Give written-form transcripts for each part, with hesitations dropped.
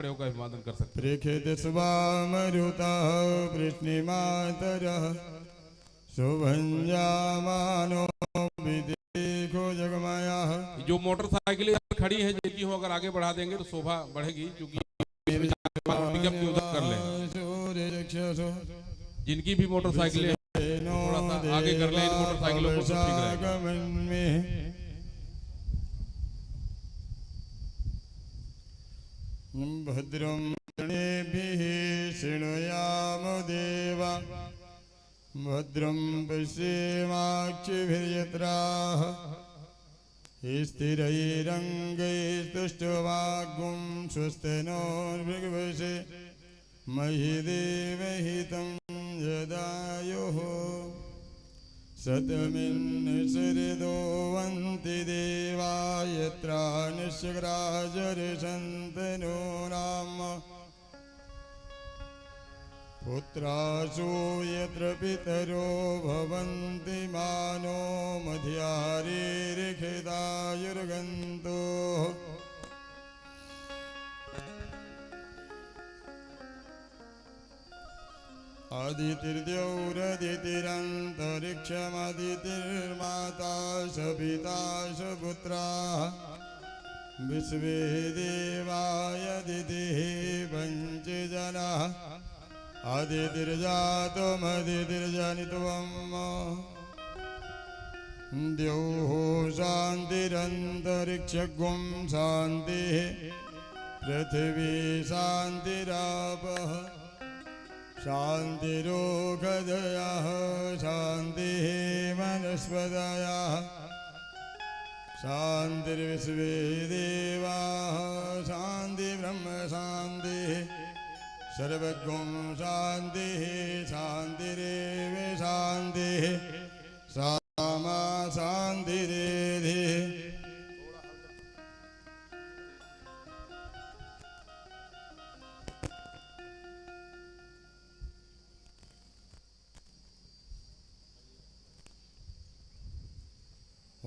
का अभिवादन कर सकते। प्रेक्षित स्वामरुता वृष्णिमातरः शुभंजामानो विदेखो जगमायाः। जो मोटरसाइकिलें खड़ी हैं जिनकी हो अगर आगे बढ़ा देंगे तो शोभा बढ़ेगी, क्योंकि कर लें। जिनकी भी मोटरसाइकिलें थोड़ा सा आगे कर लें इन मोटरसाइकिलों को, ठीक रहेगा। भद्रं गणेभिः शृणुयाम देवा भद्रं पश्येमाक्षिभिर्यत्राः स्थिरैरङ्गैस्तुष्टवाग्गुं स्वस्तिनोर्भृगवसे महि देवहितं यदायुः सतमिन्नसरिदो वन्ति देवा यत्र निश्चक्राजरिषन्तनो नाम पुत्रासु यत्र पितरो भवन्ति मानो मध्यारेरिखितायुर्गन्तो आदितिर्द्यौरदितिरन्तरिक्षमदितिर्माता स पिता स पुत्राः विश्वे देवाय दितिः पञ्चजनाः आदितिर्जातमदितिर्जनित्वम् द्यौः शान्तिरन्तरिक्षगुं शान्तिः पृथिवी शान्तिरापः शान्तिरोगदयः शान्तिः वनस्पतयः शान्तिर्विश्वे देवाः शान्तिर्ब्रह्म शान्तिः सर्वगुं शान्तिः शान्तिरेव शान्तिः सामा शान्तिरेधि।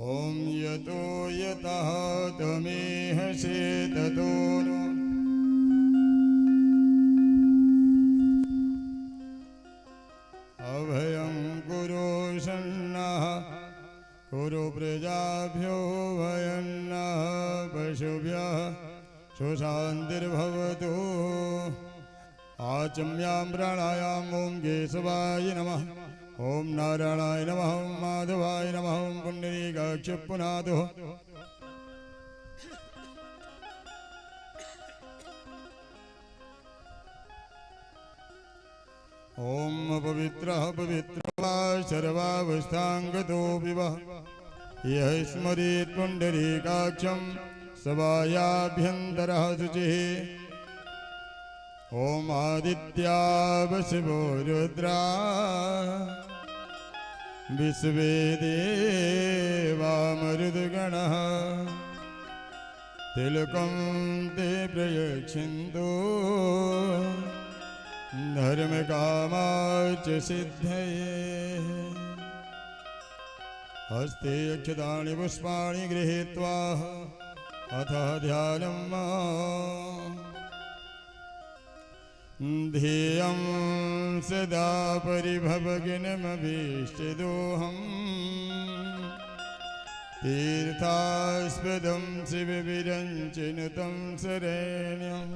ॐ यतो यतः त्वमेहसे ततो नो अभयं कुरु सन्नः कुरु प्रजाभ्यो भयन्नः पशुभ्यः सुशान्तिर्भवतु। आचम्यां प्राणायाम ॐ केशवाय नमः ओम नारायणाय नमः ओम माधवाय नमः ओम पुंडरीकाक्ष पुनादो ओम पवित्रः पवित्रः सर्वावस्थांगतो विवः यः स्मरेत् पुंडरीकाक्षं सवायाभ्यन्तरः शुचिः। ओम आदित्या वसवो रुद्रा विश्वे देवा मरुद्गणः तिलकं ते प्रयच्छन्तु धर्मकामार्थ सिद्धये। हस्ते अक्षतानि पुष्पाणि गृहीत्वा अथ ध्यानम् ध्येयं सदा परिभवगुणमभीष्टदोहम् तीर्थास्पदं शिवविरञ्जनुतं शरण्यम्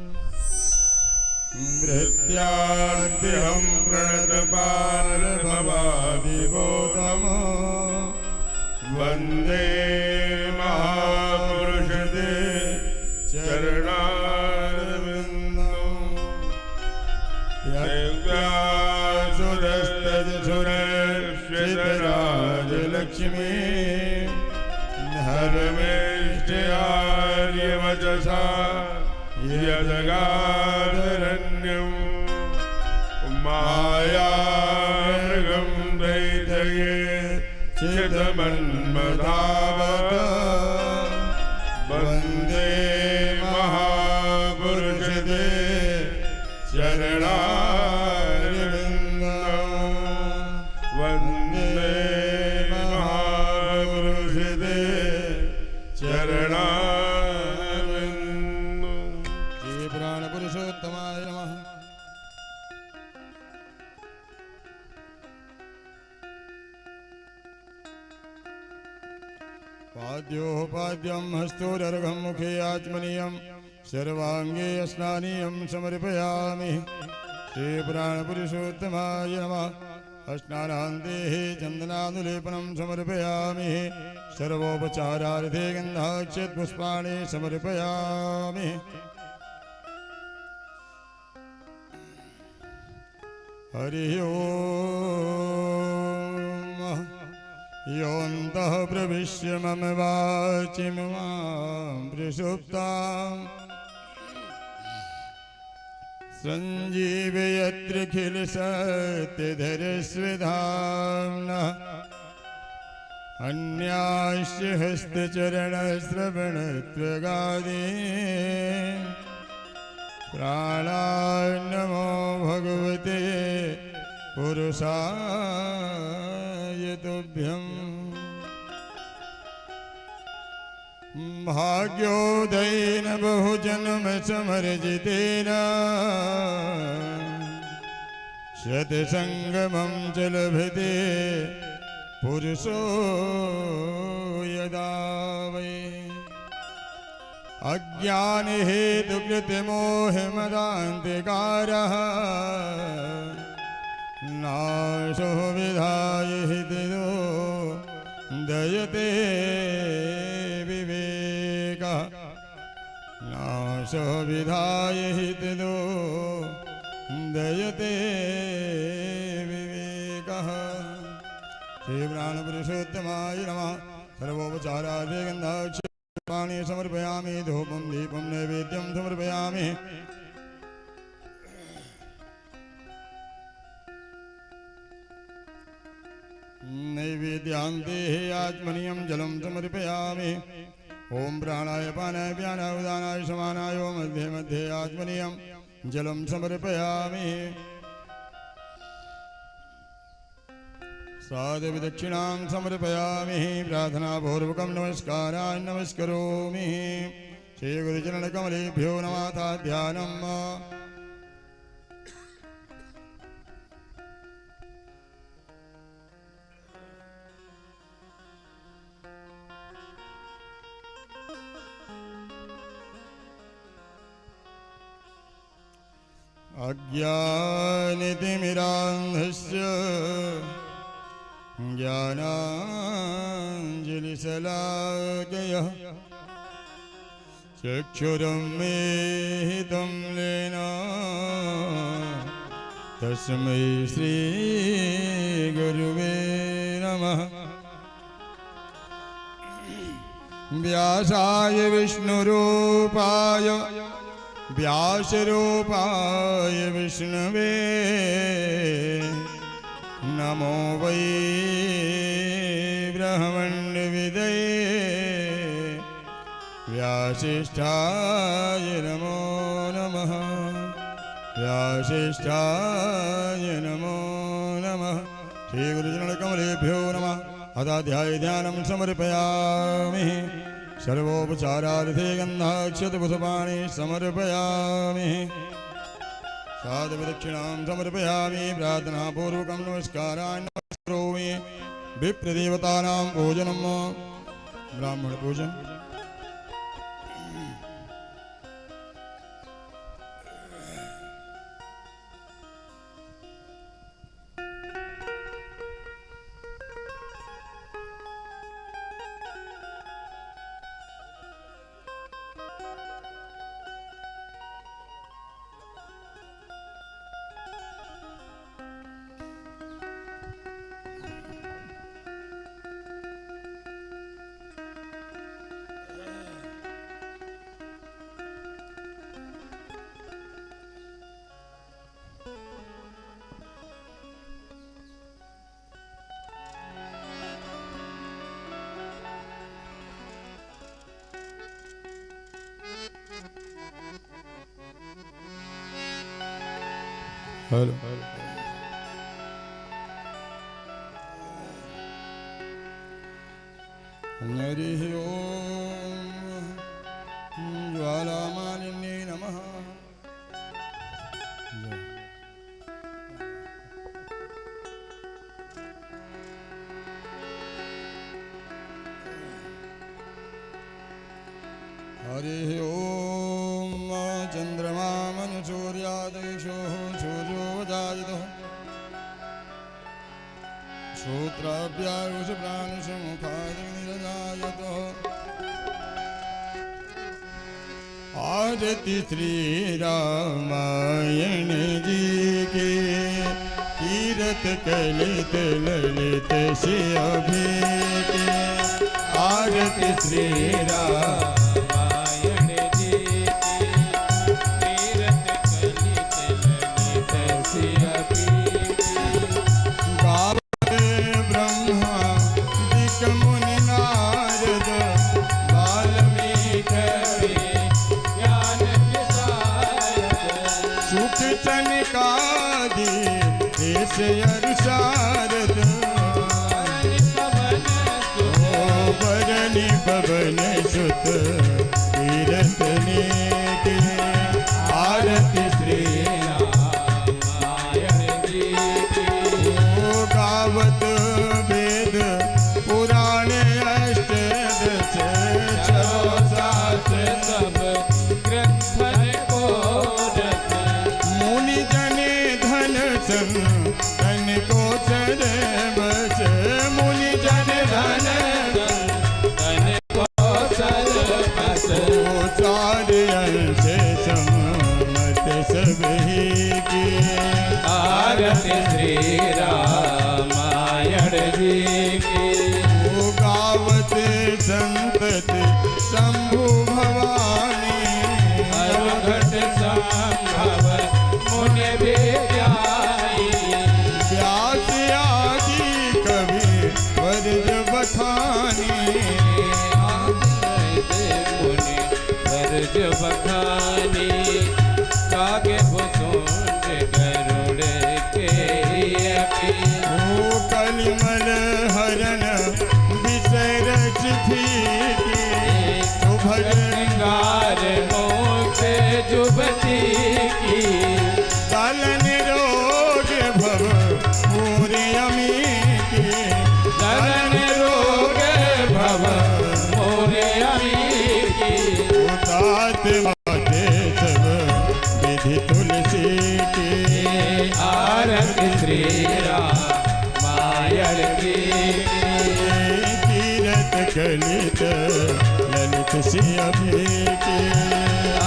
भृत्याद्यहं प्रणतपालभवादिगौतमो वन्दे महापुरुषते सुरस्तजसुरश्वेतराजलक्ष्मी धर्मेष्ट्यार्यवचसा यजगादरण्यं मायामृगं दैतये चितमन्मथावत वन्दे महापुरुषते चरणारविन्दं वन्दे महापुरुषते चरणारविन्दं। श्री प्राणपुरुष पुरुषोत्तमाय नमः। पाद्योपाद्यं हस्तोरर्घं मुखे आत्मनीयं सर्वांगे स्नानीयं समर्पयामि। श्रीपुराणपुरुषोत्तमाय नमः। स्नानान्तेः चन्दनानुलेपनं समर्पयामि। सर्वोपचारार्थे गन्धाक्षतपुष्पाणि समर्पयामि। हरिः ओम्। योऽन्तः प्रविश्य मम वाचिमां प्रसुप्ताम् सञ्जीवयत्यखिलसत्यधरस्वधाम्नः अन्याश्च हस्तचरणश्रवणत्वगादीन् प्राणान्नमो भगवते पुरुषाय तुभ्यम्। भाग्योदयेन बहुजन्म समर्जितेन शतसङ्गमं च लभते पुरुषो यदा वै। अज्ञानहेतुकृतमोहमदान्तिकारः नाशो विधाय हितो दयते विवेकः। नाशो विधाय हितो दयते विवेकः। श्रीपुराणपुरुषोत्तमाय नमः। सर्वोपचारार्थे गन्धाक्षपाणि समर्पयामि। धूपं दीपं नैवेद्यं समर्पयामि। नैवेद्यान्ते आत्मनीयं जलं समर्पयामि। ओम प्राणाय पानाय व्यानाय उदानाय समानाय मध्ये मध्ये आत्मनीयं जलं समर्पयामि। साधुविदक्षिणां समर्पयामि। प्रार्थनापूर्वकं नमस्कारान् नमस्करोमि। श्रीगुरुचरणकमलेभ्यो नमः। ध्यानम्। अज्ञानतिमिरान्धस्य ज्ञानाञ्जलिशलाकयः चक्षुरुन्मीलितं येन तस्मै श्रीगुरुवे नमः। व्यासाय विष्णुरूपाय व्यासरूपाय विष्णवे नमो वै ब्रह्मण्यविदये व्यासिष्ठाय नमो नमः। व्यासिष्ठाय नमो नमः। श्रीगुरुचरणकमलेभ्यो नमः। अथाध्याय ध्यानं समर्पयामि। सर्वोपचारार्थे गन्धाक्षतपुष्पाणि समर्पयामि। साधुविदक्षिणां समर्पयामि। प्रार्थनापूर्वकं नमस्कारान् नमस्करोमि। विप्रदेवतानां पूजनं ब्राह्मण पूजन। हेलो हरिः ओम ज्वालामालिन्ये नमः। वामनुसूर्यादेशो सूर्यो जायतो श्रोत्राभ्यायुष प्राणुष मुखादिर्जायतो आरती श्री रामायण जी की कीरत कलित ललित शिवभी की आरती श्री रामायण जी की कीरत कलित ललित शिवभी गावत ब्रह्मा दिक मुनि नारद वाल्मीकि ज्ञान विशारद सुख चनकादि देश अरुषारद बरनि पवन सुत तीरथ नेक आरती श्री रामायण जी की गावत वेद पुराण अष्टदश शास्त्र सब ग्रंथन को रख मुनि जने धन तन को चर बस मुनि जन धन तन को सर्वस चार अंश समत सब ही की आरती श्री रामायण जी की गावत संतति शंभु भवानी अवघट संभव मुनि विद्याई व्यास आदि कवि वर्ज बखानी मुनि वर्ज बखानी कागे भुसुंड गरुड़ के यकी ओ कलिमल हरण विसरच थीकी सुभग श्रृंगार मोक्ष जुबती की कालन रोग भव पूरे अमी की दलन रोग भव मोरे अमी की उतात माते सब विधि तुलसी की आरती श्री रामायण जी तीरथ कलित ललित शिवभी की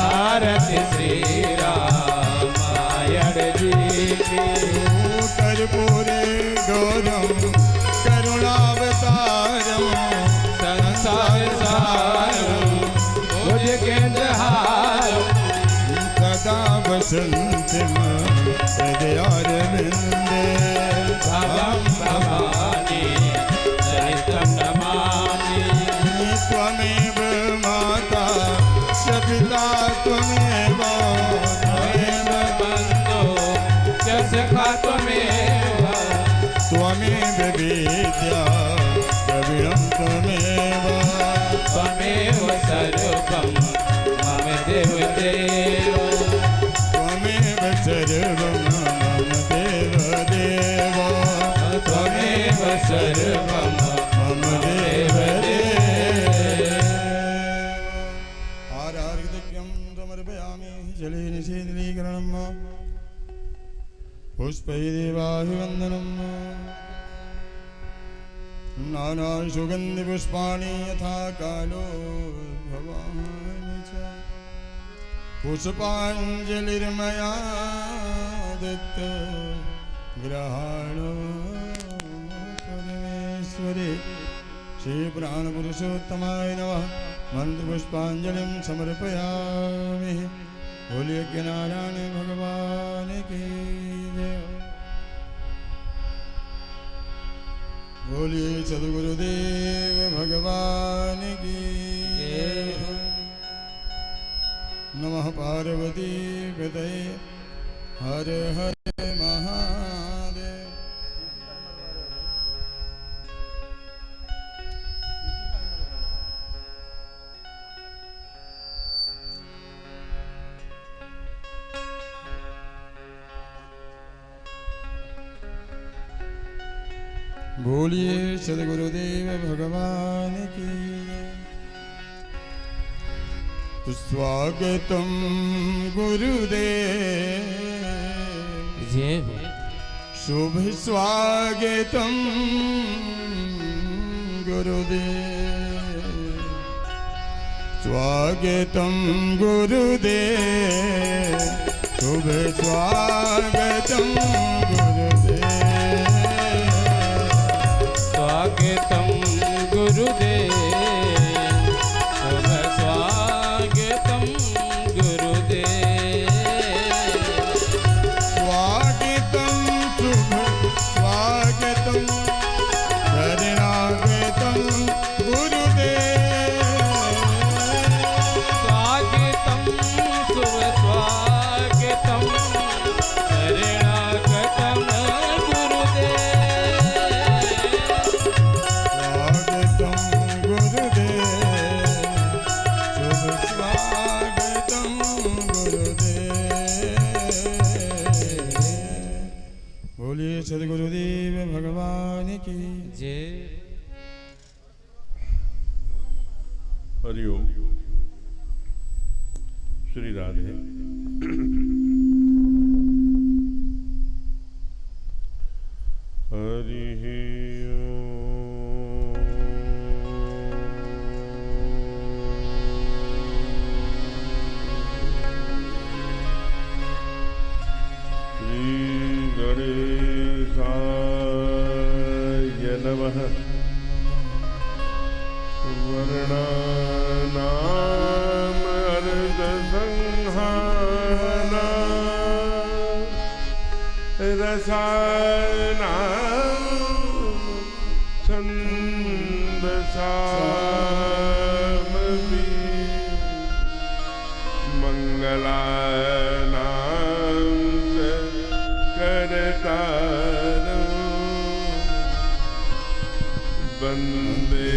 आरती श्री रामायण जी की कर्पूरे गौरम करुणावतारम संसार सारम भुज केन्द्रहार सदा वसंतिम हृदयारविन्दे भवं भवानी सहितं नमामि त्वमेव माता च पिता त्वमेव त्वमेव बन्धो च सखा त्वमेव त्वमेव विद्या द्रविणं त्वमेव त्वमेव सर्वं मम देवदेव त्वमेव सर्वं मम देवदेव त्वमेव सर्वं मम देवदेव आरार्घ्यं समर्पयामि जले निषेधनीकरणं पुष्पैर्देवाभिवन्दनम् नानासुगन्धिपुष्पाणि यथा कालो भवानि च पुष्पाञ्जलिर्मया दत्त ग्रहाणो परमेश्वरे श्रीप्राणपुरुषोत्तमाय नमः मन्त्रपुष्पाञ्जलिं समर्पयामि बोलिए नारायण भगवान की जय बोलिए सद्गुरुदेव भगवान की जय नमः पार्वती पतये हर हर महादेव बोलिए सद्गुरुदेव भगवान की स्वागतम गुरुदेव जय हो शुभ स्वागतम गुरुदेव स्वागतम गुरुदेव शुभ स्वागतम गुरुदेव स्वागतम गुरुदेव शुभ स्वागतम गुरुदेव स्वागतम शुभ स्वागतम शरणागतम गुरुदेव स्वागतम शुभ स्वागतम शरणागतम बोलिए सदगुरुदेव भगवान की जय। हरिओम श्री राधे। हरि श्री गणेशाय नमः। वर्णानाम अर्धसंहाना रसानां छन्दसामपि मङ्गलानां करतारं वन्दे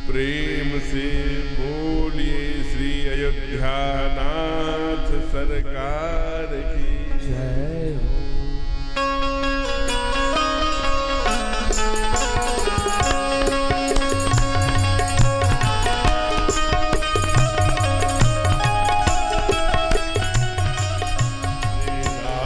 प्रेम से बोलिए श्री अयोध्यानाथ सरकार की जय हो। श्री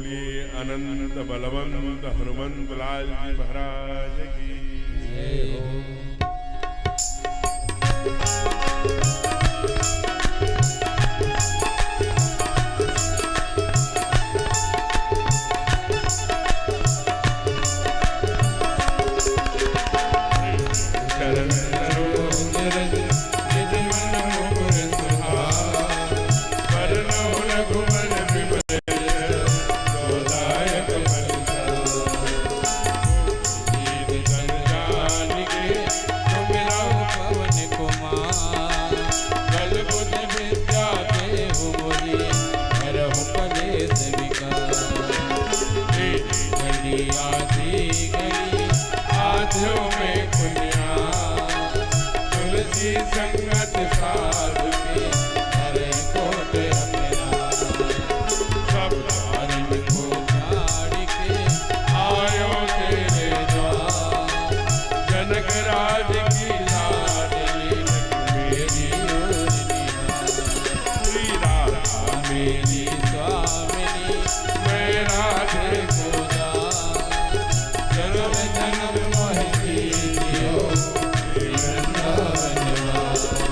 बोलिए अनंत बलवंत हनुमंत लाल जी महाराज की जय हो। शरण सरोज रज निज मन मुकुर सुहार वरनौ रघुवर विमल गोदायक जीत जान के तुम रहो पवन कुमार, बल बुद्धि विद्या देहु मोहि, हरहु कलेश विकार। घड़ी आधी घड़ी आध्यो में पुण्या, तुलसी संगत साधु के हरे कोट अपना। सब तारण को छाड़ के आयो तेरे द्वार, जनक राज की लाडली मेरी ओर निहार। श्री राधा मेरी स्वामिनी मैं राधे को दार, जन्म जन्म मोहि जियो वृंदावन वार।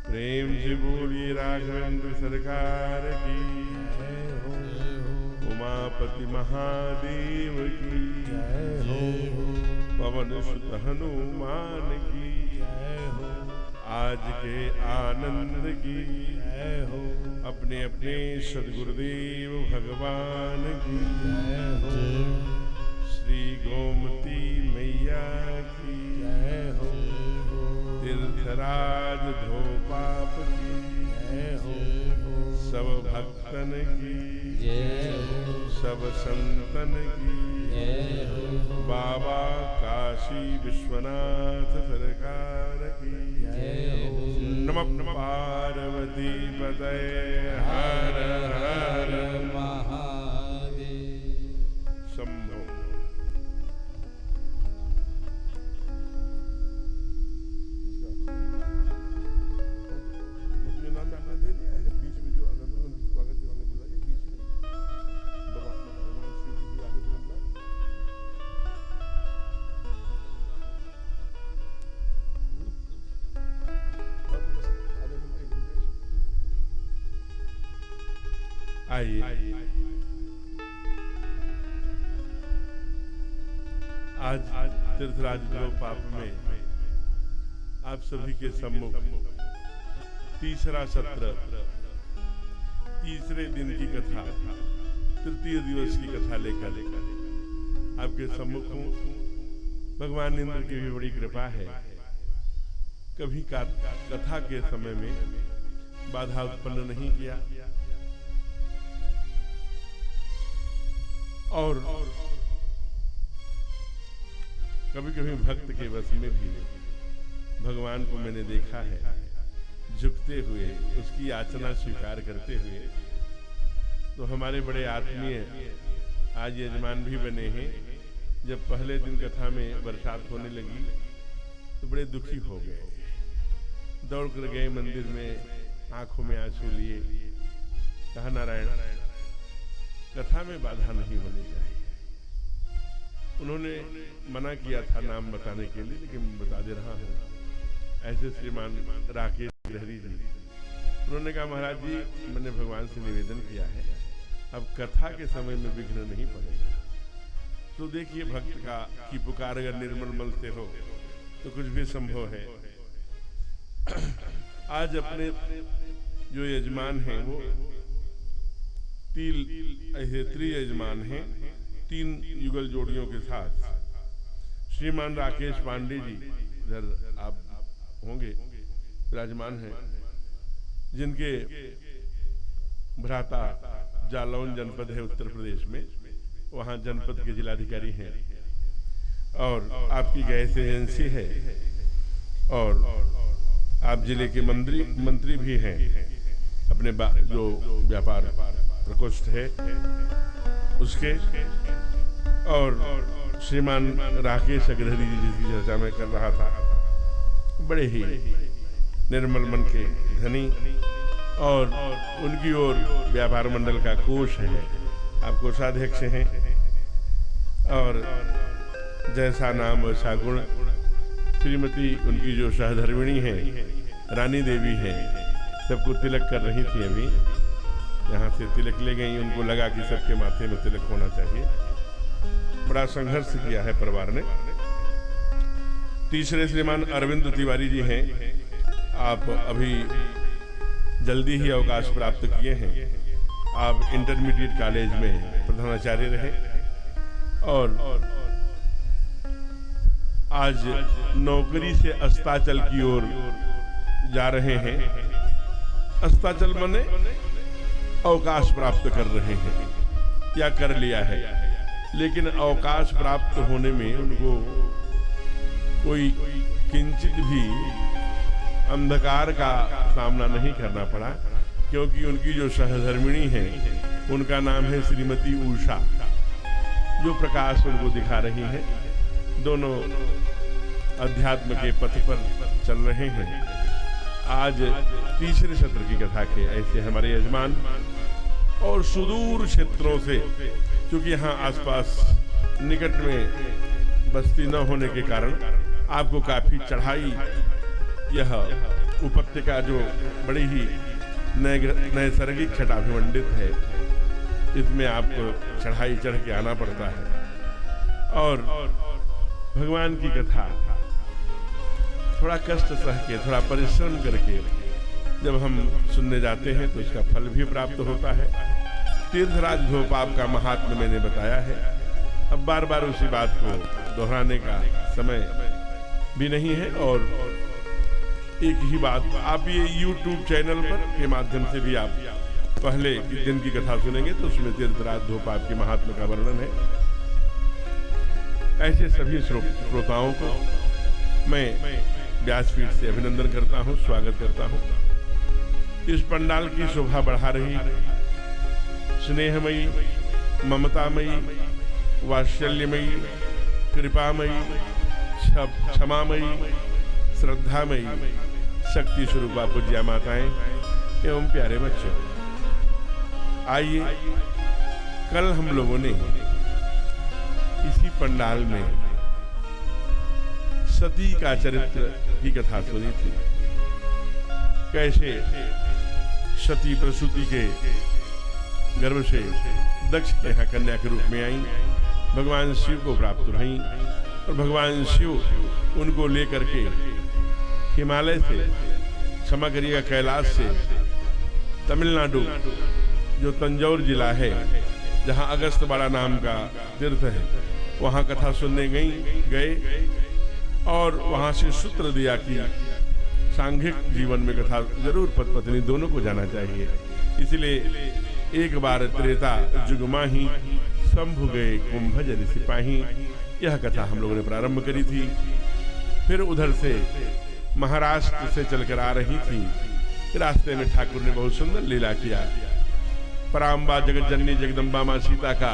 प्रेम से बोलिए राघवेंद्र सरकार की, उमापति महादेव की, पवन सुत हनुमान की, आज के आनंद की, अपने अपने सद्गुरुदेव भगवान की, श्री गोमती मैया की, तीर्थराज धो पाप की, सब भक्तन की, सब संतन की, बाबा काशी विश्वनाथ सरकार की, नमः पार्वती पतये हर हर महादेव। शंभो। आइए आज तीर्थराज ध्रुव पाप में आप सभी के सम्मुख तीसरा सत्र, तीसरे दिन की कथा, तृतीय दिवस की कथा लेकर आपके सम्मुख हूँ। भगवान इंद्र की भी बड़ी कृपा है, कभी कथा के समय में बाधा उत्पन्न नहीं किया और कभी कभी भक्त के वश में भी भगवान को मैंने देखा है झुकते हुए, उसकी याचना स्वीकार करते हुए। तो हमारे बड़े आत्मीय आज यजमान भी बने हैं। जब पहले दिन कथा में बरसात होने लगी तो बड़े दुखी हो गए, दौड़ कर गए मंदिर में, आंखों में आंसू लिए, कहा नारायण कथा में बाधा नहीं होनी चाहिए। उन्होंने मना किया था नाम बताने के लिए, लेकिन बता दे रहा हूँ। ऐसे श्रीमान राकेश लहरी जी, उन्होंने कहा महाराज जी मैंने भगवान से निवेदन किया है, अब कथा के समय में विघ्न नहीं पड़ेगा। तो देखिए भक्त का की पुकार अगर निर्मल मन से हो तो कुछ भी संभव है। आज अपने जो यजमान हैं वो त्रियजमान हैं, 3 युगल जोड़ियों के साथ। श्रीमान राकेश पांडे जी इधर आप होंगे विराजमान हैं, जिनके भ्राता जालौन जनपद है उत्तर प्रदेश में, वहाँ जनपद के जिलाधिकारी हैं और आपकी गैस एजेंसी है और आप जिले के मंत्री भी हैं, अपने जो व्यापार प्रकोष्ठ है उसके। और श्रीमान राकेश अग्रहरी जी जिसकी चर्चा मैं कर रहा था, बड़े ही निर्मल मन के धनी, और उनकी ओर व्यापार मंडल का कोष है, आप कोषाध्यक्ष हैं। और जैसा नाम वैसा गुण, श्रीमती उनकी जो सहधर्मिणी है रानी देवी है, सबको तिलक कर रही थी। अभी यहाँ से तिलक ले गई, उनको लगा कि सबके माथे में तिलक होना चाहिए। बड़ा संघर्ष किया है परिवार ने। तीसरे श्रीमान अरविंद तिवारी जी हैं, आप अभी जल्दी ही अवकाश प्राप्त किए हैं। आप इंटरमीडिएट कॉलेज में प्रधानाचार्य रहे और आज नौकरी से अस्ताचल की ओर जा रहे हैं। अस्ताचल माने अवकाश प्राप्त कर रहे हैं या कर लिया है, लेकिन अवकाश प्राप्त होने में उनको कोई किंचित भी अंधकार का सामना नहीं करना पड़ा, क्योंकि उनकी जो सहधर्मिणी है उनका नाम है श्रीमती उषा, जो प्रकाश उनको दिखा रही है। दोनों अध्यात्म के पथ पर चल रहे हैं। आज तीसरे सत्र की कथा के ऐसे हमारे यजमान और सुदूर क्षेत्रों से, क्योंकि यहाँ आसपास निकट में बस्ती न होने के कारण आपको काफी चढ़ाई यह उपत्यका जो बड़ी ही नैसर्गिक छटाभिमंडित है, इसमें आपको चढ़ाई चढ़ के आना पड़ता है और भगवान की कथा थोड़ा कष्ट सह के, थोड़ा परिश्रम करके जब हम सुनने जाते हैं तो उसका फल भी प्राप्त होता है। तीर्थराज भोपाल का महात्म्य मैंने बताया है, अब बार बार उसी बात को दोहराने का समय भी नहीं है। और एक ही बात, आप ये YouTube चैनल पर के माध्यम से भी आप पहले दिन की कथा सुनेंगे तो उसमें तीर्थराज भोपाल के महात्म्य का वर्णन है। ऐसे सभी श्रोताओं को मैं व्यासपीठ से अभिनंदन करता हूँ, स्वागत करता हूँ। इस पंडाल की शोभा बढ़ा रही स्नेहमयी, ममतामयी, वात्सल्यमयी, कृपामयी, क्षमामयी, श्रद्धामयी शक्ति स्वरूपा पूज्या माताएं एवं प्यारे बच्चों, आइए कल हम लोगों ने इसी पंडाल में सती का चरित्र की कथा सुनी थी। कैसे सती प्रसूति के गर्भ से दक्ष के यहाँ कन्या के रूप में आई, भगवान शिव को प्राप्त हुई और भगवान शिव उनको लेकर के हिमालय से, क्षमा करिएगा कैलाश से, तमिलनाडु जो तंजौर जिला है जहाँ अगस्तवाड़ा नाम का तीर्थ है, वहाँ कथा सुनने गए और वहाँ से सूत्र दिया कि सांघिक जीवन में कथा जरूर पति पत्नी दोनों को जाना चाहिए। इसलिए एक बार त्रेता जुगमा ही शंभु गए कुंभजन सिपाही, यह कथा हम लोगों ने प्रारंभ करी थी। फिर उधर से महाराष्ट्र से चलकर आ रही थी, रास्ते में ठाकुर ने बहुत सुंदर लीला किया। पराम्बा जगत जननी जगदम्बा मां सीता का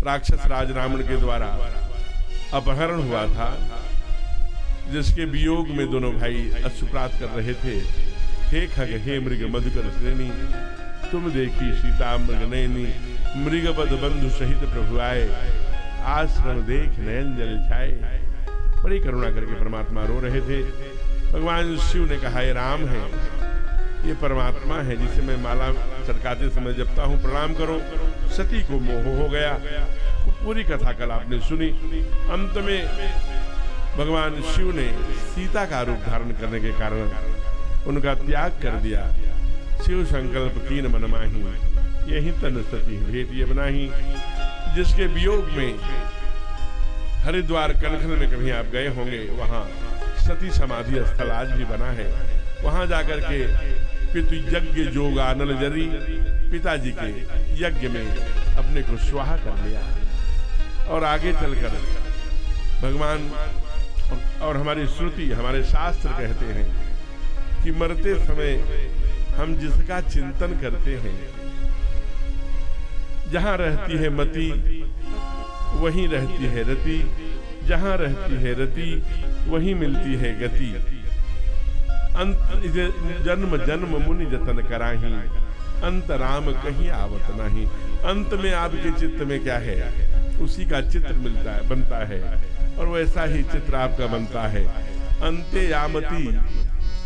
राक्षस राज रावण के द्वारा अपहरण हुआ था, जिसके वियोग में दोनों भाई अश्रुपात कर रहे थे। हे खग हे मृग मधुकर श्रेणी, तुम देखी सीता मृग नयनी, मृगबध बंधु सहित प्रभु आए, आश्रम देख नयन जल छाए। बड़ी करुणा करके परमात्मा रो रहे थे। भगवान शिव ने कहा, ये राम है, ये परमात्मा है जिसे मैं माला चटकाते समय जपता हूँ, प्रणाम करो। सती को मोह हो गया। पूरी कथा कल आपने सुनी। अंत में भगवान शिव ने सीता का रूप धारण करने के कारण उनका त्याग कर दिया। शिव संकल्प कीन मन माही, यही तन सती भेट ये बनाही। जिसके वियोग में हरिद्वार कनखल में कभी आप गए होंगे, वहाँ सती समाधि स्थल आज भी बना है। वहाँ जाकर के पितु यज्ञ जोगानल जरी, पिताजी के यज्ञ में अपने को स्वाहा कर लिया। और आगे चलकर भगवान और हमारी श्रुति, हमारे शास्त्र कहते हैं कि मरते समय हम जिसका चिंतन करते हैं, जहां रहती है मति वहीं रहती है रति, जहां रहती है रति वहीं मिलती है गति। अंत जन्म जन्म मुनि जतन कराही, अंत राम कहीं आवत नहीं। अंत में आपके चित्त में क्या है, उसी का चित्र मिलता है, बनता है, और वैसा ही चित्र आपका बनता है। अंते यामती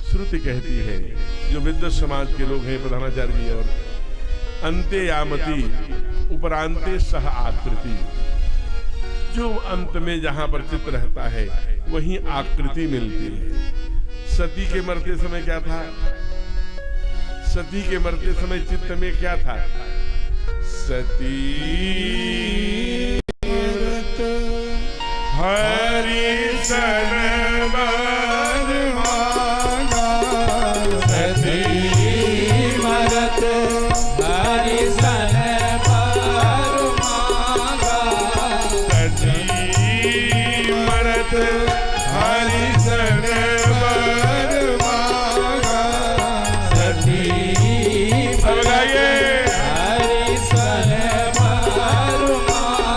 श्रुति कहती है, जो विद्वत समाज के लोग हैं, प्रधानाचार्य जी, और अंते यामती उपरांते सह आकृति, जो अंत में जहां पर चित्त रहता है वहीं आकृति मिलती है। सती के मरते समय क्या था? सती के मरते समय चित्त में क्या था? सती हरि सन बर मांगा, सती मरत हरि सन बर मांगा, सती मरत हरि सन बर मांगा। सती अब गाइए, हरि सन बर मांगा,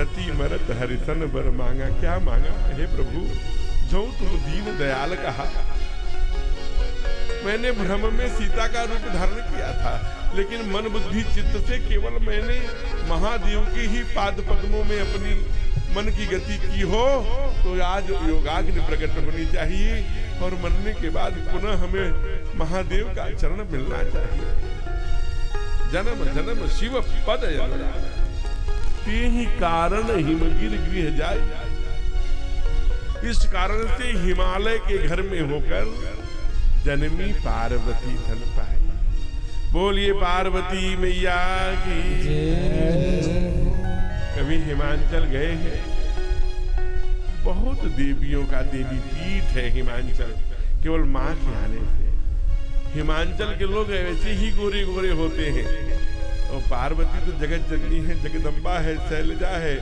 सती मरत हरिसन बर मांगा। क्या मांगा? हे प्रभु, जो तुम दीन दयाल कहा। मैंने भ्रम में सीता का रूप धारण किया था, लेकिन मन बुद्धि चित्त से केवल मैंने महादेव के ही पाद पद्मों में अपनी मन की गति की हो, तो आज योगाग्नि प्रकट होनी चाहिए और मरने के बाद पुनः हमें महादेव का चरण मिलना चाहिए। जन्म जन्म शिव पद ते ही कारण हिमगिर गृह जाए। इस कारण से हिमालय के घर में होकर जन्मी पार्वती धन पाई। बोलिए पार्वती मैया की। कभी हिमांचल गए हैं? बहुत देवियों का देवी पीठ है हिमांचल, केवल माँ के आने से। हिमांचल के लोग ऐसे ही गोरे गोरे होते हैं, और पार्वती तो जगत जननी है, जगदम्बा है, शैलजा है,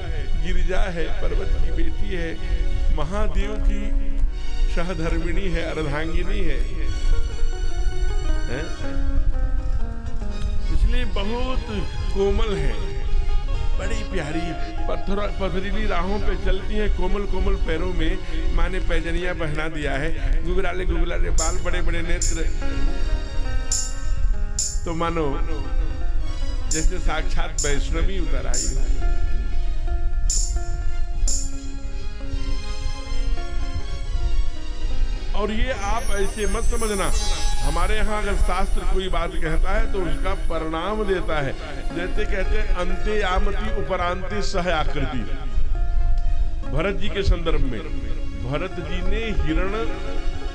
गिरिजा है, पर्वत की बेटी है, महादेव की सहधर्मिणी है, अर्धांगिनी है। इसलिए बहुत कोमल है, बड़ी प्यारी पथरीली राहों पे चलती है, कोमल कोमल पैरों में माँ ने पैजनिया पहना दिया है, गुगराले गुगराले बाल, बड़े बड़े नेत्र, तो मानो जैसे साक्षात वैष्णवी उतर आई है। और ये आप ऐसे मत समझना, हमारे यहाँ अगर शास्त्र कोई बात कहता है तो उसका परिणाम देता है। जैसे कहते हैं अंते आमति उपरांते सह आकृति। भरत जी के संदर्भ में, भरत जी ने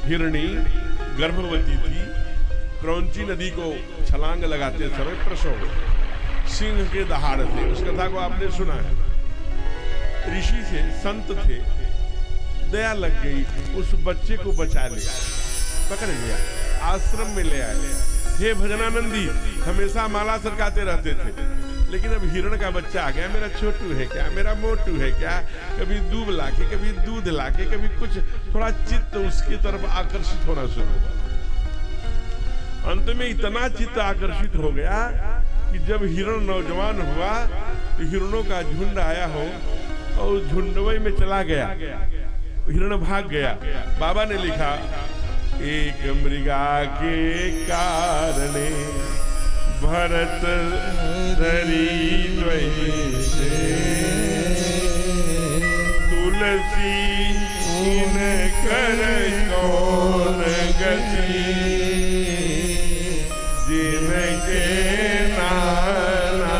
हिरणी गर्भवती थी, क्रौंची नदी को छलांग लगाते समय प्रसव सिंह के दहाड़ थे। उस कथा को आपने सुना है। ऋषि थे, संत थे, दया लग गई, उस बच्चे को बचा लिया, पकड़ लिया, आश्रम में ले आए। हे भजनानंदी हमेशा माला सरकाते रहते थे, लेकिन अब हिरण का बच्चा आ गया, मेरा छोटू है क्या, मेरा मोटू है क्या, कभी दूध लाके, कभी दूध लाके, कभी कुछ, थोड़ा चित्त उसकी तरफ आकर्षित होना शुरू हुआ। अंत में इतना चित्त आकर्षित हो गया कि जब हिरण नौजवान हुआ तो हिरणों का झुंड आया हो और झुंडवई में चला गया, हिरण भाग गया। बाबा ने लिखा, एक मृगा के कारणे भरत धरी द्वैसे, तुलसी इन कर कौन गति, जिनके नाना।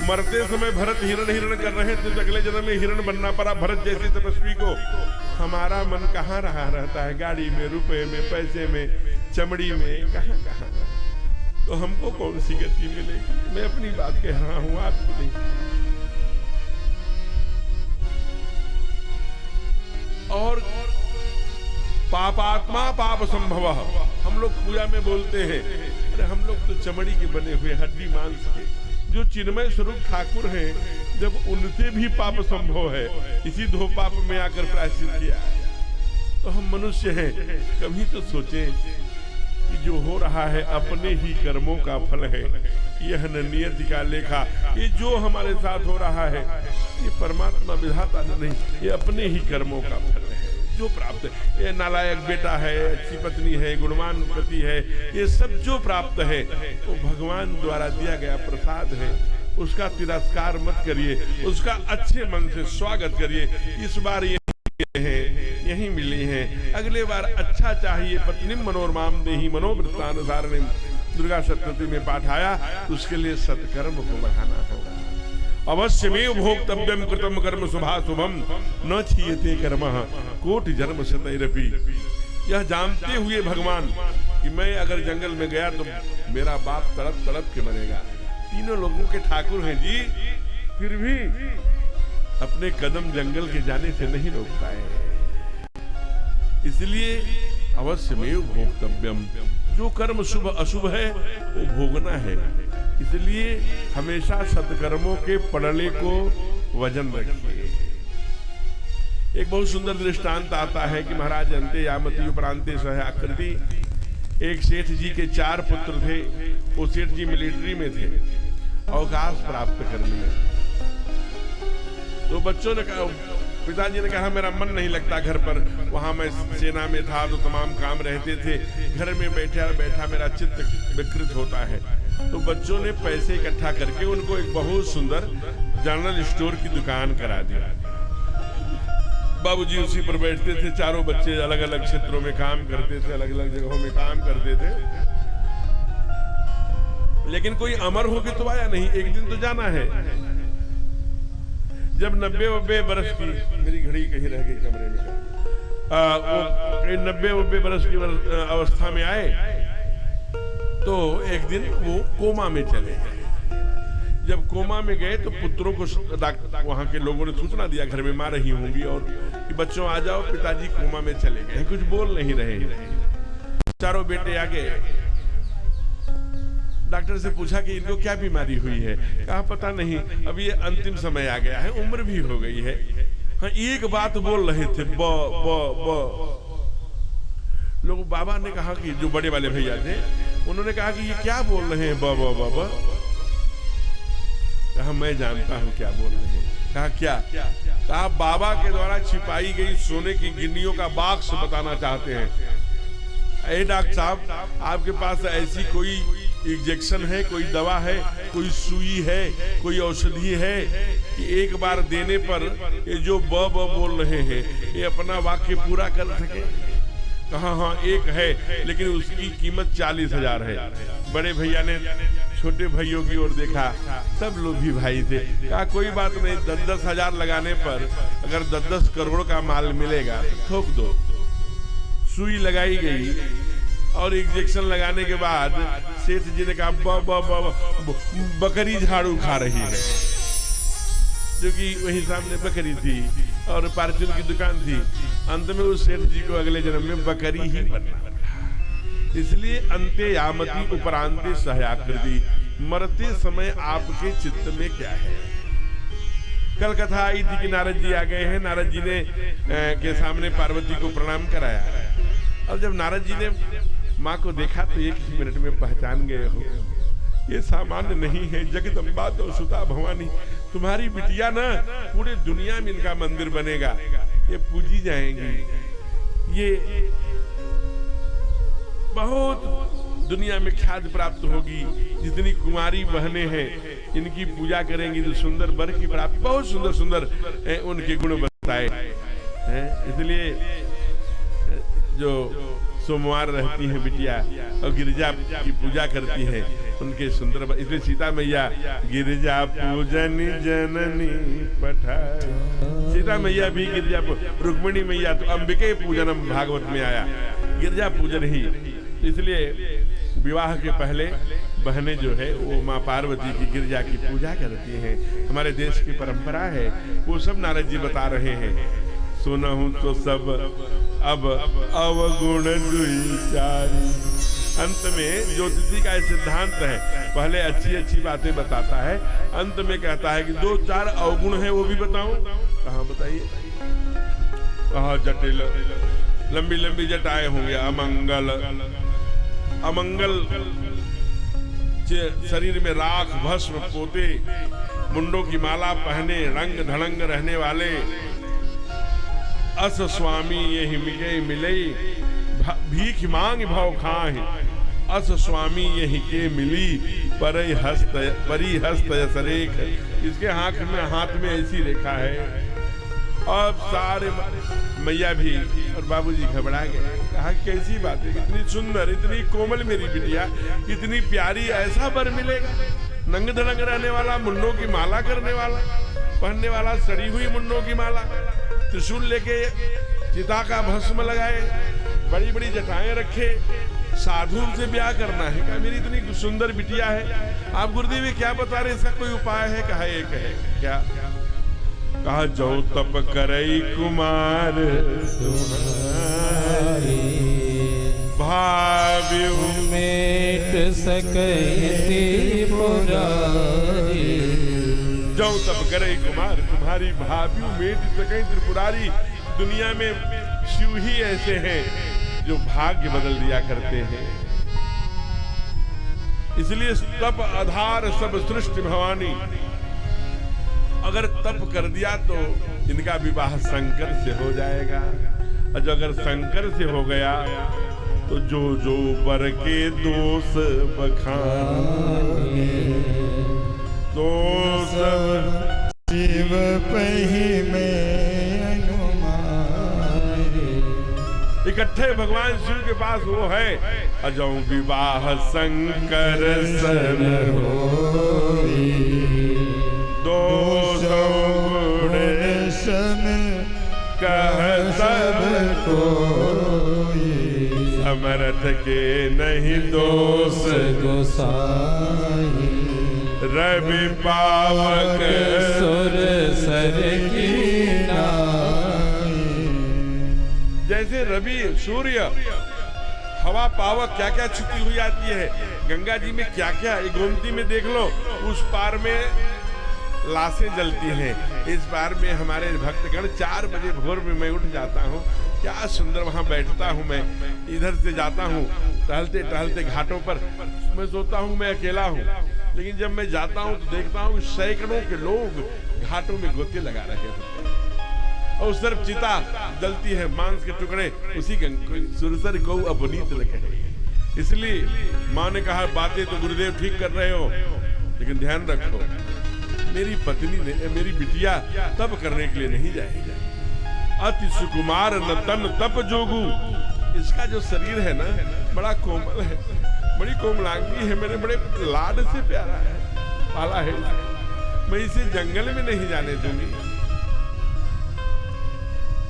मरते समय भरत हिरण कर रहे थे, तो अगले जन्म में हिरण बनना पड़ा भरत जैसे तपस्वी को। हमारा मन कहाँ रहा रहता है, गाड़ी में, रुपए में, पैसे में, चमड़ी में, कहाँ कहाँ। तो हमको कौन सी गति मिलेगी? मैं अपनी बात कह रहा हूँ, आपकी नहीं। और पापात्मा पाप संभव, हम लोग पूजा में बोलते हैं, अरे हम लोग तो चमड़ी के बने हुए, हड्डी मांस के। जो चिन्मय स्वरूप ठाकुर हैं, जब उनसे भी पाप संभव है, इसी दो पाप में आकर प्रायश्चित किया, तो हम मनुष्य हैं। कभी तो सोचें कि जो हो रहा है अपने ही कर्मों का फल है, यह न नियति का लेखा। ये जो हमारे साथ हो रहा है, ये परमात्मा विधाता नहीं, ये अपने ही कर्मों का फल है जो प्राप्त है। ये नालायक बेटा है, अच्छी पत्नी है, गुणवान पति है, ये सब जो प्राप्त है वो भगवान द्वारा दिया गया प्रसाद है। उसका तिरस्कार मत करिए, उसका अच्छे मन से स्वागत करिए। इस बार यही मिली हैं, अगले बार अच्छा चाहिए। पत्नी मनोरमाम देहि मनोवृत्तानुसारिणीम, दुर्गा सप्तमी में पाठ आया, तो उसके लिए सत्कर्म को बढ़ाना होगा। अवश्यमेव भोक्तव्यम कृतम कर्म शुभाशुभम न क्षीयते कर्मः कोटि जन्म शतैरपि। यह जानते हुए भगवान कि मैं अगर जंगल में गया तो मेरा बाप तड़प तड़प के मरेगा। तीनों लोगों के ठाकुर हैं जी, फिर भी अपने कदम जंगल के जाने से नहीं रोक पाए। इसलिए अवश्यमेव भोक्तव्यम, जो कर्म शुभ अशुभ है वो भोगना है। इसलिए हमेशा सत्कर्मों के पड़ले को वजन रखिए। एक बहुत सुंदर दृष्टांत आता है कि महाराज अंते यामति उपरांते सह आकृति। एक सेठ जी के 4 पुत्र थे। वो सेठ जी मिलिट्री में थे। अवकाश प्राप्त कर लिया। तो बच्चों ने कहा, पिताजी ने कहा मेरा मन नहीं लगता घर पर, वहां मैं सेना में था तो तमाम काम रहते थे, घर में बैठा बैठा मेरा चित्त विकृत होता है। तो बच्चों ने पैसे इकट्ठा करके उनको एक बहुत सुंदर जनरल स्टोर की दुकान करा दिया। बाबूजी उसी पर बैठते थे, चारों बच्चे अलग अलग क्षेत्रों में काम करते थे, अलग अलग जगहों में काम करते थे, लेकिन कोई अमर होके तो आया नहीं, एक दिन तो जाना है। जब 90 बरस की, मेरी घड़ी कहीं रह गई कमरे में, वो 90 बरस की अवस्था में आए तो एक दिन वो कोमा में चले गए। जब कोमा में गए तो पुत्रों को वहां के लोगों ने सूचना दिया, घर में मां रही होंगी और कि बच्चों आ जाओ, पिताजी कोमा में चले गए, कुछ बोल नहीं रहे हैं। चारों बेटे आ गए, डॉक्टर से पूछा कि इनको क्या बीमारी हुई है, कहा पता नहीं, अब ये अंतिम समय आ गया है, उम्र भी हो गई है। हाँ, एक बात बोल रहे थे, ब ब ब। लोग, बाबा ने कहा कि जो बड़े वाले भैया थे उन्होंने कहा कि ये क्या बोल रहे हैं, ब ब ब ब। कहा मैं जानता हूं क्या बोल रहे हैं। कहा क्या? कहा बाबा के द्वारा छिपाई गई सोने की गिन्नियों का बाक्स बताना चाहते हैं। अरे डॉक्टर साहब, आपके पास ऐसी कोई इंजेक्शन है, कोई दवा है, कोई सुई है, कोई औषधि है कि एक बार देने पर ये जो ब ब बोल रहे हैं ये अपना वाक्य पूरा कर सके? कहा हाँ एक है, लेकिन उसकी कीमत 40,000 है। बड़े भैया ने छोटे भाइयों की ओर देखा, सब लोग भी भाई थे। कहा कोई बात नहीं, 10-10 हजार लगाने पर अगर 10-10 करोड़ का माल मिलेगा तो ठोक दो। सुई लगाई गई और इंजेक्शन लगाने के बाद सेठ जी ने कहा बकरी झाड़ू खा रही है, क्योंकि वही सामने बकरी थी और पार्चुन की दुकान थी। अंत में उस सेठ जी को अगले जन्म में बकरी ही बनना पड़ा। इसलिए अंते यामती उपरांते सहयाकृति, मरते समय आपके चित्त में क्या है। कल कथा आई थी कि नारद जी आ गए हैं, नारद जी ने के सामने पार्वती को प्रणाम कराया, और जब नारद जी ने माँ को देखा तो एक ही मिनट में पहचान गए हो, ये सामान्य नहीं है, जगदम्बा तो सुता भवानी, तुम्हारी बिटिया ना पूरे दुनिया में इनका मंदिर बनेगा, ये पूजी जाएंगी, ये बहुत दुनिया में ख्याति प्राप्त होगी। जितनी कुमारी बहनें हैं इनकी पूजा करेंगी तो सुंदर वर की प्राप्ति। बहुत सुंदर सुंदर उनके गुण बताए हैं। इसलिए जो सोमवार रहती हैं बिटिया और गिरिजा की पूजा करती हैं, उनके सुंदर, इसलिए सीता मैया गिरिजा पूजन जननी पठाए। सीता मैया भी गिरिजा, रुक्मिणी मैया तो अंबिके पूजनम भागवत में आया, गिरिजा पूजन ही। इसलिए विवाह के पहले बहनें जो है वो माँ पार्वती की गिरिजा की पूजा करती हैं। हमारे देश की परंपरा है, वो सब नारद जी बता रहे हैं। सुना हूं तो सब अब अवगुण दुईचारी। अंत में ज्योतिषी का सिद्धांत है, पहले अच्छी अच्छी बातें बताता है, अंत में कहता है कि 2-4 अवगुण है वो भी बताऊं। कहाँ बताइए? कहा जटिल, लंबी लंबी जटाएं होंगे, अमंगल, अमंगल शरीर में राख भस्म पोते, मुंडों की माला पहने, रंग धड़ंग रहने वाले, अस स्वामी ये हिमिके मिले, भीख मांग भाव खाए, अस स्वामी ये हिके मिली, परी हस्त यसरेख। इसके हाथ में ऐसी रेखा है। अब सारे मैया भी और बाबूजी घबरा गए, कहा कैसी बात है, इतनी सुंदर, इतनी कोमल मेरी बिटिया, इतनी प्यारी, ऐसा वर मिलेगा? नंग धड़ंग रहने वाला, मुंडों की माला करने वाला, पहनने वाला सड़ी हुई मुंडों की माला, त्रिशूल लेके चिता का भस्म लगाए, बड़ी बड़ी जटाएं रखे, साधु से ब्याह करना है? कहा मेरी इतनी सुंदर बिटिया है, आप गुरुदेव क्या बता रहे, इसका कोई उपाय है? कहा एक है। क्या? कहा जो तप करई कुमार तुम्हारी, भाव्यु मेट सकई पुरारी। जो तप करे कुमार तुम्हारी, भाव्यु मेट सकई त्रिपुरारी। दुनिया में शिव ही ऐसे हैं जो भाग्य बदल दिया करते हैं। इसलिए तप आधार सब सृष्टि भवानी। अगर तप कर दिया तो इनका विवाह शंकर से हो जाएगा, और जो अगर शंकर से हो गया तो जो जो बर के दोष बखाने तो सब शिव पही में अनुमान। इकट्ठे भगवान शिव के पास वो है, अजौ विवाह शंकर सन होई, दो सौ गुण सन कह सब कोई, समर्थ के नहीं दोष गोसाई, रवि पावक सुर सर की नाई। जैसे रवि सूर्य हवा पावक क्या क्या छुपी हुई आती है गंगा जी में, क्या क्या गोमती में देख लो, उस पार में लाशें जलती हैं, इस बार में हमारे भक्तगण 4 बजे भोर में मैं उठ जाता हूँ, क्या सुंदर वहाँ बैठता हूँ। मैं इधर से जाता हूँ टहलते टहलते घाटों पर, मैं सोचता हूँ मैं अकेला हूँ, लेकिन जब मैं जाता हूँ तो देखता हूँ सैकड़ों के लोग घाटों में गोते लगा रहे होते हैं, और उस तरफ चिता जलती है, मांस के टुकड़े, उसी सुरसर गौ अपनीत रखे। इसलिए माँ ने कहा बातें तो गुरुदेव ठीक कर रहे हो, लेकिन ध्यान रखो मेरी पत्नी ने, मेरी बिटिया तप करने के लिए नहीं जाएगी। अति सुकुमार न तन तप जोगू, इसका जो शरीर है ना बड़ा कोमल है, बड़ी कोमलांगी है, मेरे बड़े लाड से प्यारा है, पाला है, मैं इसे जंगल में नहीं जाने दूंगी।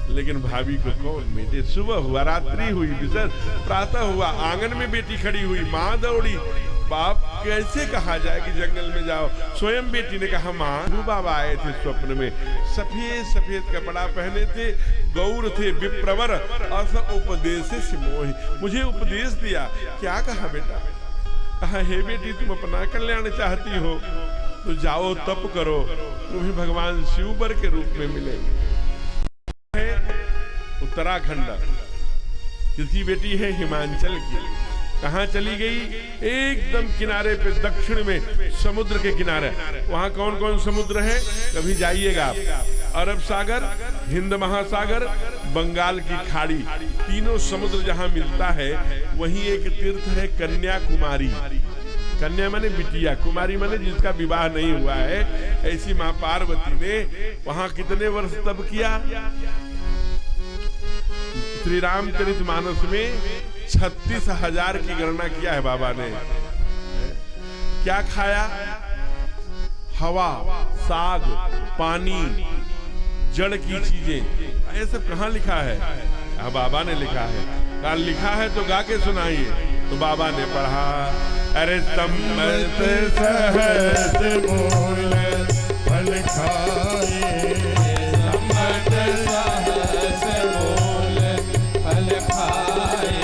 लेकिन भाभी को कौन मेटे, सुबह हुआ, रात्रि हुई, विसर प्रातः हुआ, आंगन में बेटी खड़ी हुई, माँ दौड़ी, बाप कैसे कहा जाए कि जंगल में जाओ। स्वयं बेटी ने कहा माँ, बाबा आए थे स्वप्न में, सफेद सफेद कपड़ा पहने थे, गौर थे विप्रवर, अस उपदेश से मोहि, मुझे उपदेश दिया। क्या कहा बेटा? कहा हे बेटी तुम अपना कल्याण चाहती हो तो जाओ तप करो, तुम्हें भगवान शिव बर के रूप में मिलेंगे। उत्तराखंड, किसकी बेटी है? हिमाचल की। कहाँ चली गई? एकदम किनारे पे, दक्षिण में समुद्र के किनारे। वहां कौन कौन समुद्र है? कभी जाइएगा आप, अरब सागर, हिंद महासागर, बंगाल की खाड़ी, तीनों समुद्र जहां मिलता है वहीं एक तीर्थ है कन्याकुमारी। कन्या माने बिटिया, कुमारी माने जिसका विवाह नहीं हुआ है। ऐसी मां पार्वती ने वहां कितने वर्ष तप किया? श्री रामचरितमानस में 36,000 की गणना किया है बाबा ने। क्या खाया? हवा, साग, पानी, जड़ की चीजें। ये सब कहाँ लिखा है? बाबा ने लिखा है। कल लिखा है तो गा के सुनाइए। तो बाबा ने पढ़ा, अरे सम्मत सहस्र मूल फल खाए, सम्मत सहस्र मूल फल खाए,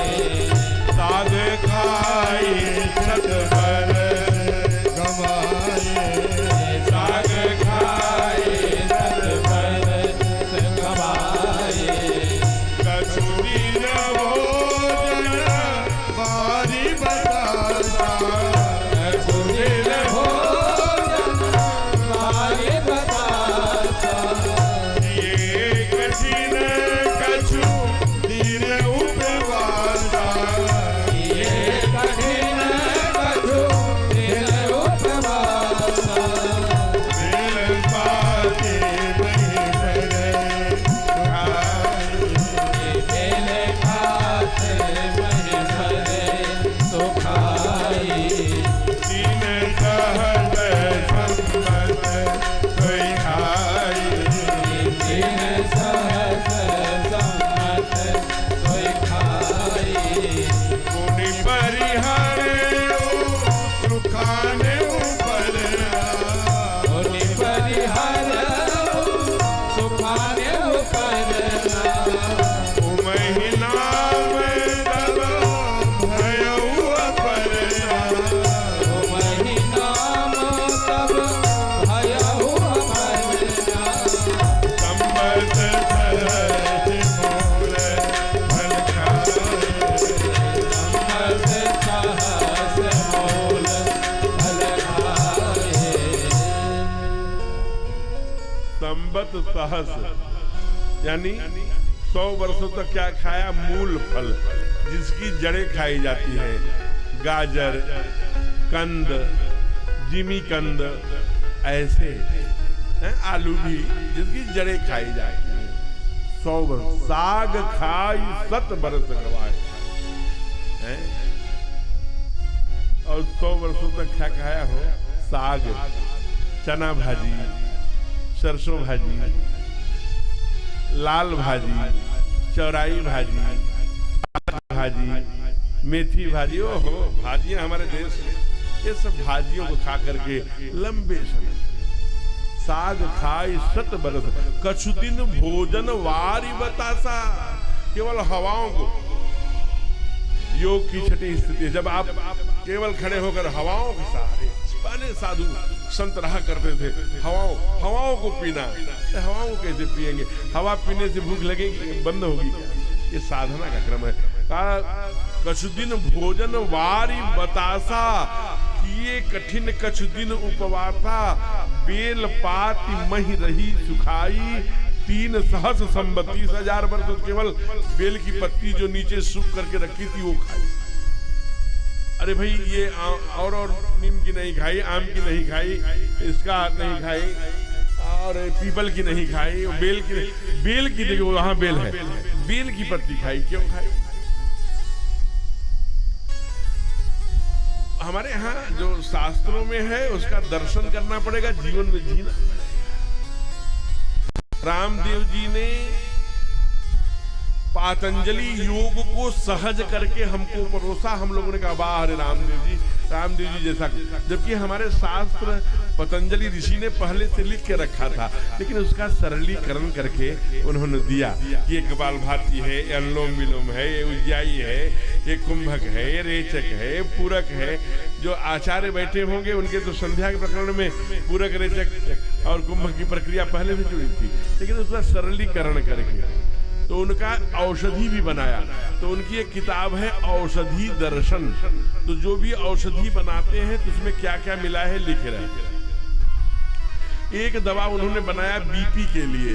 साग खाए सत बरस गवाए, साग खाए सत बरस गवाए, कछुनी न भोजन बारी बतासा, कछुनी न भोजन बारी बतासा, संबत सहस, यानी 100 वर्षों तक क्या खाया? मूल फल, जिसकी जड़ें खाई जाती हैं, गाजर, कंद, जिमी कंद, ऐसे आलू भी जिसकी जड़ें खाई जाती हैं। 100 वर्ष साग खाई 7 बरस गवाए, और 100 वर्षों तक क्या खाया हो? साग, चना भाजी, सरसों भाजी, लाल भाजी, चौराई भाजी, भाजी, मेथी भाजी। ओहो, भाजियां हमारे देश में, ये सब भाजियों को खा करके लंबे समय, साग खाई 7 बरस, कछु दिन भोजन वारी बतासा, केवल हवाओं को। योग की छठी स्थिति है, जब आप केवल खड़े होकर हवाओं के सहारे, पहले साधु संत रहा करते थे, हवाओं को पीना। हवाओं को कैसे पिएंगे? हवा पीने से भूख लगेगी, बंद होगी क्या? ये साधना का क्रम है। कछु दिन भोजन वारी बतासा, किए कठिन कछु दिन उपवासा, बेल पाती मही रही सुखाई, 3 सहस संबत, 30,000 वर्ष केवल बेल की पत्ती जो नीचे सूख करके रखी थी वो खाई। अरे भाई, ये और नीम की नहीं खाई, आम की नहीं खाई, इसका नहीं खाई, और पीपल की नहीं खाई, बेल की देखो वहां बेल है, बेल की पत्ती खाई। क्यों खाई? हमारे यहाँ जो शास्त्रों में है उसका दर्शन करना पड़ेगा, जीवन में जीना। रामदेव जी ने पातंजलि योग को सहज करके हमको परोसा। हम लोगों ने कहा वाह अरे रामदेव जी जैसा, जबकि हमारे शास्त्र पतंजलि ऋषि ने पहले से लिख के रखा था, लेकिन उसका सरलीकरण करके उन्होंने दिया कि ये कपालभाति है, ये अनुलोम विलोम है, ये उज्जाई है, ये कुंभक है, ये रेचक है, ये पूरक है। जो आचार्य बैठे होंगे उनके तो संध्या के प्रकरण में पूरक, रेचक और कुंभक की प्रक्रिया पहले से जुड़ी थी, लेकिन उसका सरलीकरण करके तो उनका औषधि भी बनाया। तो उनकी एक किताब है औषधि दर्शन, तो जो भी औषधि बनाते हैं तो उसमें क्या क्या मिला है लिख रहे हैं। एक दवा उन्होंने बनाया बीपी के लिए,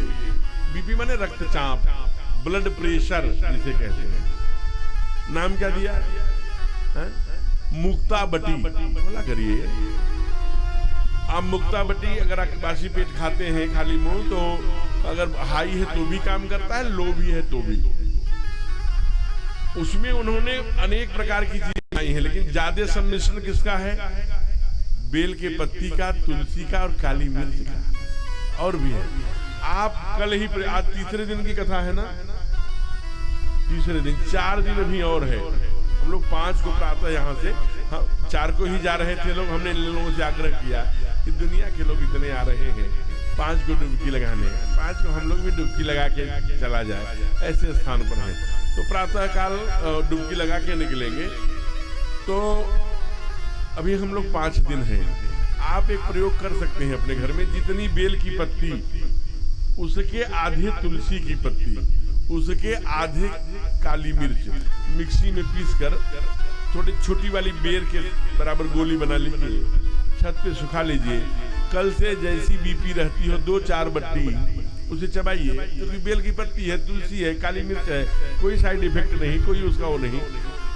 बीपी माने रक्तचाप, ब्लड प्रेशर जिसे कहते हैं। नाम क्या दिया? मुक्ताबटी। बोला करिए, आप मुक्ताबटी अगर आप बासी पेट खाते हैं खाली मुंह, तो अगर हाई है तो भी काम करता है, लो भी है तो भी। उसमें उन्होंने अनेक प्रकार की चीजें आई हैं, लेकिन ज्यादा सम्मिश्रण किसका है? बेल के पत्ती का, तुलसी का और काली मिर्च का, और भी है। आप कल ही, आज तीसरे दिन की कथा है ना, तीसरे दिन, 4 दिन अभी और है। हम लोग 5 को प्रातः यहाँ से 4 को ही जा रहे थे लोग। हमने लोगों से आग्रह किया कि दुनिया के लोग इतने आ रहे हैं, 5 को डुबकी लगाने, 5 को हम लोग भी डुबकी लगा के चला जाए, ऐसे स्थान पर है। तो प्रातः काल डुबकी लगा के निकलेंगे। तो अभी हम लोग 5 दिन हैं। आप एक प्रयोग कर सकते हैं अपने घर में, जितनी बेल की पत्ती उसके आधे तुलसी की पत्ती, उसके आधे काली मिर्च मिक्सी में पीस कर थोड़ी छोटी वाली बेर के बराबर गोली बना लीजिए, छत पे सुखा लीजिए। कल से जैसी बीपी रहती हो 2-4 बट्टी उसे चबाइए, क्योंकि बेल की पत्ती है, तुलसी है, काली मिर्च है, कोई साइड इफेक्ट नहीं, कोई उसका वो नहीं।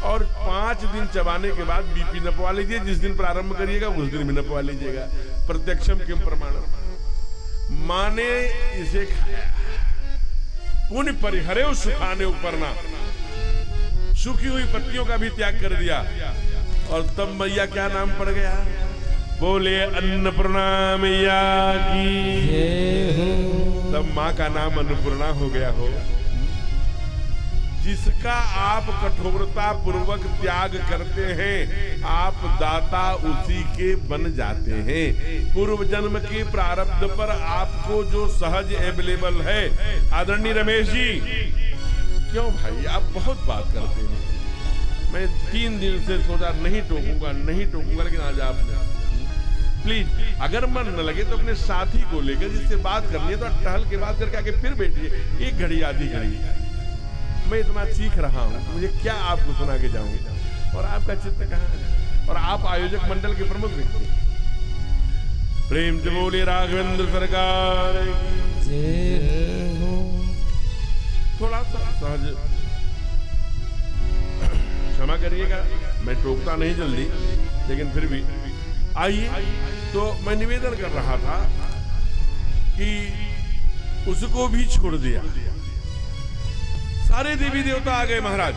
और 5 दिन चबाने के बाद बीपी नपवा लीजिए। जिस दिन प्रारंभ करिएगा उस दिन भी नपवा लीजिएगा। प्रत्यक्षम किम प्रमाणम, माने इसे खाया, पुण्य परिहरे सुखाने उपरना, सूखी हुई पत्तियों का भी त्याग कर दिया। और तब मैया क्या नाम पड़ गया? बोले अन्नपूर्णा मैया की। तब माँ का नाम अन्नपूर्णा हो गया हो। जिसका आप कठोरता पूर्वक त्याग करते हैं, आप दाता उसी के बन जाते हैं। पूर्व जन्म के प्रारब्ध पर आपको जो सहज अवेलेबल है। आदरणीय रमेश जी, क्यों भाई आप बहुत बात करते हैं। मैं 3 दिन से सोचा नहीं टोकूंगा, लेकिन आज आपने प्लीज, अगर मन न लगे तो अपने साथी को लेकर, जिससे बात करनी है तो टहल के बात करके आके फिर बैठिए, 1 घड़ी आधी घड़ी। मैं इतना सीख रहा हूँ, मुझे क्या आपको सुना के जाऊंगा। और आपका चित्त कहाँ है? और आप आयोजक मंडल के प्रमुख व्यक्ति। प्रेम से बोले राघवेंद्र सरकार। जय हो। थोड़ा सा सहज क्षमा करिएगा, मैं टोकता नहीं जल्दी, लेकिन फिर भी आइए। तो मैं निवेदन कर रहा था कि उसको भी छोड़ दिया। सारे देवी देवता आ गए महाराज,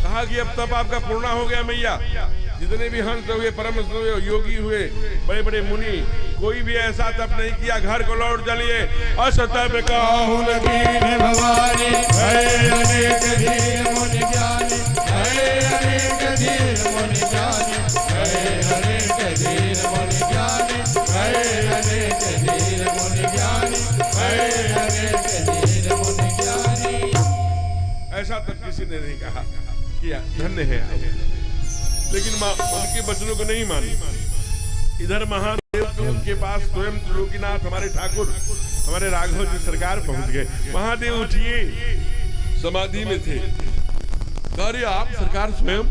कहा कि अब तप आपका पूर्ण हो गया मैया। जितने भी हंस हुए, परम हुए, योगी हुए, बड़े बड़े मुनि, कोई भी ऐसा तप नहीं किया। घर को लौट चलिए। असतप काहुल कीन भवानी, अनेक धीर मुनि ज्ञानी, अनेक धीर मुनि ज्ञानी, अनेक धीर मुनि ज्ञानी, अनेक धीर मुनि ज्ञानी, अनेक धीर मुनि ज्ञानी। ऐसा तब किसी ने नहीं कहा किया। धन्य है आप। लेकिन उनके वचनों को नहीं मानी। इधर महादेव के पास स्वयं त्रिलोकीनाथ हमारे ठाकुर, हमारे राघव जी सरकार पहुंच गए। महादेव उठिए, समाधि में थे। अरे आप सरकार स्वयं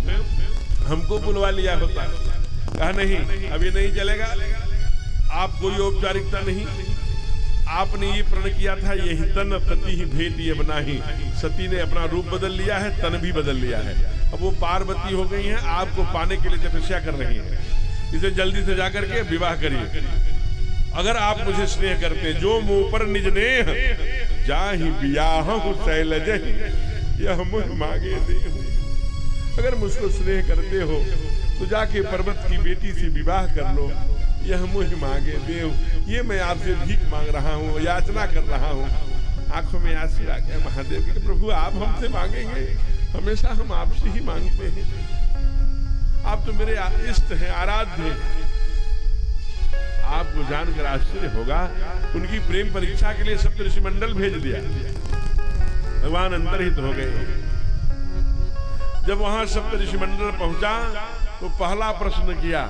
हमको बुलवा लिया होता। कहा नहीं, अब ये नहीं चलेगा। आप कोई औपचारिकता नहीं। आपने ये प्रण किया था, यही तन पति ही भेद ये बना ही। सती ने अपना रूप बदल लिया है, तन भी बदल लिया है। अब वो पार्वती हो गई हैं, आपको पाने के लिए तपस्या कर रही हैं। इसे जल्दी से जाकर के विवाह करिए। अगर आप मुझे स्नेह करते, जो मुंह पर निज नेह जाहि बियाहु शैलजहि, यह मुझ मांगे देहु। अगर मुझको स्नेह करते हो तो जाके पर्वत की बेटी से विवाह कर लो, यह मुझ मांगे देव। ये मैं आपसे भीख मांग रहा हूँ, याचना कर रहा हूँ। आंखों में आंसू आ गया महादेव के। प्रभु आप हमसे मांगेंगे, हमेशा हम आपसे ही मांगते हैं। आप तो मेरे इष्ट हैं, आराध्य। आपको जानकर आश्चर्य होगा, उनकी प्रेम परीक्षा के लिए सप्तऋषि मंडल भेज दिया। भगवान अंतर्हित हो गए। जब वहां सप्तऋषि मंडल पहुंचा तो पहला प्रश्न किया,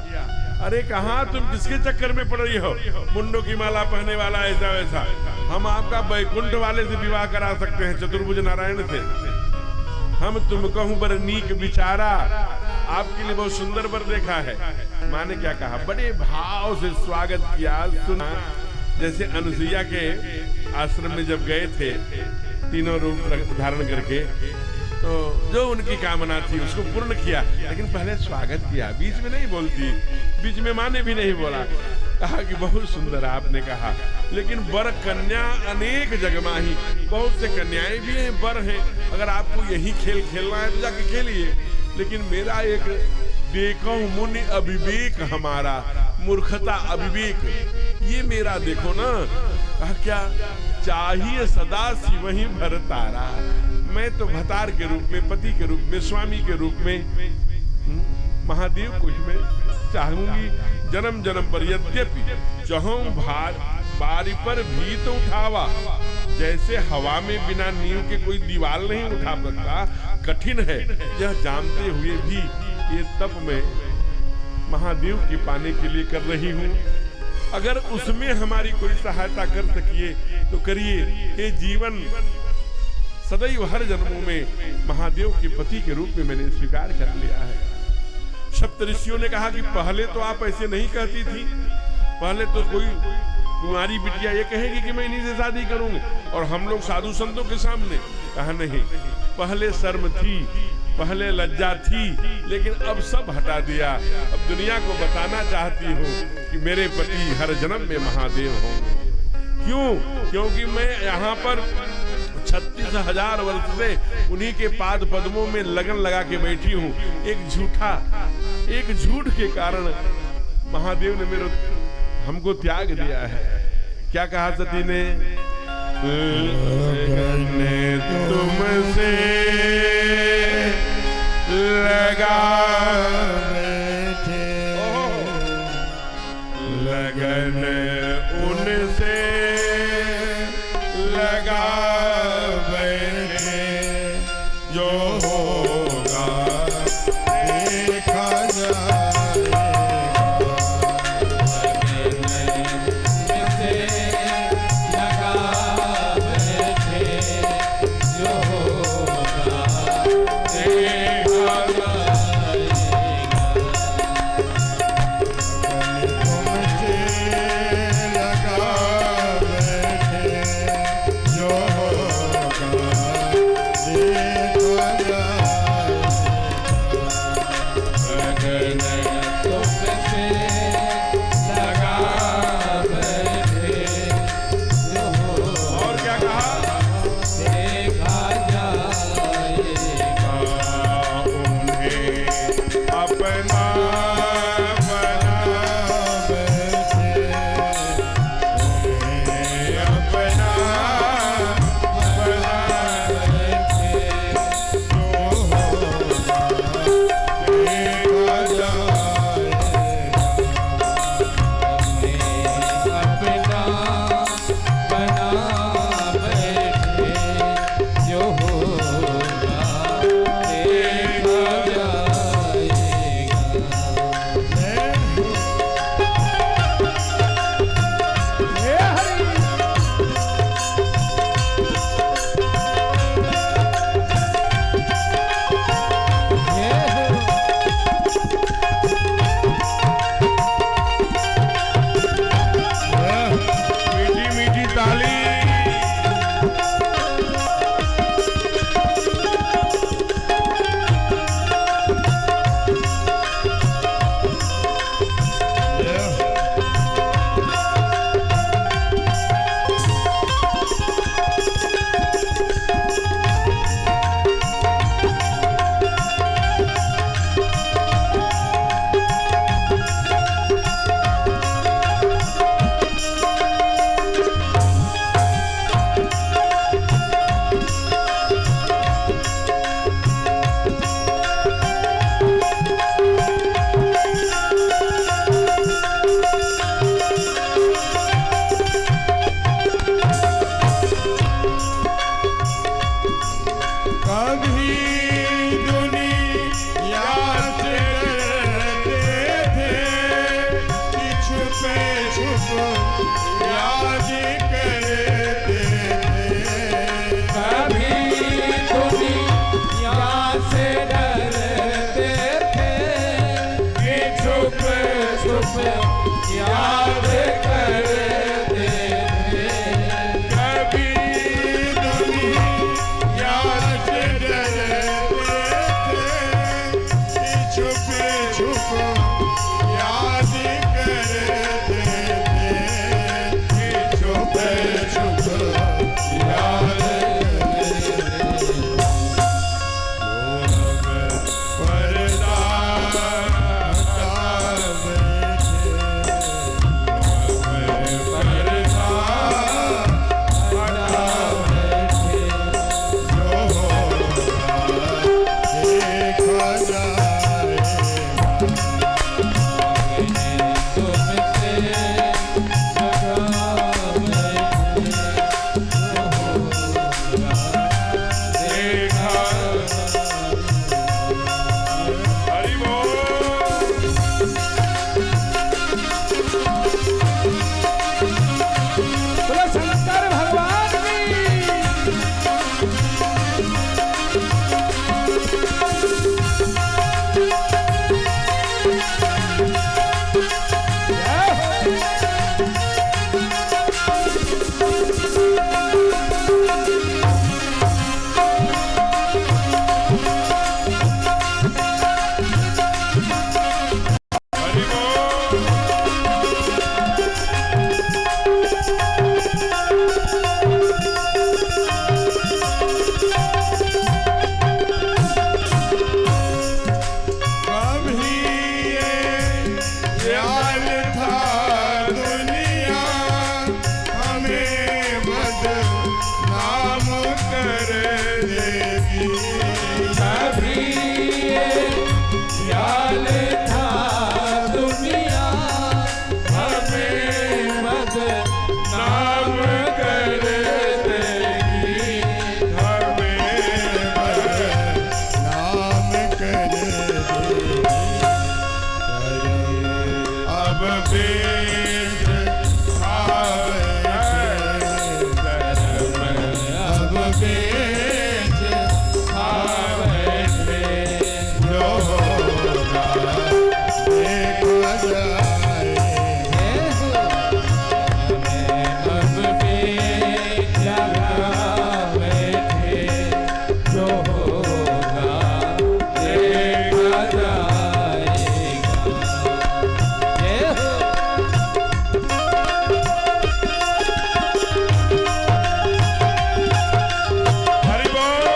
अरे कहाँ तुम किसके चक्कर में पड़ रही हो? मुंडों की माला पहनने वाला ऐसा वैसा। हम आपका बैकुंठ वाले से विवाह करा सकते हैं, चतुर्भुज नारायण से। हम तुम कहूं बर नीक विचारा, आपके लिए बहुत सुंदर वर देखा है। माने क्या कहा? बड़े भाव से स्वागत किया, सुना। जैसे अनुसुईया के आश्रम में जब गए थे, तीनों रूप धारण करके, तो जो उनकी कामना थी उसको पूर्ण किया, लेकिन पहले स्वागत किया। बीच में नहीं बोलती, बीच में माँ ने भी नहीं बोला। कहा कि बहुत सुंदर आपने कहा, लेकिन वर कन्या अनेक जगमाही, बहुत से कन्याएं भी हैं, वर हैं। अगर आपको यही खेल खेलना है तो जाके खेलिए, लेकिन मेरा एक देखो मुनि अविवेक, हमारा मूर्खता अविवेक, ये मेरा देखो ना। कहा क्या चाहिए? सदा शिव ही भरतारा। मैं तो भतार के रूप में, पति के रूप में, स्वामी के रूप में महादेव कुछ में चाहूंगी। जन्म जन्म पर यद्यपि चहूं बारी पर भी तो उठावा। जैसे हवा में बिना नींव के कोई दीवार नहीं उठा सकता, कठिन है यह जानते हुए भी ये तप में महादेव के पाने के लिए कर रही हूँ। अगर उसमें हमारी कोई सहायता कर सकिए तो करिए। ये जीवन सदैव हर जन्मों में महादेव के पति के रूप में मैंने स्वीकार कर लिया है। सप्तऋषियों ने कहा कि पहले तो आप ऐसे नहीं कहती थी, पहले तो कोई कुंवारी बिटिया ये कहेगी कि मैं इन्हीं से शादी करूंगी, और हम लोग साधु संतों के सामने। कहा नहीं, पहले शर्म थी, पहले लज्जा थी, लेकिन अब सब हटा दिया। अब दुनिया को बताना चाहती हूँ कि मेरे पति हर जन्म में महादेव होंगे। क्यों? क्योंकि मैं यहाँ पर 36,000 वर्ष से उन्हीं के पाद पद्मों में लगन लगा के बैठी हूँ। एक झूठ के कारण महादेव ने हमको त्याग दिया है। क्या कहा सती ने? तुमसे लगा बैठे, लगन उनसे लगा बैठे, जो होगा देखा जाएगा। लगा बैठे, जो होगा देखा तुमसे लगा बैठे, याद करते थे। कभी दुनिया से डरते थे कि छुप छुप याद करते थे। कभी दुनिया से डरते थे कि छुप छुप याद करते थे कि छुप छुप याद करते थे। पर्दा हटा बैठे, पर्दा हटा बैठे, जो होगा देखा जाएगा। तुमसे जगा बैठे, देखा हरि बोल। बोलो शंकर भगवान की। हरि बोल। कभी ये ख्याल था दुनिया हमें बदनाम कर देगी। कभी ये ख्याल था दुनिया हमें बदनाम कर देगी। हमें बदनाम कर देगी। अब पेट खावे, अब पेट खावे, जो होगा देखा जाएगा। अब भी लगा बैठे, जो होगा देखा जाएगा। ये हो हरि बोल।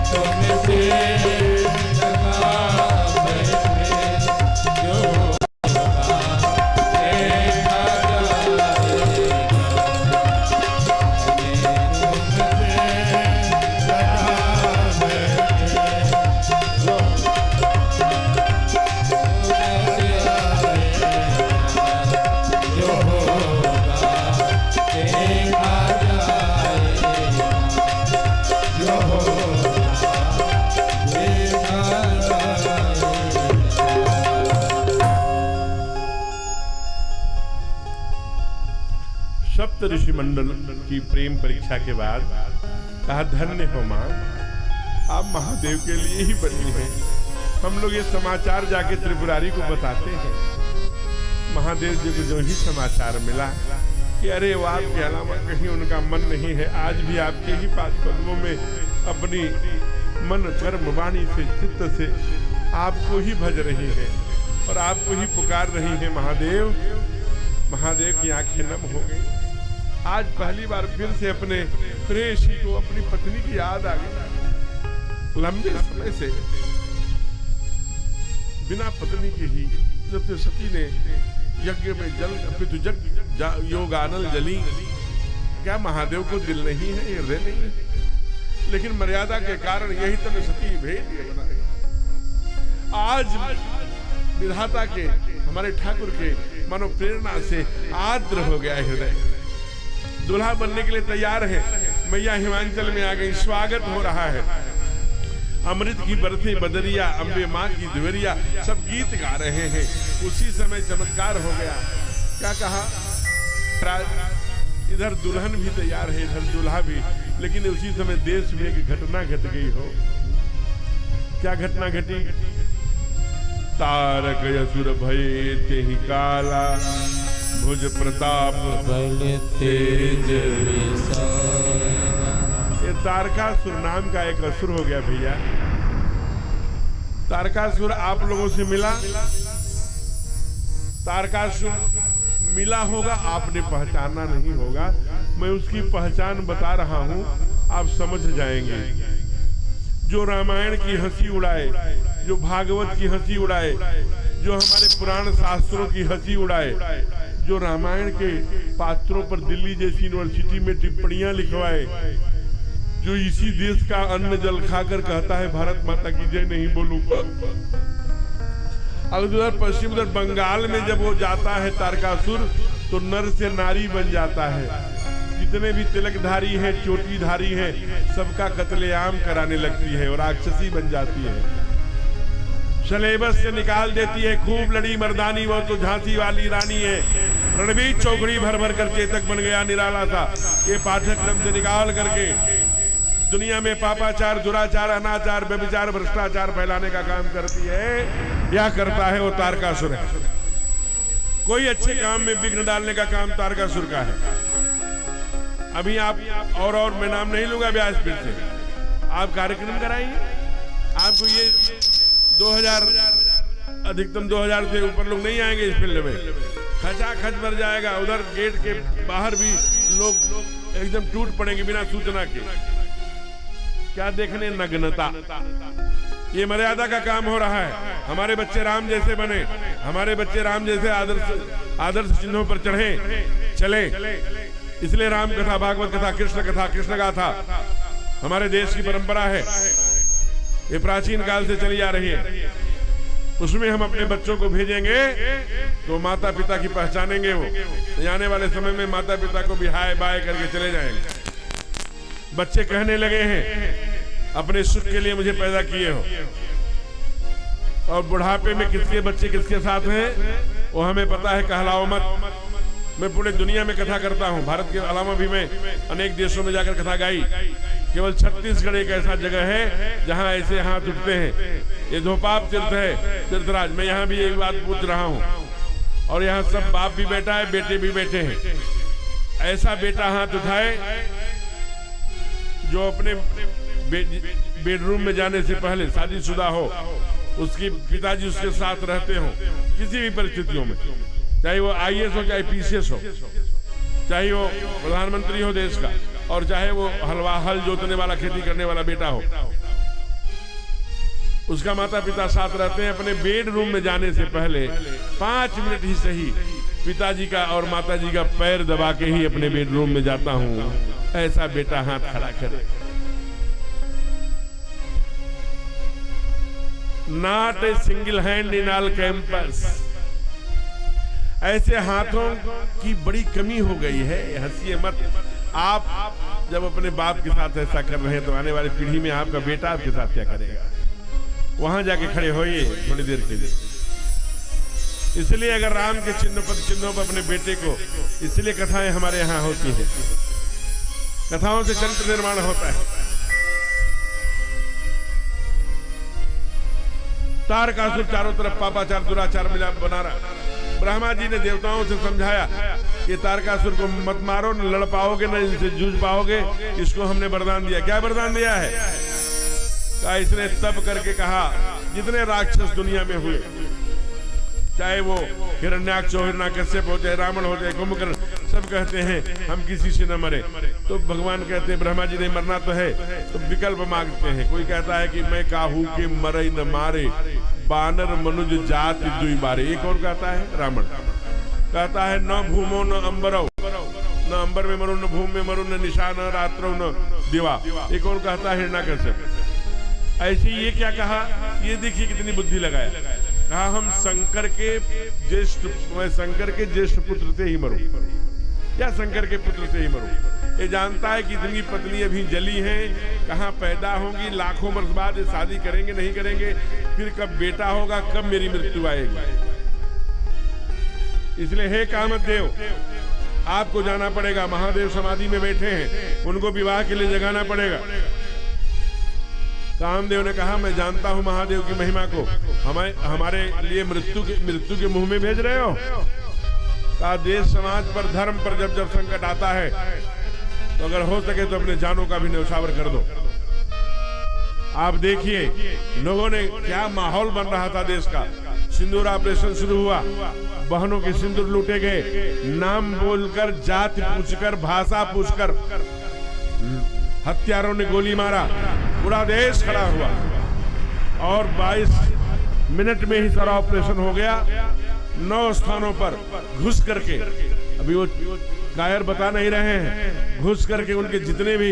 तुमसे लगा सप्त ऋषि मंडल की प्रेम परीक्षा के बाद कहा धन्य हो मां, आप महादेव के लिए ही बनी हैं। हम लोग ये समाचार जाके त्रिपुरारी को बताते हैं। महादेव जी को जो ही समाचार मिला कि अरे वो आपके अलावा कहीं उनका मन नहीं है, आज भी आपके ही पाद पद्मों में अपनी मन कर्म वाणी से चित्त से आपको ही भज रही है और आपको ही पुकार रही है महादेव। महादेव की आंखें नम हो गई। आज पहली बार फिर से अपने प्रेयसी को, अपनी पत्नी की याद आ गई। लंबे समय से बिना पत्नी के ही जब से सती ने यज्ञ में जल पितु जग योगानल जली, क्या महादेव को दिल नहीं है, हृदय नहीं है? लेकिन मर्यादा के कारण यही तब सती भेद बनाए। आज विधाता के, हमारे ठाकुर के मनोप्रेरणा से आर्द्र हो गया हृदय। दूल्हा बनने के लिए तैयार है। मैया हिमांचल में आ गई, स्वागत हो रहा है। अमृत की बरसे बदरिया, अम्बे माँ की दुवरिया, सब गीत गा रहे हैं। उसी समय चमत्कार हो गया। क्या कहा? इधर दुल्हन भी तैयार है, इधर दूल्हा भी। लेकिन उसी समय देश में एक घटना घट गई हो। क्या घटना घटी? तारक असुर भय तेहि काला, भुज प्रताप बल तेज ये तारकासुर नाम का एक असुर हो गया भैया। तारकासुर आप लोगों से मिला, तारकासुर मिला होगा, आपने पहचाना नहीं होगा। मैं उसकी पहचान बता रहा हूं, आप समझ जाएंगे। जो रामायण की हंसी उड़ाए, जो भागवत की हंसी उड़ाए, जो हमारे पुराण शास्त्रों की हंसी उड़ाए, जो रामायण के पात्रों पर दिल्ली जैसी यूनिवर्सिटी में टिप्पणियां लिखवाए, जो इसी देश का अन्न जल खाकर कहता है भारत माता की जय नहीं बोलूंगा। अब उधर पश्चिम, उधर बंगाल में जब वो जाता है तारकासुर, तो नर से नारी बन जाता है। जितने भी तिलकधारी हैं, चोटीधारी हैं, सबका कत्लेआम कराने लगती है और राक्षसी बन जाती है। सलेबस से निकाल देती है। खूब लड़ी मर्दानी, वो तो झांसी वाली रानी है। रणवीर चौकड़ी भर भर कर चेतक बन गया निराला सा। ये पाठ्यक्रम से निकाल करके दुनिया में पापाचार, दुराचार, अनाचार, व्यभिचार, भ्रष्टाचार फैलाने का काम करती है। या करता है वो तारकासुर है। कोई अच्छे काम में विघ्न डालने का काम तारकासुर का है। अभी आप और मैं नाम नहीं लूंगा व्यासपीठ से, आप कार्यक्रम कराएंगे, आपको ये 2000 अधिकतम 2000 से ऊपर लोग नहीं आएंगे इस फील्ड में। खचाखच भर जाएगा। उधर गेट के बाहर भी लोग एकदम टूट पड़ेंगे बिना सूचना के। क्या देखने? नग्नता। ये मर्यादा का काम हो रहा है। हमारे बच्चे राम जैसे बने, हमारे बच्चे राम जैसे आदर्श चिन्हों पर चले। इसलिए राम कथा, भागवत कथा, कृष्ण कथा, कृष्ण गाथा हमारे देश की परंपरा है। ये प्राचीन काल से चली आ रही है। उसमें हम अपने बच्चों को भेजेंगे तो माता पिता की पहचानेंगे। वो आने वाले समय में माता पिता को भी हाय बाय करके चले जाएंगे। बच्चे कहने लगे हैं अपने सुख के लिए मुझे पैदा किए हो। और बुढ़ापे में किसके बच्चे किसके साथ हैं वो हमें पता है। कहलाओ मत। मैं पूरे दुनिया में कथा करता हूँ। भारत के अलावा भी मैं अनेक देशों में जाकर कथा गाई। केवल छत्तीसगढ़ एक ऐसा जगह है जहाँ ऐसे हाथ उठते हैं। ये धोपाप तीर्थ है, तीर्थराज। मैं यहाँ भी एक बात पूछ रहा हूँ। और यहाँ सब बाप भी बैठा है, बेटे भी बैठे हैं। ऐसा बेटा हाथ उठाए जो अपने बेडरूम में जाने से पहले शादीशुदा हो, उसके पिताजी उसके साथ रहते हो किसी भी परिस्थितियों में, चाहे वो IAS हो, चाहे PCS हो, चाहे वो प्रधानमंत्री हो देश का, और चाहे वो हल जोतने वाला, खेती करने वाला बेटा हो, उसका माता पिता साथ रहते हैं। अपने बेडरूम में जाने से पहले 5 मिनट ही सही पिताजी का और माताजी का पैर दबा के ही अपने बेडरूम में जाता हूँ। ऐसा बेटा हाथ खड़ा करे। Not a single hand in all campus. ऐसे हाथों की बड़ी कमी हो गई है। हंसिए मत। आप जब अपने बाप के साथ ऐसा कर रहे हैं तो आने वाली पीढ़ी में आपका बेटा आपके साथ क्या करेगा? वहां जाके खड़े होइए थोड़ी देर के लिए। इसलिए अगर राम के चिन्हों पर अपने बेटे को, इसलिए कथाएं हमारे यहाँ होती हैं। कथाओं से चरित्र निर्माण होता है। तारकासुर चारों तरफ पापाचार दुराचार मिला बना रहा। ब्रह्मा जी ने देवताओं से समझाया कि तारकासुर को मत मारो, न लड़ पाओगे न इनसे जूझ पाओगे। इसको हमने वरदान दिया। क्या वरदान दिया है? कहा इसने तप करके कहा जितने राक्षस दुनिया में हुए, चाहे वो हिरण्याक्ष हो, हिरण्यकश्यप हो, चाहे रावण हो, चाहे कुंभकर्ण, सब कहते हैं हम किसी से न मरे। तो भगवान कहते हैं ब्रह्मा जी ने मरना तो है, तो विकल्प मांगते हैं। कोई कहता है कि मैं काहू के मरे न मारे, बानर मनुज जाति दुई बारे। एक और कहता है रावण कहता है न भूमो न अंबरो, न अंबर में मरो, न भूमि में मरो, न निशा न रात्रो न दिवा। एक और कहता है हिरण्यकश्यप। ऐसे ये क्या कहा? ये देखिए कितनी बुद्धि लगाया। कहा हम शंकर के ज्येष्ठ पुत्र से ही मरूं, या शंकर के पुत्र से ही मरूं। ये जानता है कि इतनी पत्नी अभी जली हैं, कहाँ पैदा होंगी, लाखों वर्ष बाद ये शादी करेंगे नहीं करेंगे, फिर कब बेटा होगा, कब मेरी मृत्यु आएगी। इसलिए हे कामदेव, आपको जाना पड़ेगा। महादेव समाधि में बैठे हैं, उनको विवाह के लिए जगाना पड़ेगा। कामदेव ने कहा मैं जानता हूं महादेव की महिमा को, हमारे लिए मृत्यु के मुंह में भेज रहे हो। कहा देश समाज पर, धर्म पर जब जब संकट आता है तो अगर हो सके तो अपने जानों का भी न्यौछावर कर दो। आप देखिए लोगों ने क्या माहौल बन रहा था देश का। सिंदूर ऑपरेशन शुरू हुआ, बहनों के सिंदूर लूटे गए, नाम बोलकर, जाति पूछकर, भाषा पूछकर हत्यारों ने गोली मारा, पूरा देश खड़ा हुआ और 22 मिनट में ही सारा ऑपरेशन हो गया। 9 स्थानों पर घुस करके, अभी वो कायर बता नहीं रहे हैं, घुस करके उनके जितने भी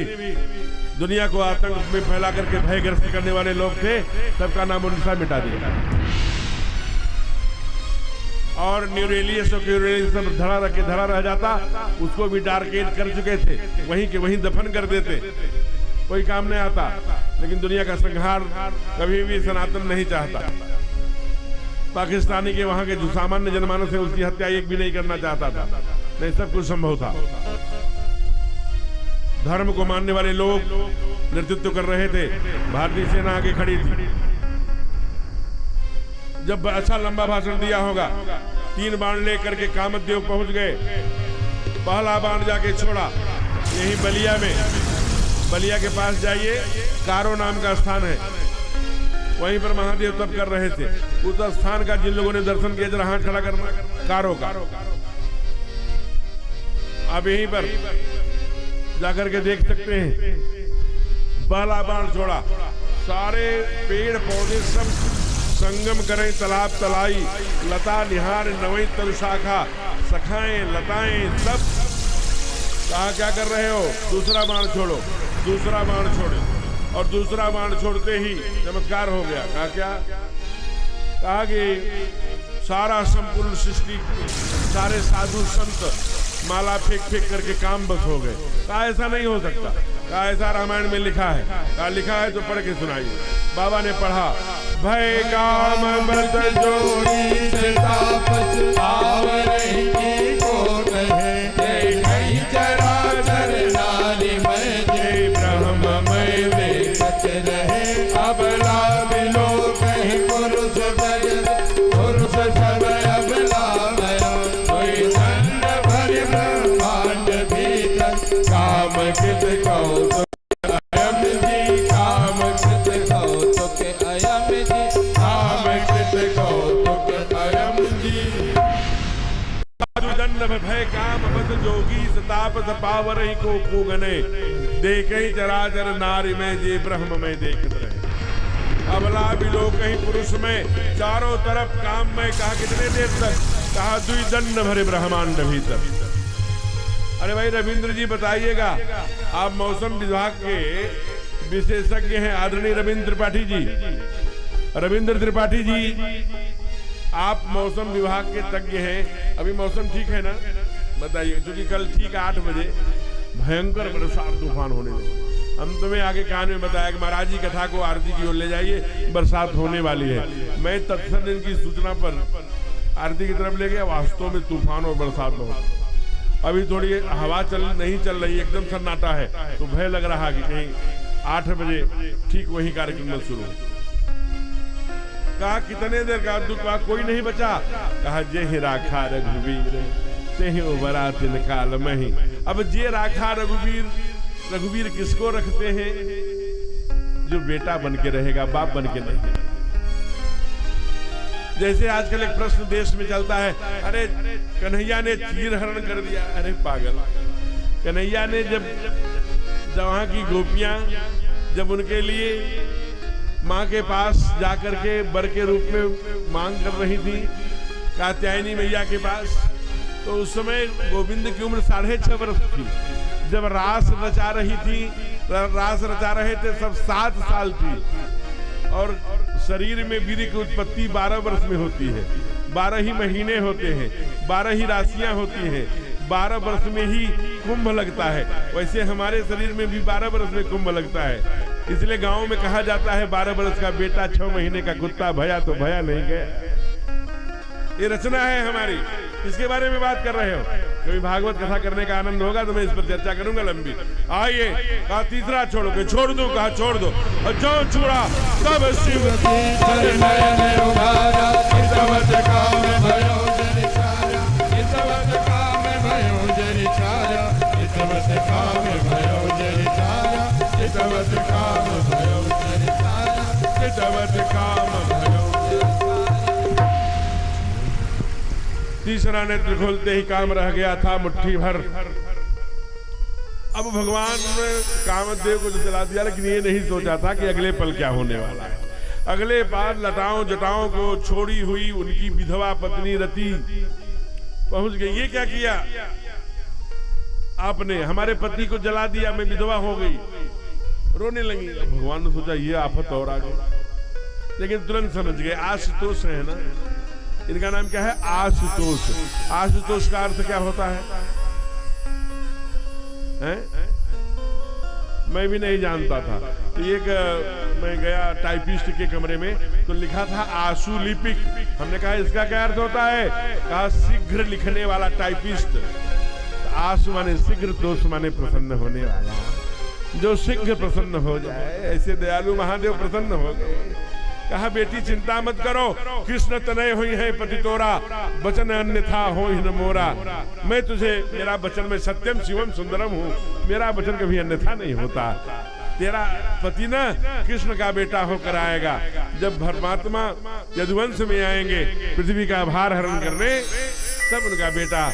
दुनिया को आतंक में फैला करके भयग्रस्त करने वाले लोग थे, सबका नाम और निशान मिटा दिया। और न्यूरेलियस और क्यूरेलियस सब धड़ा रह जाता, उसको भी टारगेट कर चुके थे, वहीं के वहीं दफन कर देते, कोई काम नहीं आता। लेकिन दुनिया का संहार कभी भी सनातन नहीं चाहता। पाकिस्तानी के वहां के जो सामान्य जनमानस है उसकी हत्या एक भी नहीं करना चाहता था, नहीं सब कुछ संभव था। धर्म को मानने वाले लोग नेतृत्व कर रहे थे, भारतीय सेना आगे खड़ी थी। जब अच्छा लंबा भाषण दिया होगा, 3 बाण लेकर के कामदेव पहुंच गए। पहला बाण जाके छोड़ा यही बलिया में, बलिया के पास जाइए, कारो नाम का स्थान है, वहीं पर महादेव तप कर रहे थे। उस स्थान का जिन लोगों ने दर्शन किया, जरा हाथ खड़ा करना, कारो का। अब यहीं पर जाकर के देख सकते हैं, पहला बाण छोड़ा, सारे पेड़ पौधे सब संगम करें, तालाब तलाई, लता निहार नवई तल शाखा, सखाएं लताएं सब। कहा क्या कर रहे हो? दूसरा बाण छोड़ो। दूसरा बाण छोड़े और दूसरा बाण छोड़ते ही चमत्कार हो गया। कहा क्या? कहा कि सारा संपूर्ण सृष्टि, सारे साधु संत माला फेंक फेंक करके काम बस हो गए। कहा ऐसा नहीं हो सकता। कहा ऐसा रामायण में लिखा है। कहा लिखा है तो पढ़ के सुनाइए। बाबा ने पढ़ा, भय काम मत जोड़ी से तापस आवरहि को कहे, जय कहीं चराचर नारी मैं, जय ब्रह्ममय देखत रहे, अबला बिलो कहीं पुरुष जगत, पुरुष सब अबला मया, कोई दंड भर ब्रह्मांड भीतर, काम कित कौतुक अयम जी, काम कित कौतुक अयम जी, काम कित कौतुक अयम जी। दंड भय काम बस जोगी सतापस पावरहि को पूगने, देखहि चराचर नारी में, जे ब्रह्म में देखत रहे, अबला बिलो कहीं पुरुष में, चारों तरफ काम में। कहा कितने देर तक? कहा द्विदंड भरे ब्रह्मांड भीतर। अरे भाई रविंद्र जी बताइएगा, आप मौसम विभाग के विशेषज्ञ हैं, आदरणीय रविंद्र त्रिपाठी जी। रविंद्र त्रिपाठी जी, आप मौसम विभाग के तज्ञ हैं, अभी मौसम ठीक है ना? बताइए, क्योंकि कल ठीक 8 बजे भयंकर बरसात तूफान होने लगे। हम तुम्हें आगे कान में बताया कि महाराज जी कथा को आरती की ओर ले जाइए, बरसात होने वाली है। मैं तत्क्षण इनकी सूचना पर आरती की तरफ ले गया, वास्तव में तूफान और बरसात बहुत। अभी थोड़ी हवा नहीं चल रही, एकदम सन्नाटा है, तो भय लग रहा कि कहीं 8 बजे ठीक वही कार्यक्रम शुरू। कहा कितने देर का दुख, कोई नहीं बचा। कहा जे ही राखा रघुवीर ते ही उबरा तिन काल में ही। अब जे राखा रघुवीर किसको रखते हैं? जो बेटा बन के रहेगा, बाप बन के नहीं। जैसे आजकल एक प्रश्न देश में चलता है, अरे कन्हैया ने चीर हरण कर दिया। अरे पागल, कन्हैया ने जब वहां की गोपियां जब उनके लिए माँ के पास जाकर के बर के रूप में मांग कर रही थी कात्यायनी मैया के पास, तो उस समय गोविंद की उम्र 6.5 वर्ष थी। जब रास रचा रही थी, रास रचा रहे थे, सब 7 साल थी। और शरीर में वीर्य की उत्पत्ति 12 वर्ष में होती है। 12 ही महीने होते हैं, 12 ही राशियां होती हैं, 12 वर्ष में ही कुंभ लगता है। वैसे हमारे शरीर में भी 12 वर्ष में कुंभ लगता है। इसलिए गांव में कहा जाता है 12 वर्ष का बेटा 6 महीने का कुत्ता भया तो भया नहीं गया। ये रचना है हमारी, इसके बारे में बात कर रहे हो। कभी भागवत कथा करने का आनंद होगा तो मैं इस पर चर्चा करूंगा लंबी। आइए, कहा तीसरा छोड़ो, के छोड़ दो, कहा छोड़ दो। और जो छोड़ा तब शिव तीसरा नेत्र खोलते ही काम रह गया था मुट्ठी भर। अब भगवान ने कामदेव को जला दिया, लेकिन ये नहीं सोचा था कि अगले पल क्या होने वाला है। अगले बार लटाओं जटाओं को छोड़ी हुई उनकी विधवा पत्नी रति पहुंच गई। ये क्या किया आपने? हमारे पति को जला दिया, मैं विधवा हो गई, रोने लगी। भगवान ने सोचा ये आफत और आ गई, लेकिन तुरंत समझ गए आशुतोष है ना, इनका नाम क्या है? आशुतोष। आशुतोष का अर्थ क्या होता है? मैं भी नहीं जानता था। तो एक मैं गया टाइपिस्ट के कमरे में, तो लिखा था आशुलिपिक। हमने कहा इसका क्या अर्थ होता है? कहा शीघ्र लिखने वाला टाइपिस्ट। आशु माने शीघ्र, तोष माने प्रसन्न होने वाला। जो शीघ्र प्रसन्न हो जाए, ऐसे दयालु महादेव प्रसन्न हो गए। कहा बेटी चिंता मत करो, कृष्ण तनय हुई है पति तोरा, वचन अन्यथा हो न मोरा। मैं तुझे, मेरा वचन में सत्यम शिवम सुंदरम हूँ, मेरा वचन कभी अन्यथा नहीं होता। तेरा पति ना कृष्ण का बेटा होकर आएगा। जब परमात्मा यदुवंश में आएंगे पृथ्वी का भार हरण करने, तब उनका बेटा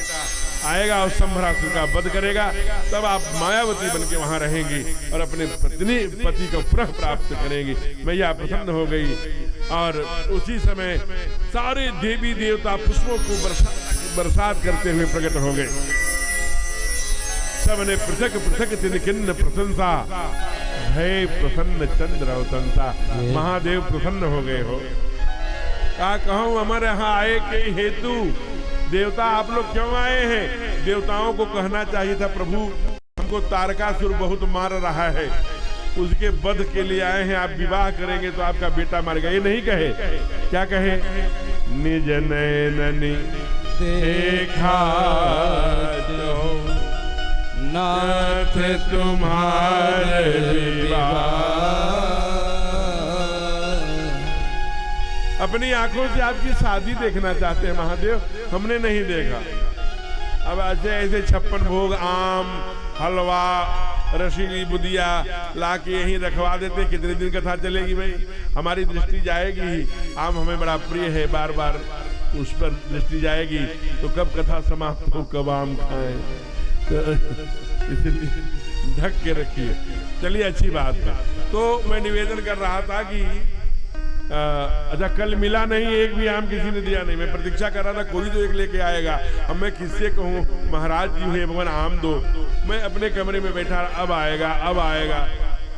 आएगा और संभरासुर का वध करेगा। तब आप मायावती बन के वहां रहेंगी और अपने पति को पुनः प्राप्त करेंगी। मैया प्रसन्न हो गई और उसी समय सारे देवी देवता पुष्पों को बरसात करते हुए प्रकट हो गए। सबने पृथक पृथक तिनकिन्न प्रशंसा, भय प्रसन्न चंद्र अवतंसा। महादेव प्रसन्न हो गए हो। क्या कहूं, हमारे यहाँ आए के हेतु देवता आप लोग क्यों आए हैं? देवताओं को कहना चाहिए था प्रभु हमको तारकासुर बहुत मार रहा है, उसके वध के लिए आए हैं, आप विवाह करेंगे तो आपका बेटा मर गया। ये नहीं कहे, क्या कहे? निज नैननि देखा जो नाथ तुम्हारे विवाह। अपनी आंखों से आपकी शादी देखना चाहते हैं महादेव, हमने नहीं देखा। अब ऐसे 56 भोग, आम, हलवा, रसीली बुदिया ला के यहीं रखवा देते। कितने दिन कथा चलेगी भाई? हमारी दृष्टि जाएगी ही। आम हमें बड़ा प्रिय है, बार बार उस पर दृष्टि जाएगी, तो कब कथा समाप्त हो, कब आम खाएं, तो इसलिए ढक के रखिए। चलिए, अच्छी बात है। तो मैं निवेदन कर रहा था कि अच्छा, कल मिला नहीं, एक भी आम किसी ने दिया नहीं। मैं प्रतीक्षा कर रहा था कोई तो एक लेके आएगा। अब मैं किससे कहूँ, महाराज जी हुए भगवान आम दो। मैं अपने कमरे में बैठा, अब आएगा अब आएगा।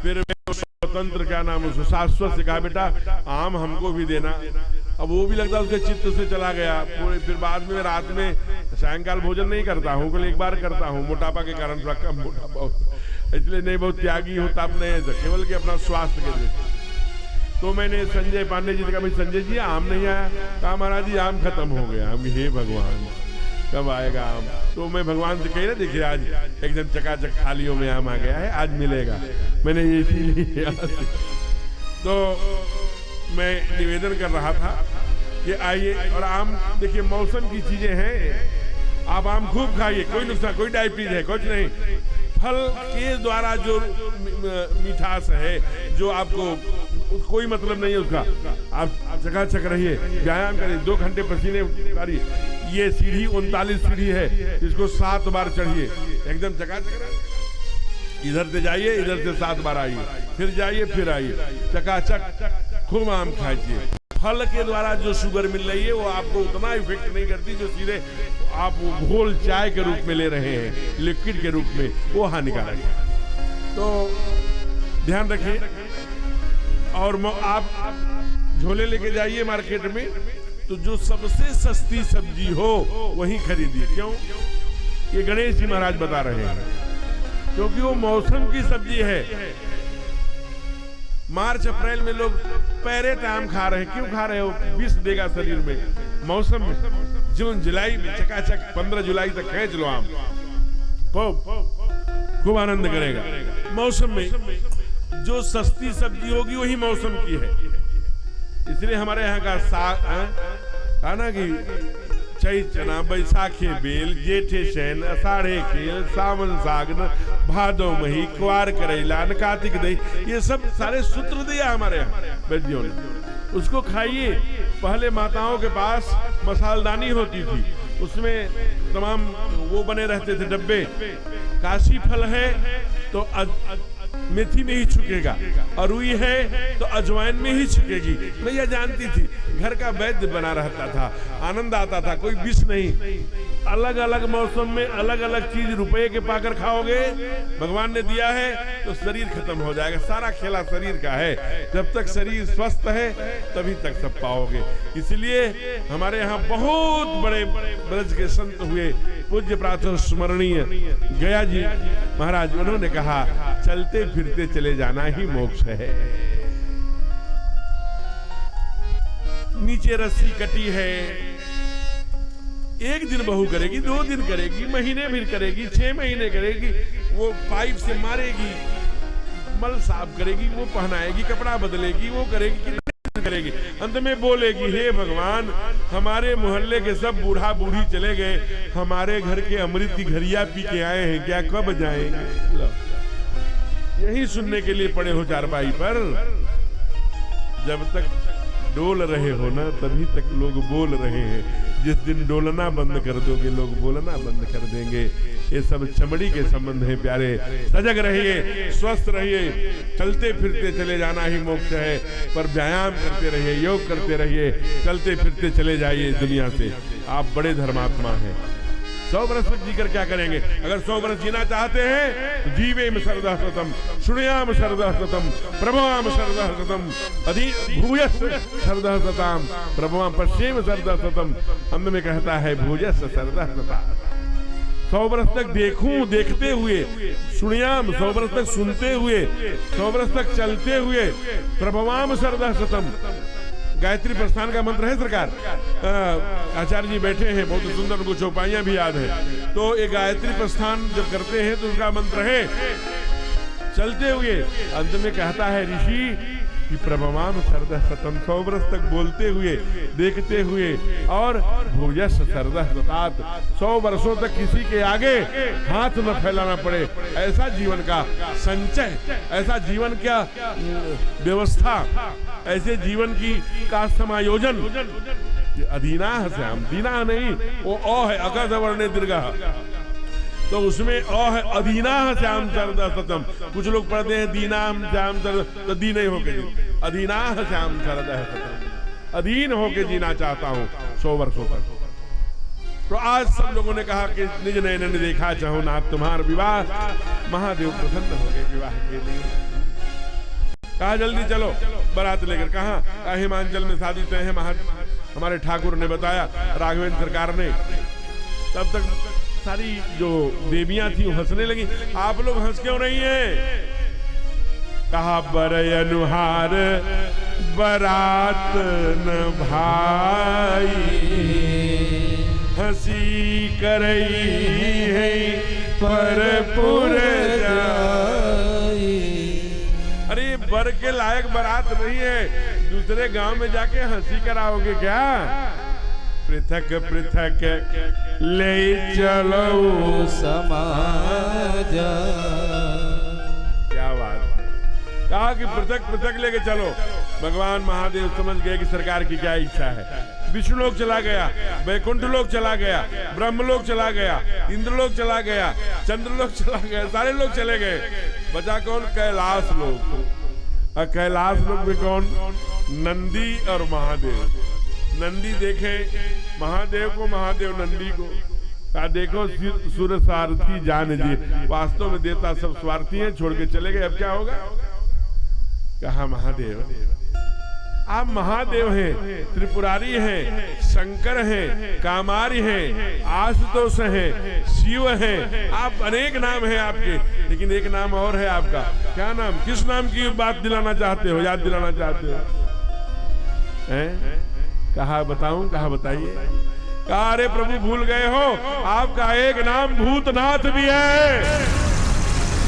फिर मैं स्वतंत्र क्या नाम उसको शाश्वत से कहा बेटा आम हमको भी देना। अब वो भी लगता उसके चित्त से चला गया। फिर बाद में रात में सायंकाल भोजन नहीं करता हूँ, कल एक बार करता हूँ, मोटापा के कारण थोड़ा कम मोटापा, इसलिए नहीं बहुत त्यागी होता अपने केवल के अपना स्वास्थ्य के लिए। तो मैंने संजय पांडे जी से कहा, भाई संजय जी आम नहीं आया। कहा महाराज जी आम खत्म हो गया। हम हे भगवान कब आएगा आम। तो मैं भगवान से कही ना, देखिए आज एकदम चकाचक थालियों में आम आ गया है, आज मिलेगा। मैंने ये इसीलिए तो मैं निवेदन कर रहा था कि आइए, और आम देखिए मौसम की चीजें हैं, आप आम खूब खाइए, कोई नुकसान, कोई डायबिटीज है कुछ नहीं। फल के द्वारा जो मिठास है, जो आपको कोई मतलब नहीं है उसका, आप चकाचक रहिए, व्यायाम करिए, 2 घंटे पसीने उतारिए। ये सीढ़ी 39 सीढ़ी है, इसको 7 बार चढ़िए, एकदम चकाचक। इधर से जाइए, इधर से 7 बार आइए, फिर जाइए, फिर आइए, चकाचक खूब आम खाइए। फल के द्वारा जो शुगर मिल रही है वो आपको उतना इफेक्ट नहीं करती जो सीधे आप घोल चाय के रूप में ले रहे हैं, लिक्विड के रूप में, वो हानिकारक है। तो ध्यान रखिए। और आप झोले लेके जाइए मार्केट में, तो जो सबसे सस्ती सब्जी हो वही खरीदिए। क्यों? ये गणेश जी महाराज बता रहे हैं, क्योंकि वो मौसम की सब्जी है। मार्च अप्रैल में लोग पैरेट आम खा रहे हैं, क्यों खा रहे हो? विष देगा शरीर में। मौसम में जून जुलाई में चकाचक 15 जुलाई तक खींच लो आम, खूब आनंद करेगा। मौसम में जो सस्ती सब्जी होगी वही मौसम की है। इसलिए हमारे यहाँ का साग है ना कि चैत चना, बैसाखे बेल, जेठे शैन, अषाढ़े खेल, सावन सागन, भादो मही, क्वार करेला, कार्तिक दही, ये सब सारे सूत्र दिया हमारे यहाँ वैद्यों ने। उसको खाइए। पहले माताओं के पास मसालदानी होती थी, उसमें तमाम वो बने रहते थे डब्बे। काशी फल है तो मेथी में ही छुकेगा, अरुई है तो अजवाइन में ही छुकेगी। भैया जानती थी, घर का वैद्य बना रहता था, आनंद आता था, कोई विष नहीं। अलग अलग मौसम में अलग अलग चीज रुपए के पाकर खाओगे, भगवान ने दिया है तो शरीर खत्म हो जाएगा। सारा खेला शरीर का है, जब तक शरीर स्वस्थ है तभी तक सब पाओगे। इसलिए हमारे यहाँ बहुत बड़े ब्रज के संत हुए, पूज्य प्रातः स्मरणीय गया जी महाराज, उन्होंने कहा चलते फिरते चले जाना ही मोक्ष है। नीचे रस्सी कटी है, एक दिन बहू करेगी, 2 दिन करेगी, महीने फिर करेगी, 6 महीने करेगी, वो पाइप से मारेगी, मल साफ करेगी, वो पहनाएगी, कपड़ा बदलेगी, वो करेगी, कितने करेगी, अंत में बोलेगी हे भगवान हमारे मोहल्ले के सब बूढ़ा बूढ़ी चले गए, हमारे घर के अमृत की घरिया पी के आए हैं, क्या कब जाएंगे? यही सुनने के लिए पड़े हो चारपाई पर। जब तक डोल रहे हो ना तभी तक लोग बोल रहे हैं, जिस दिन डोलना बंद कर दोगे लोग बोलना बंद कर देंगे। ये सब चमड़ी के संबंध है प्यारे। सजग रहिए, स्वस्थ रहिए, चलते फिरते चले जाना ही मोक्ष है। पर व्यायाम करते रहिए, योग करते रहिए, चलते फिरते चले जाइए दुनिया से। आप बड़े धर्मात्मा हैं। 100 वर्ष तक जीकर क्या करेंगे? अगर 100 वर्ष जीना चाहते हैं तो जीवेम शरदः शतम्, शृणुयाम शरदः शतम्, प्रभवाम शरदः शतम्, भूयश्च शरदः शताम्, प्रभवाम पश्येम शरदः शतम्। अंत में कहता है भूयश्च शरदः शताम्। 100 वर्ष तक देखूं, देखते हुए, सुनियाम 100 वर्ष तक सुनते हुए, 100 वर्ष तक चलते हुए, प्रभवाम शरदः शतम्। गायत्री प्रस्थान का मंत्र है सरकार, आचार्य जी बैठे हैं, बहुत सुंदर, उनको चौपाइयां भी याद है। तो एक गायत्री प्रस्थान जब करते हैं तो उसका मंत्र है चलते हुए, अंत में कहता है ऋषि कि प्रभवाम शरदः शतम्, 100 वर्ष तक बोलते हुए, देखते हुए, और भूयश्च शरदः शतात्, 100 वर्षों तक किसी के आगे हाथ न फैलाना पड़े, ऐसा जीवन का संचय, ऐसा जीवन क्या व्यवस्था, ऐसे जीवन की का समायोजन। अधीनाः स्याम, दीना नहीं, वो अ है, अकथ वर्ण दीर्घः, तो उसमें अ है, अधीनाः स्याम शरदः शतम्। कुछ लोग पढ़ते हैं दीनाम श्याम शरदः, तो दी नहीं होके जी, अधीनाः स्याम शरदः शतम्, अधीन होके जीना चाहता हूँ 100 वर्षों तक। तो आज सब लोगों ने कहा कि निज नयन ने देखा चाहो नाथ तुम्हार विवाह, महादेव प्रसन्न हो गए विवाह के लिए। कहा जल्दी चलो बारात लेकर। कहा हिमांचल में शादी तय है, हमारे ठाकुर ने बताया, राघवेंद्र सरकार ने। तब तक सारी जो देवियां थी वो हंसने लगी। आप लोग हंस क्यों नहीं है? कहा बर अनुहार बरात न भाई, हंसी करई है पर पुर जाई। अरे बर के लायक बारात नहीं है, दूसरे गांव में जाके हंसी कराओगे क्या? पृथक पृथक ले चलो समाज। क्या बात है, कहा कि पृथक पृथक लेके चलो। भगवान महादेव समझ गए कि सरकार की क्या इच्छा है। विष्णुलोक चला गया, वैकुंठलोक चला गया, ब्रह्मलोक चला गया, इंद्रलोक चला गया, चंद्रलोक चला गया, सारे लोग चले गए। बचा कौन? कैलाश लोक। और कैलाश लोक में कौन? नंदी और महादेव। नंदी देखे महादेव को, महादेव नंदी को। कहा देखो सुर सारथी जान जी, वास्तव में देवता सब स्वार्थी हैं, छोड़ के चले गए, अब क्या होगा? कहा महादेव आप महादेव हैं, त्रिपुरारी हैं, शंकर हैं, कामारी हैं, आशुतोष हैं, शिव हैं, आप अनेक नाम हैं आपके, लेकिन एक नाम और है आपका। क्या नाम? किस नाम की बात दिलाना चाहते हो, याद दिलाना चाहते हो? कहा बताऊं? कहा बताइए। कहा अरे प्रभु भूल गए हो, आपका एक नाम भूतनाथ भी है।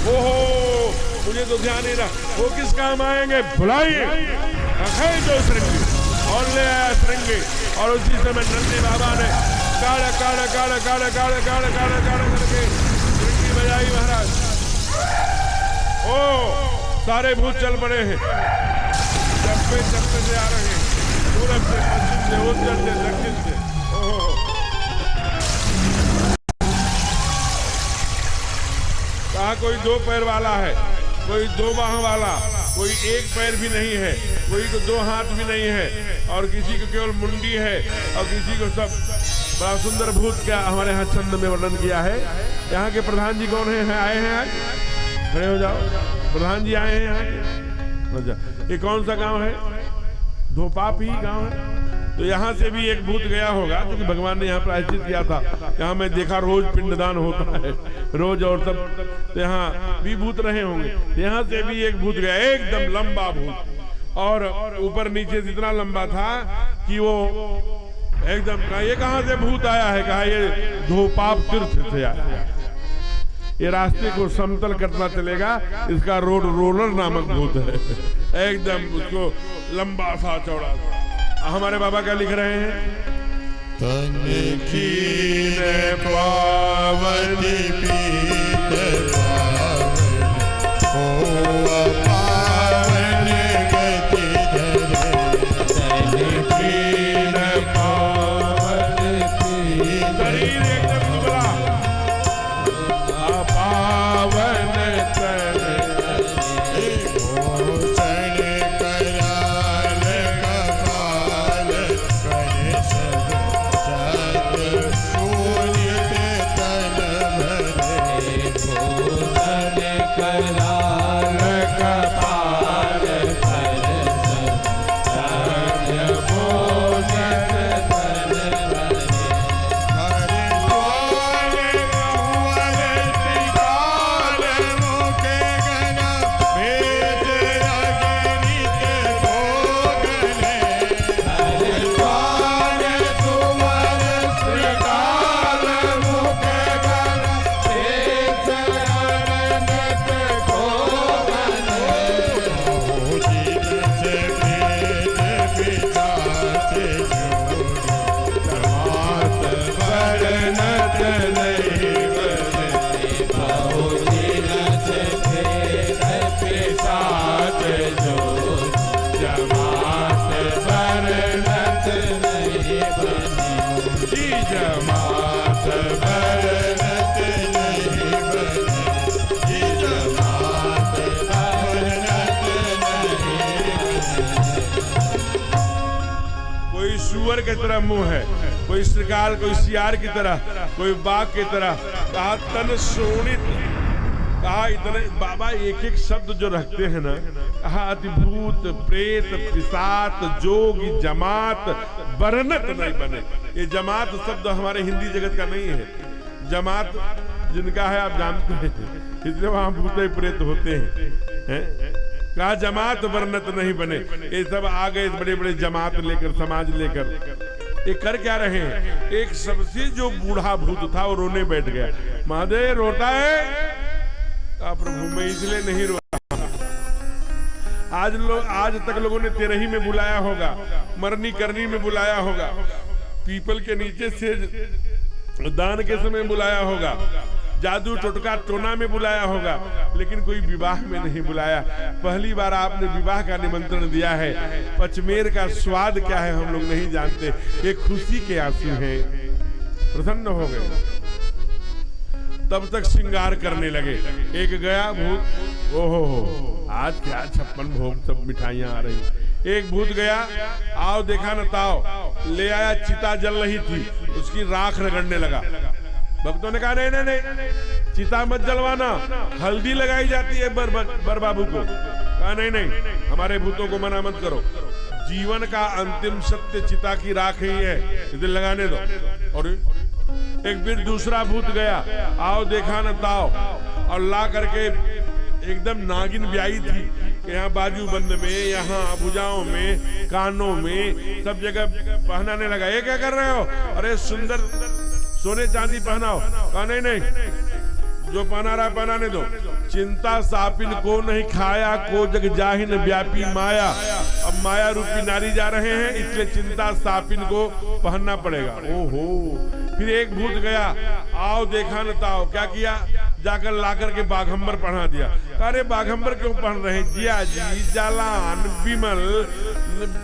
ओहो मुझे तो ध्यान नहीं रहा, वो किस काम आएंगे? बुलाइए। जो श्रृंगी और ले आया श्रृंगी, और उसी समय नंदी बाबा ने काड़ा काड़ा काड़ा काड़ा काड़ा काड़ा काड़ा काड़ा करके श्रृंगी बजाई। महाराज ओ सारे भूत चल पड़े हैं, चप्पे चप्पे से आ रहे हैं, पूरब से, पश्चिम से, उत्तर से, दक्षिण से। ओहो कहा कोई दो पैर वाला है, कोई दो बाह वाला, कोई एक पैर भी नहीं है, कोई को दो हाथ भी नहीं है, और किसी को केवल मुंडी है, और किसी को सब। बड़ा सुंदर भूत क्या हमारे यहाँ छंद में वर्णन किया है। यहाँ के प्रधान जी कौन है? आए हैं आज, खड़े हो जाओ। प्रधान जी आए हैं यहाँ के। ये कौन सा गांव है? धोपाप ही गांव है। तो यहाँ से भी एक भूत गया होगा, क्योंकि भगवान ने यहाँ प्रायश्चित किया था। यहाँ मैं देखा रोज पिंडदान होता है, रोज, और सब, तो यहाँ भी भूत रहे होंगे। यहाँ से भी एक भूत गया, एकदम लंबा भूत, और ऊपर नीचे इतना लंबा था कि वो एकदम। कहा ये कहाँ से भूत आया है? कहा ये धोपाप तीर्थ से आया है। ये रास्ते को समतल करना चलेगा, इसका रोड रोलर नामक भूत है, एकदम उसको लंबा सा चौड़ा सा। हमारे बाबा क्या लिख रहे हैं? तन कीन पावनी पीत पावन, ओ पावन गति धरे। तन कीन पावन पीत, शरीर एकदम दुबला, पावन तन भूषण कराल कपाल, करे सब सत शून्य तन भरे। भूषण कराल कपाल, कर सब भूषण तन भरे। हरे द्वार कुंवर त्रिकाल, मुखे गण भेद अगणित भोगने। हरे द्वार कुंवर त्रिकाल, मुखे गण भेद अगणित भोगने। मोहित से भेद पिशाच जोड़ी, मात वर्णत नहीं बने। बहुदिन से भेद पिशाच जो, जमात वर्णत नहीं बने। जी जमात वर्णत नहीं बने। जमात वर्णत नहीं बने। कोई सुअर की तरह मुंह है, कोई श्रृगाल, कोई सियार की तरह, कोई बाघ की तरह। कहा तन शोणित, कहा इतने बाबा एक एक शब्द जो रखते हैं ना, कहा अतिभूत, प्रेत, पिशाच, जोगी, जमात, वर्णत नहीं बने। ये जमात शब्द हमारे हिंदी जगत का नहीं है। जमात जिनका है आप जानते हैं, इसलिए वहां भूत प्रेत होते हैं। कहा जमात वर्णत नहीं बने। ये सब आ गए बड़े बड़े जमात लेकर, समाज लेकर। ये कर क्या रहे हैं? एक सबसे जो बूढ़ा भूत था वो रोने बैठ गया। महादेव रोता है? कहा प्रभु मैं इसलिए नहीं रोता, आज तक लोगों ने तेरही में बुलाया होगा, मरनी करनी में बुलाया होगा, पीपल के नीचे से दान के समय बुलाया होगा, जादू टोटका टोना में बुलाया होगा, लेकिन कोई विवाह में नहीं बुलाया। पहली बार आपने विवाह का निमंत्रण दिया है। पचमेर का स्वाद क्या है हम लोग नहीं जानते। ये खुशी के आंसू हैं। प्रसन्न हो गए। तब तक श्रृंगार करने लगे। एक गया भूत, ओहो आज क्या 56 भोग, सब मिठाइयां आ रही। एक भूत गया, आओ देखा न ताओ, ले आया, चिता जल रही थी, उसकी राख रगड़ने लगा। भक्तों ने कहा नहीं नहीं नहीं, चिता मत जलवाना, हल्दी लगाई जाती है बर बाबू को। कहा नहीं नहीं, हमारे भूतों को मना मत करो, जीवन का अंतिम सत्य चिता की राख ही है, इसे लगाने दो। और एक फिर दूसरा भूत गया, आओ देखा न ताओ, और ला करके एकदम नागिन ब्याई थी, यहाँ बाजू बंद में, यहाँ भुजाओं में, कानों में, सब जगह पहनाने लगा। ये क्या कर रहे हो? अरे सुंदर सोने चांदी पहनाओ। कहा नहीं नहीं, जो पहना रहा पहनाने दो। चिंता सापिन को नहीं खाया, को जग जाहिन व्यापी माया। अब माया रूपी नारी जा रहे हैं, इसलिए चिंता सापिन को पहनना पड़ेगा। ओहो। फिर एक भूत गया, आओ देखा न ताओ, क्या किया? जाकर लाकर के बाघंबर पहना दिया। अरे बाघंबर क्यों पहन रहे? जिया जी, जालान, विमल,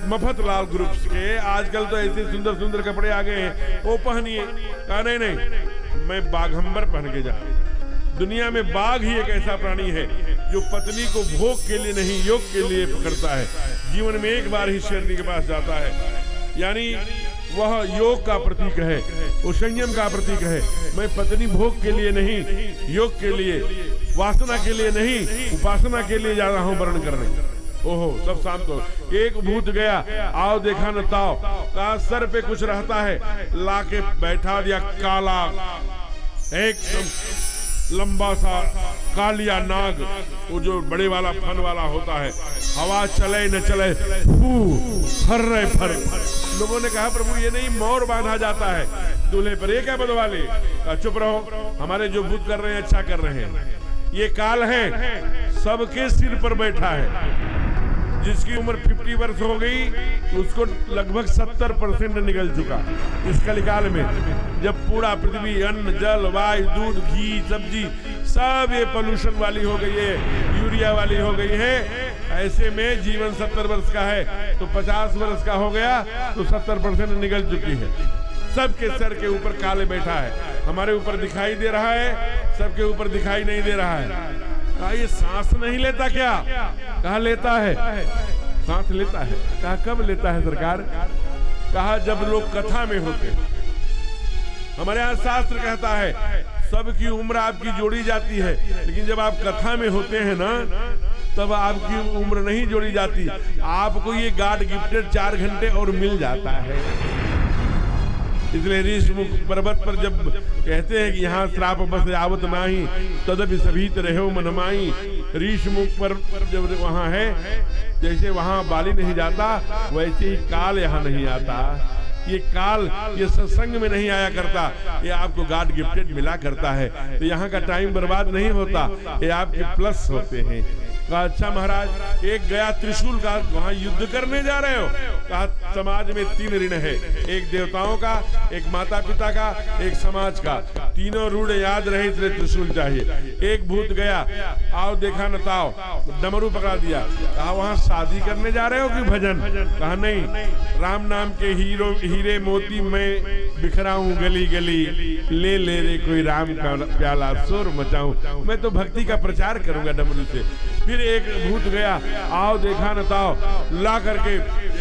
मफतलाल ग्रुप्स के आजकल तो ऐसे सुंदर सुंदर कपड़े आ गए हैं, वो पहनिए। कहा नहीं नहीं, मैं बाघंबर पहन के जा। दुनिया में बाघ ही एक ऐसा प्राणी है जो पत्नी को भोग के लिए नहीं, योग के लिए पकड़ता है। जीवन में एक बार ही शेरनी के पास जाता है, यानी वह योग का प्रतीक है, वो संयम का प्रतीक है। मैं पत्नी भोग के लिए नहीं, योग के लिए, वासना के लिए नहीं, उपासना के लिए जा रहा हूँ वर्ण करने। ओहो, सब शाम को एक भूत गया, आओ देखा न ताओ, कहा सर पे कुछ रहता है, लाके बैठा दिया काला, एकदम लंबा सा कालिया नाग, वो जो बड़े वाला फन वाला होता है, हवा चले न चले, फर्रे फर। लोगों ने कहा प्रभु ये नहीं, मोर बांधा जाता है दूल्हे पर, ये क्या बदवाले? चुप रहो, हमारे जो भूत कर रहे हैं अच्छा कर रहे हैं। ये काल है, सबके सिर पर बैठा है। जिसकी उम्र 50 वर्ष हो गई, उसको लगभग 70% निकल चुका इस कलिकाल में, जब पूरा पृथ्वी अन्न जल वायु दूध घी सब्जी सब ये पोल्यूशन वाली हो गई है, यूरिया वाली हो गई है। ऐसे में जीवन 70 वर्ष का है तो 50 वर्ष का हो गया तो 70% निकल चुकी है। सबके सर के ऊपर काले बैठा है, हमारे ऊपर दिखाई दे रहा है, सबके ऊपर दिखाई नहीं दे रहा है। कहा ये सांस नहीं लेता क्या? कहा लेता है, सांस लेता है। कहा कब लेता है सरकार? कहा जब लोग कथा में होते। हमारे यहाँ शास्त्र कहता है सबकी उम्र आपकी जोड़ी जाती है, लेकिन जब आप कथा में होते हैं ना, तब आपकी उम्र नहीं जोड़ी जाती, आपको ये गॉड गिफ्टेड 4 घंटे और मिल जाता है। इसलिए ऋषमुख पर्वत पर जब कहते हैं कि यहाँ श्राप बस आवत माही, तदपि सभी रहो मनमाई। ऋषमुख पर जब वहाँ है, जैसे वहाँ बाली नहीं जाता, वैसे ही काल यहाँ नहीं आता। ये काल ये सत्संग में नहीं आया करता, ये आपको गॉड गिफ्टेड मिला करता है। तो यहाँ का टाइम बर्बाद नहीं होता, ये आपके प्लस होते हैं। कहा अच्छा महाराज, एक गया त्रिशूल का, वहां युद्ध करने जा रहे हो? कहा समाज में 3 ऋण है, एक देवताओं का, एक माता पिता का, एक समाज का। तीनों ऋण याद रहे, इसलिए त्रिशूल चाहिए। एक भूत गया, आओ देखा न ताओ, डमरू पकड़ा दिया। कहा वहां शादी करने जा रहे हो कि भजन? कहा नहीं, राम नाम के हीरे मोती मैं बिखराऊं गली गली, ले ले रे कोई राम का प्याला शोर मचाऊं। मैं तो भक्ति का प्रचार करूंगा डमरू से। फिर एक भूत गया, आओ देखा न ताओ, ला करके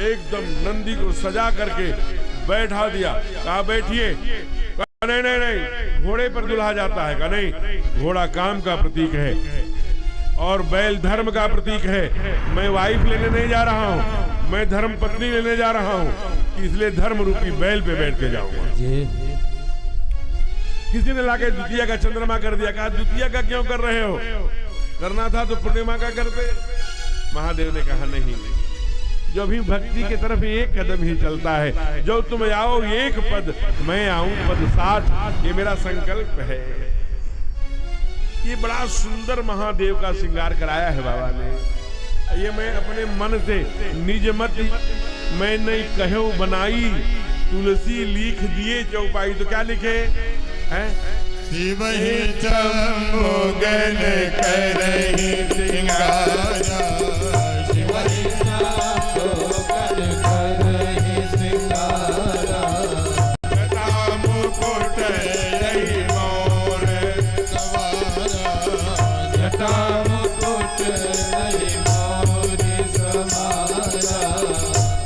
एकदम नंदी को सजा करके बैठा दिया। कहा बैठिए। नहीं नहीं नहीं, घोड़े पर दुल्हा जाता है। कहा नहीं, घोड़ा काम का प्रतीक है और बैल धर्म का प्रतीक है। मैं वाइफ लेने नहीं जा रहा हूँ, मैं धर्म पत्नी लेने जा रहा हूँ, इसलिए धर्म रूपी बैल पे बैठ के जाऊंगा। किसी ने लाके द्वितीया का चंद्रमा कर दिया। कहा द्वितीया का क्यों कर रहे हो? करना था तो पूर्णिमा का करते। महादेव ने कहा नहीं, जो भी भक्ति की तरफ एक कदम ही चलता है, जो तुम आओ एक पद, मैं आऊं पद 60, ये मेरा संकल्प है। ये बड़ा सुंदर महादेव का श्रृंगार कराया है बाबा ने। ये मैं अपने मन से निज मत मैं नहीं कहो बनाई, तुलसी लिख दिए चौपाई। तो क्या लिखे हैं? शिव ही चंबोगन करहि श्रृंगारा, शिव ही चंबोगन करहि श्रृंगारा, जटा मुकुट यही मोर सवारा, जटा मुकुट यही मोर सवारा,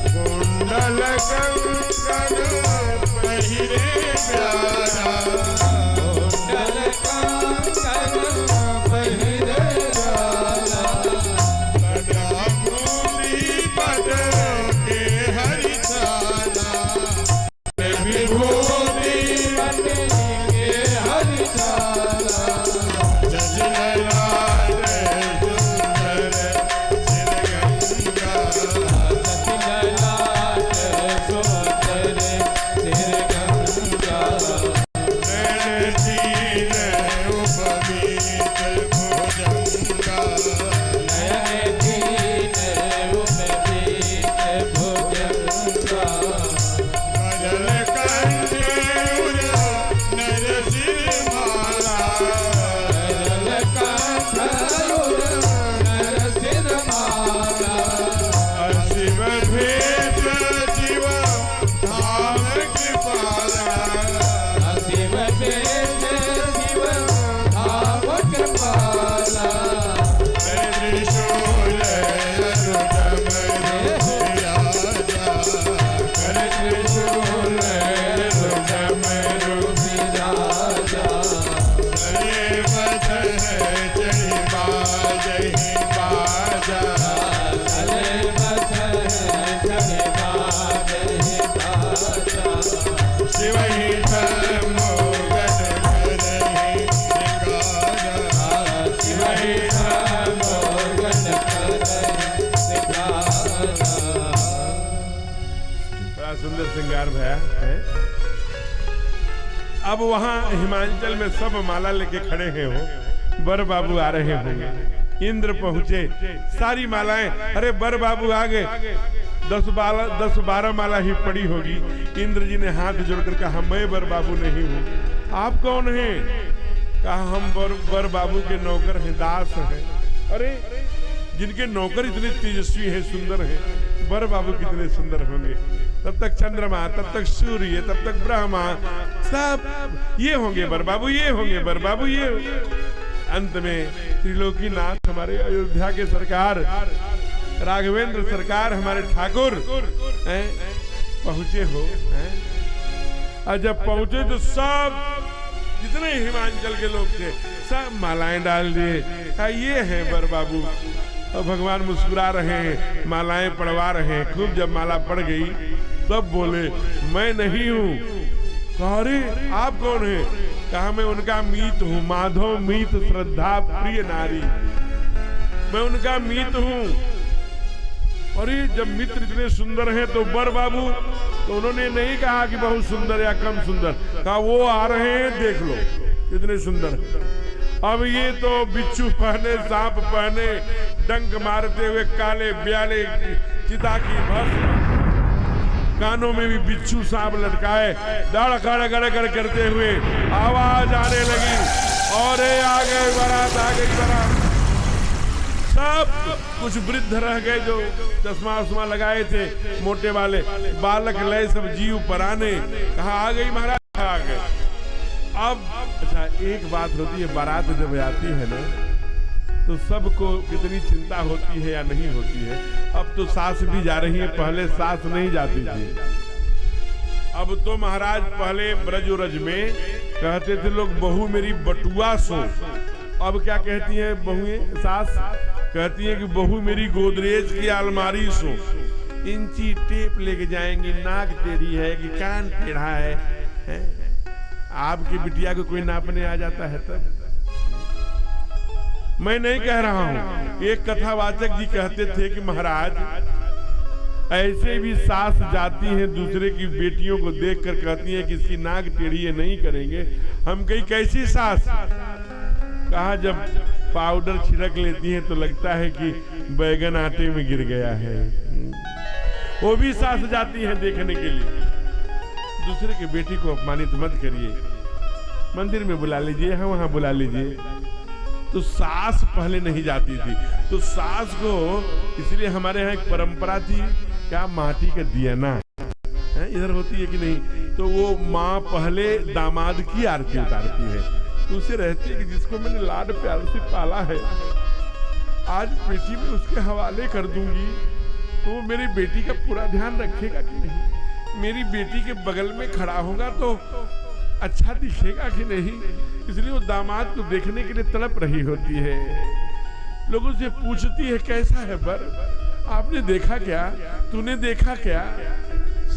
कुंडल कंकण पहिरे प्यारा, श्रृंगार भया है। अब वहां हिमाचल में सब माला लेके खड़े हैं, हो बर बाबू आ रहे होंगे। इंद्र पहुंचे, सारी मालाएं, अरे बर बाबू आ गए, 10-12 माला ही पड़ी होगी। इंद्र जी ने हाथ जोड़कर कहा, मैं बर बाबू नहीं हूँ। आप कौन हैं? कहा, हम बर बाबू के नौकर हैं, दास हैं। अरे जिनके नौकर इतने तेजस्वी हैं, सुंदर हैं, बर बाबू कितने सुंदर होंगे। तब तक चंद्रमा, तब तक सूर्य, तब तक ब्रह्मा, सब ये होंगे बर बाबू, ये होंगे बर बाबू, ये। अंत में त्रिलोकीनाथ हमारे अयोध्या के सरकार, राघवेंद्र सरकार, हमारे ठाकुर पहुंचे हो। और जब पहुंचे तो सब जितने हिमाचल के लोग थे सब मालाएं डाल दिए। ये है बर बाबू। और भगवान मुस्कुरा रहे हैं, मालाएं पड़वा रहे हैं। खूब जब माला पड़ गई तब बोले, मैं नहीं हूँ। कहा, अरे आप कौन हैं? कहा, मैं उनका मीत हूँ, माधव मीत श्रद्धा प्रिय नारी, मैं उनका मीत हूँ। अरे जब मित्र इतने सुंदर हैं तो बर बाबू, तो उन्होंने नहीं कहा कि बहुत सुंदर या कम सुंदर, कहा वो आ रहे हैं, देख लो कितने सुंदर। अब ये तो बिच्छू पहने, सांप पहने, डंक मारते हुए, काले ब्याले चिता की भस्म, कानों में भी बिच्छू सांप लटकाए, दड़ खड़ करते हुए आवाज आने लगी, और आ गए बारात, आ गई बारात। सब कुछ वृद्ध रह गए जो चश्मा उस्मा लगाए थे, मोटे वाले, बालक लय सब जीव पराने। कहा, आ गई महाराज, आ गए। अब अच्छा एक बात होती है, बारात जब आती है ना तो सबको कितनी चिंता होती है या नहीं होती है। अब तो सास भी जा रही है, पहले सास नहीं जाती थी। अब तो महाराज पहले ब्रज में कहते थे लोग, बहू मेरी बटुआ सो। अब क्या कहती है बहुएं? सास कहती है कि बहू मेरी गोदरेज की अलमारी सो। इंची टेप लेके जाएंगी, नाक टेढ़ी है कि कान टेढ़ा है? आपकी बिटिया को कोई नापने आ जाता है तब? मैं नहीं कह रहा हूं। एक कथावाचक जी कहते थे कि महाराज ऐसे भी सास जाती हैं दूसरे की बेटियों को देखकर कहती हैं कि इसकी नाक टेढ़ी है, नहीं करेंगे। हम कहीं कैसी सास? कहा जब पाउडर छिड़क लेती हैं तो लगता है कि बैगन आटे में गिर गया है। वो भी सास जाती है देखने के लिए। दूसरे की बेटी को अपमानित मत करिए, मंदिर में बुला लीजिए, हाँ वहां बुला लीजिए। तो सास पहले नहीं जाती थी। तो सास को इसलिए हमारे यहाँ एक परंपरा थी, क्या माटी का दिया ना इधर होती है कि नहीं, तो वो माँ पहले दामाद की आरती उतारती है। तो उसे रहती है कि जिसको मैंने लाड प्यार से पाला है, आज बेटी में उसके हवाले कर दूंगी तो वो मेरी बेटी का पूरा ध्यान रखेगा कि नहीं, मेरी बेटी के बगल में खड़ा होगा तो अच्छा दिखेगा कि नहीं। इसलिए वो दामाद को देखने के लिए तड़प रही होती है। लोगों से पूछती है कैसा है बर, आपने देखा क्या, तूने देखा क्या?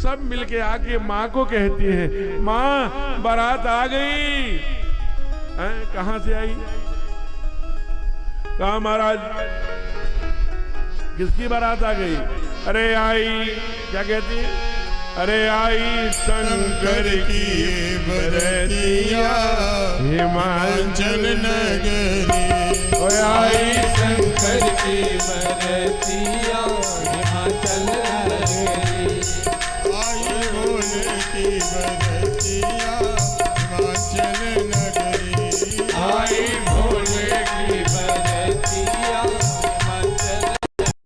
सब मिलके आके माँ को कहती है, माँ बारात आ गई। कहां से आई? कहा महाराज किसकी बारात आ गई? अरे आई, क्या कहती है? अरे आई शंकर की बरतिया हिमाचल नगरी। ओ आई शंकर की बरतिया हिमाचल नगरी। आई भोले की बरतिया हिमाचल नगरी। आई भोले की बरतिया हिमाचल नगरी।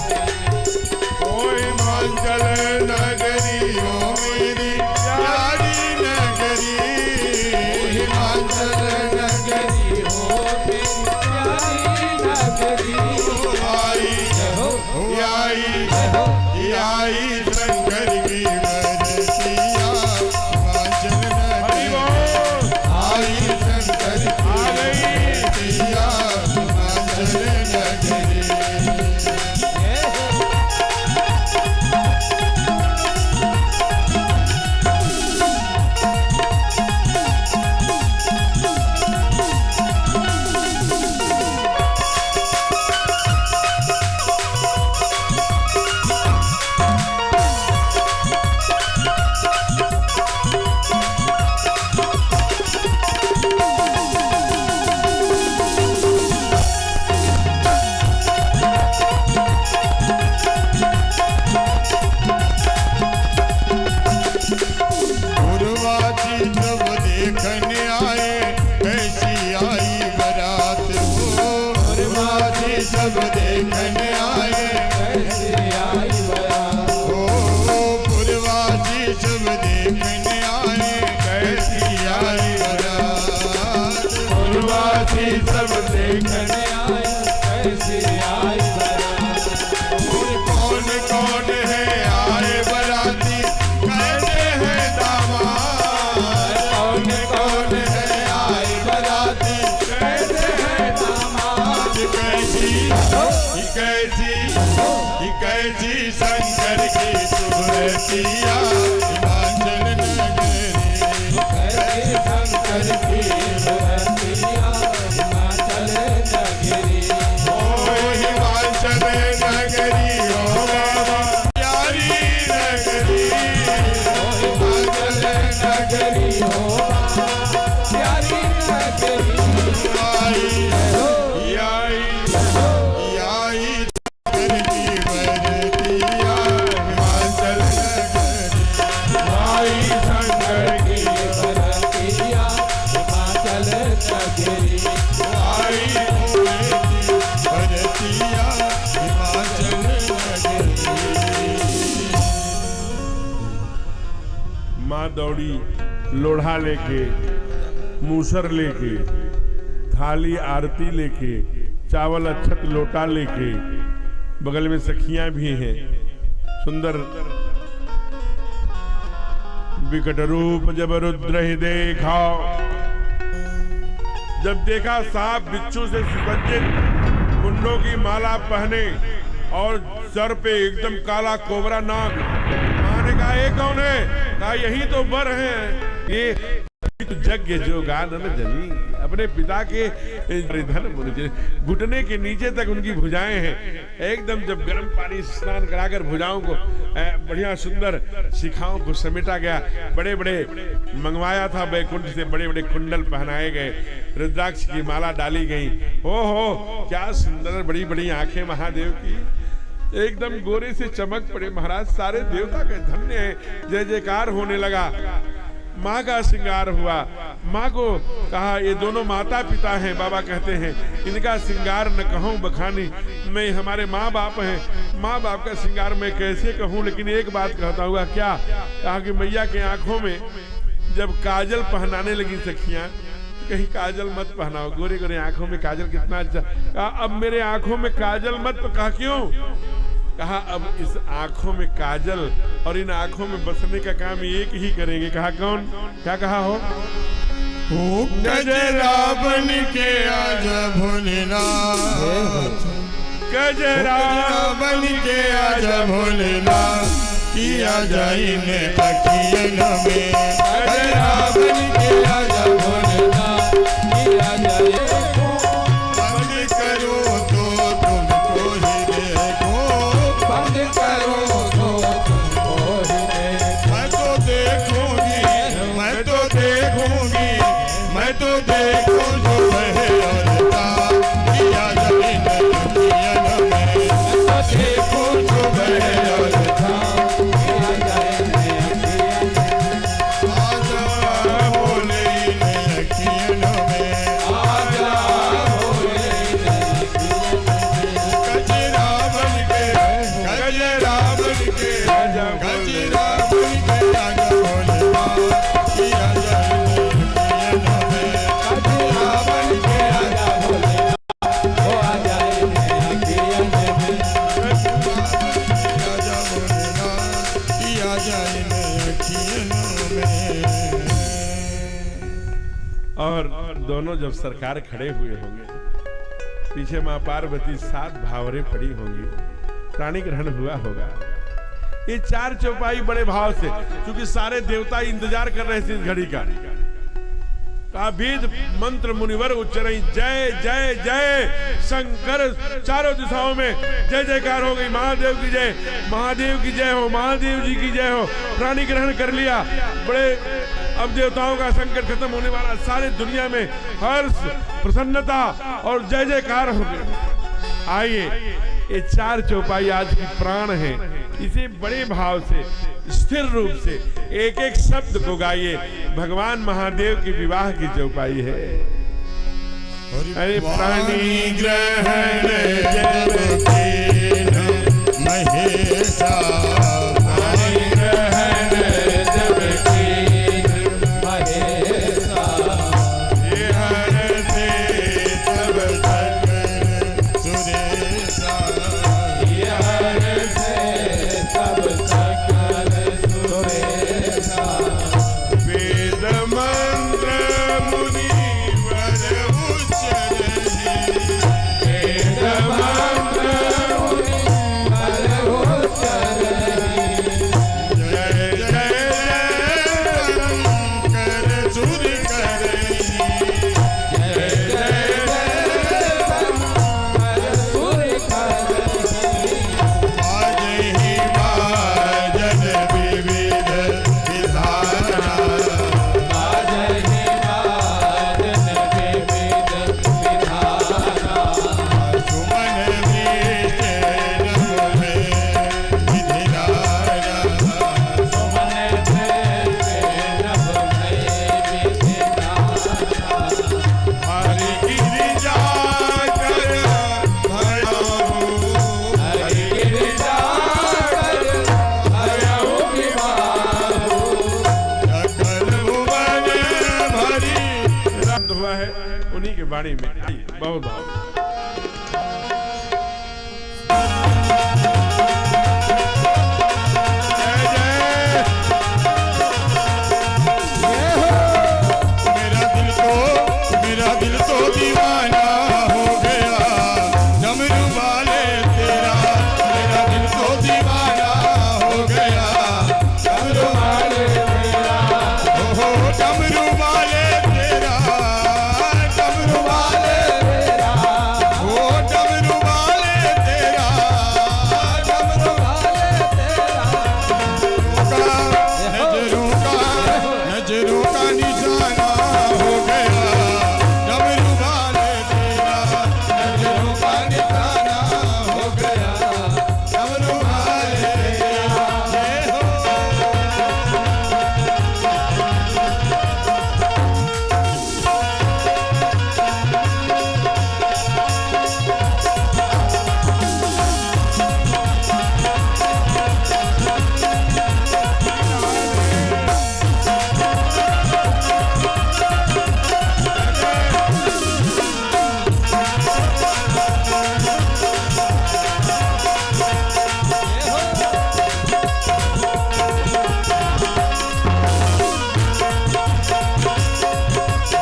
ओ हिमाचल नगरी ओ मेरी प्यारी नगरी। हिमाचल नगरी हो मेरी प्यारी नगरी। आई शंकर की बरतिया हिमाचल नगरी। आई शंकर की बरतिया हिमाचल नगरी। सब देखने आए कैसी आई बरात। ओ पूर्वासी सब देखने आए कैसी आई बरात। पूर्वासी सब देखने आए कैसी आई बरात। कौन कौन है आए बराती कैसे है दामाद। कौन कौन है आई बराती कैसे है दामाद। कैसी शंकर की सुरतिया हिमाचल नगरी। कैसी शंकर की सुरतिया हिमाचल नगरी। ओ हिमाचल नगरी ओ बाबा प्यारी नगरी। हिमाचल नगरी हो प्यारी नगरी। माँ दौड़ी लोढ़ा लेके, मूसर लेके, थाली आरती लेके, चावल अक्षत लोटा लेके, बगल में सखियां भी हैं। सुंदर विकट रूप जब रुद्र ही देखा, जब देखा सांप बिच्छू से सुसज्जित, मुंडों की माला पहने और सर पे एकदम काला कोबरा नाग। माँ ने कहा ये कौन है? कहा यही तो बर है, ये यज्ञ जो गानन जनी, अपने पिता के धन घुटने के नीचे तक उनकी भुजाएं हैं। एकदम जब गर्म पानी स्नान कराकर भुजाओं को बढ़िया सुंदर शिखाओं को समेटा गया, बड़े बड़े मंगवाया था बैकुंठ से, बड़े बड़े कुंडल पहनाए गए, रुद्राक्ष की माला डाली गई। हो क्या सुंदर बड़ी बड़ी आंखें महादेव की, एकदम गोरे से चमक पड़े महाराज। सारे देवता का धन्य है, जय जयकार होने लगा। माँ का श्रृंगार हुआ। माँ को कहा ये दोनों माता पिता हैं, बाबा कहते हैं इनका श्रृंगार न कहूँ बखानी, मैं हमारे माँ बाप हैं, माँ बाप का श्रृंगार मैं कैसे कहूँ, लेकिन एक बात कहता हुआ। क्या कहा कि मैया के आंखों में जब काजल पहनाने लगी सखियां, कहीं काजल मत पहनाओ, गोरे गोरे आंखों में काजल कितना अच्छा। कहा अब मेरे आंखों में काजल मत। कहा क्यों? कहा अब इस आंखों में काजल और इन आंखों में बसने का काम एक ही करेंगे। कहा कौन? क्या कहा हो? गजरा बन के आजा भोलेनाथ, गजरा बन के आजा भोलेनाथ, किया जाए इन अखियन में। गजरा बन के आजा भोलेनाथ, किया जाए। बंद करो तो तुमको ही देखो, बंद करो तो तुमको ही देखो। मैं तो देखूंगी, मैं तो देखूंगी, मैं तो देखूं जो है औरता, किया जाए इन अखियन में। मैं तो देखूं जो है औरता, किया जाए आजा भोले इन अखियन में, आजा भोले गजरा बन के, गजरा बन के, गजरा बन के आजा भोलेनाथ, किया जाए इन अखियन में। गजरा बन के आजा भोलेनाथ, हो आ जाए अखियन में। आजा भोलेनाथ, किया जाए इन अखियन में। और दोनों जब सरकार खड़े हुए होंगे, पीछे माँ पार्वती 7 भावरे पड़ी होंगी, प्राणी ग्रहण हुआ होगा। ये 4 चौपाई बड़े भाव से, क्योंकि सारे देवता इंतजार कर रहे थे इस घड़ी का। वेद मंत्र मुनिवर उच्चरई जय जय जय शंकर, चारों दिशाओं में जय जयकार हो गई। महादेव की जय, महादेव की जय हो, महादेव जी की जय हो। प्राणी ग्रहण कर लिया, बड़े अब देवताओं का संकट खत्म होने वाला, सारे दुनिया में हर्ष प्रसन्नता और जय जयकार हो गए। आइए ये 4 चौपाई आज की प्राण है, इसे बड़े भाव से स्थिर रूप से एक एक शब्द को गाइए। भगवान महादेव की विवाह की चौपाई है। अरे प्राणी ग्रहण जब कीन महेशा, प्राणी ग्रहण जब कीन महेशा, ये हरते तब सकल सुरेशा, ये हरते तब सकल सुरेशा। वेद मंत्र मुनिवर उच्चरहि, वेद मंत्र मुनिवर उच्चरहि, जय जय शंकर सुर करहि, जय जय शंकर सुर करहि। आजहि बाजन विविध विधाना, आजहि बाजन विविध विधाना, सुमन बीचन मुहे विधिनारा, सुमन भेषे नभ भय विधिनारा। हरि गिरिजा कर भयहु, हरि गिरिजा कर भयहु विवाहु, सकल भुवन भरी। अंत हुआ है उन्हीं के वाणी में। आइए, बहुत भाव। मेरा दिल तो दीवाना हो गया डमरू वाले तेरा, मेरा दिल तो दीवाना हो गया डमरू वाले तेरा, हो डमरू वाले नजरों का निशाना हो गया डमरू वाले तेरा, नजरों का निशाना हो गया डमरू वाले तेरा। जय हो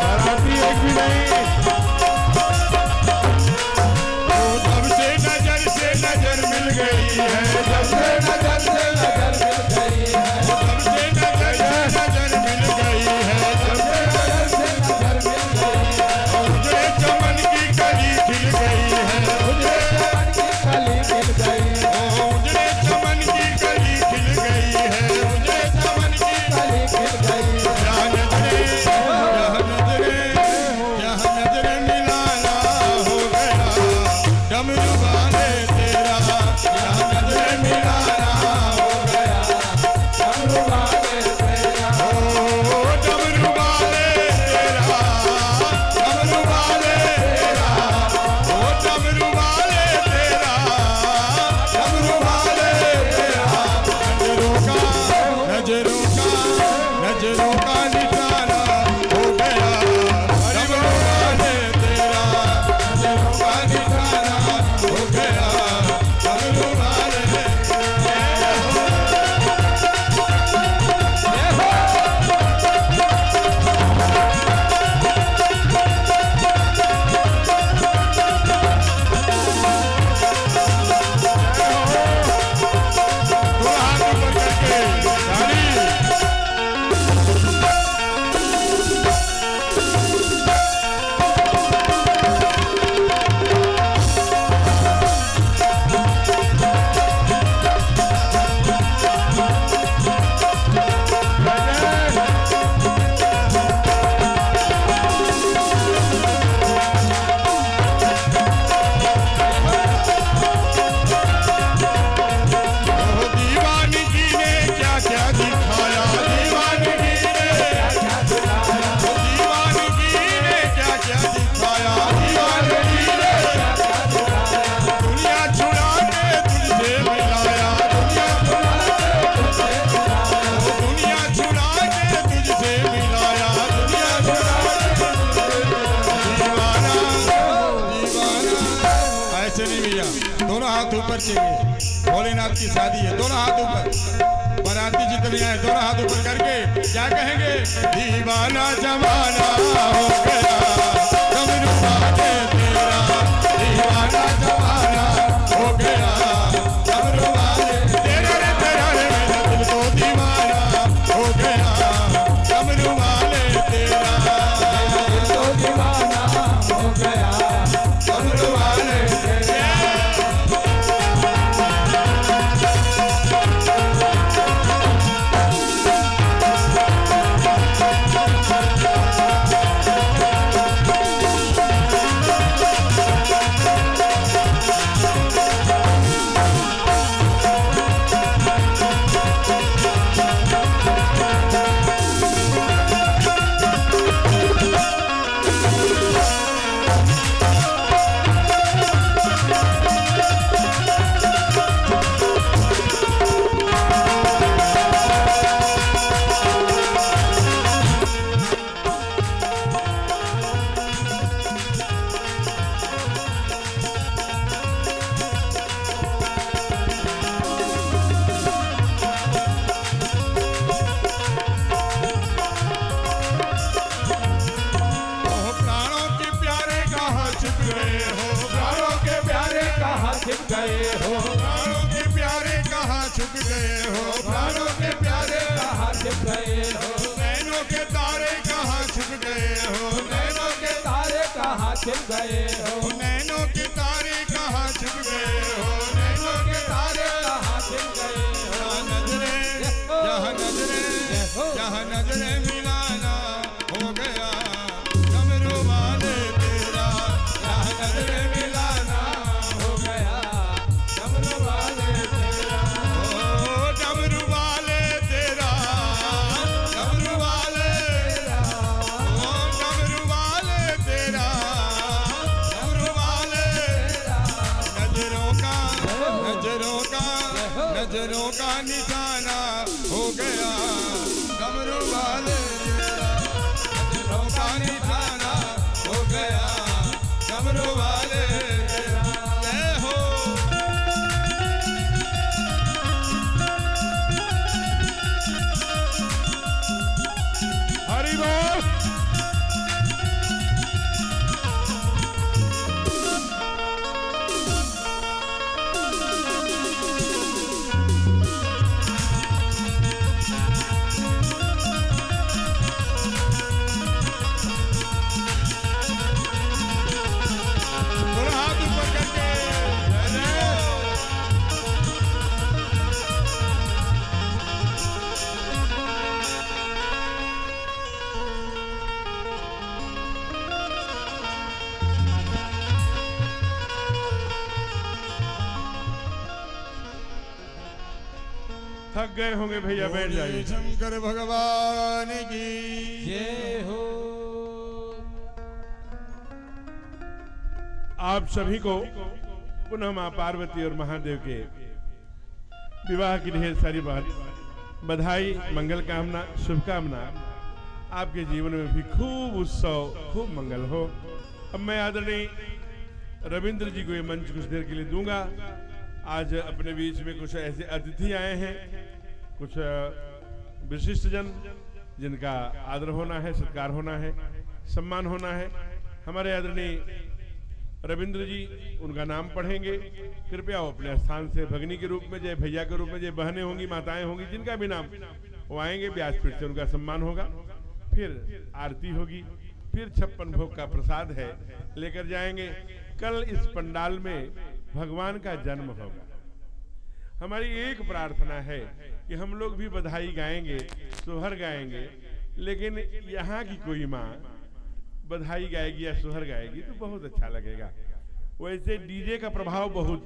बाराती एक भी नहीं। तब से नजर मिल गई है, जब से नजर मिल गई है, तब से नजर मिल गई है, जब से नजर मिल गई है, उजड़े चमन की कली खिल गई है, मुझे जवान की कली मिल गई है, उजड़े चमन की कली खिल गई है, उजड़े चमन की कली मिल गई है। क्या नजरे मिलाना हो गया डमरू वाले तेरा, क्या नजरे मिलाना हो गया डमरू वाले तेरा, ओ डमरू वाले तेरा, डमरू वाले तेरा, ओ डमरू वाले तेरा, डमरू वाले तेरा। नजरों का निशाना हो गया डमरू वाले तेरा, नजरों का निशाना हो गया डमरू वाले तेरा। थोड़ा हाथ ऊपर करके ताली। ओ दीवानगी ने क्या क्या दिखाया, दीवानगी ने क्या क्या दिखाया, दीवानगी ने दुनिया छुड़ा के तुझसे मिलाया, दुनिया छुड़ा के तुझसे मिलाया, दुनिया छुड़ा के दीवाना ऐसे नहीं भैया, दोनों हाथ ऊपर चाहिए। भोलेनाथ की शादी है, दोनों हाथ ऊपर। बाराती जितने आए दोनों हाथ ऊपर करके क्या कहेंगे, दीवाना जमाना हो गया डमरू वाले तेरा, दीवाना जमाना हो गया डमरू वाले तेरा रे तेरा रे, मेरा दिल तो दीवाना हो गया डमरू वाले तेरा, तो दीवाना हो गया डमरू वाले तेरा। छिप गए हो, प्राणों के प्यारे कहाँ छुप गए हो, प्राणों के प्यारे कहाँ छिप गए हो, नैनों के तारे कहाँ छुप गए हो, नैनों के तारे कहाँ छिप गए हो, नैनों के तारे कहाँ छुप गए हो, नैनों के तारे कहाँ छिप गए हो। जहाँ नजरे मिला निशाना हो गया डमरू वाले दिलों का निशाना हो गया डमरू वाले जय हो। हरि बोल। दोनों हाथ ऊपर करके जय थक गए होंगे भैया, बैठ जाइए। शंकर भगवान की जय हो। आप सभी को पुनः मां पार्वती और महादेव के विवाह की ढेर सारी बधाई, मंगल कामना, शुभकामना। आपके जीवन में भी खूब उत्सव, खूब मंगल हो। अब मैं आदरणीय रविंद्र जी को ये मंच कुछ देर के लिए दूंगा। आज अपने बीच में कुछ ऐसे अतिथि आए हैं, कुछ विशिष्ट जन जिनका आदर होना है, सत्कार होना है, सम्मान होना है। हमारे आदरणीय रविंद्र जी उनका नाम पढ़ेंगे। कृपया वो अपने स्थान से भगनी के रूप में, जय भैया के रूप में, जय बहनें होंगी, माताएं होंगी, जिनका भी नाम वो आएंगे, व्यासपीठ से उनका सम्मान होगा। फिर आरती होगी, फिर 56 भोग का प्रसाद है लेकर जाएंगे। कल इस पंडाल में भगवान का जन्म होगा। हमारी एक प्रार्थना है कि हम लोग भी बधाई गाएंगे, सोहर गाएंगे, लेकिन यहाँ की कोई माँ बधाई गाएगी या सोहर गाएगी तो बहुत अच्छा लगेगा। वैसे डीजे का प्रभाव बहुत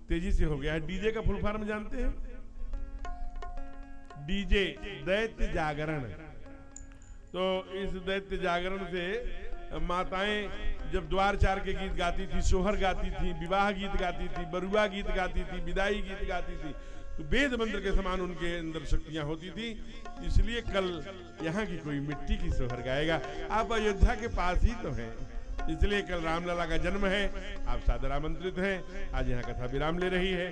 तेजी से हो गया है। डीजे का फुल फॉर्म जानते हैं? डीजे दैत्य जागरण। तो इस दैत्य जागरण से माताएं जब द्वार चार के गीत गाती थी, सोहर गाती थी, विवाह गीत गाती थी, बरुआ गीत गाती थी, विदाई गीत गाती थी, तो वेद मंत्र के समान उनके अंदर शक्तियां होती थी। इसलिए कल यहाँ की कोई मिट्टी की सोहर गाएगा। आप अयोध्या के पास ही तो हैं, इसलिए कल रामलला का जन्म है, आप सादर आमंत्रित हैं। आज यहाँ कथा विराम ले रही है,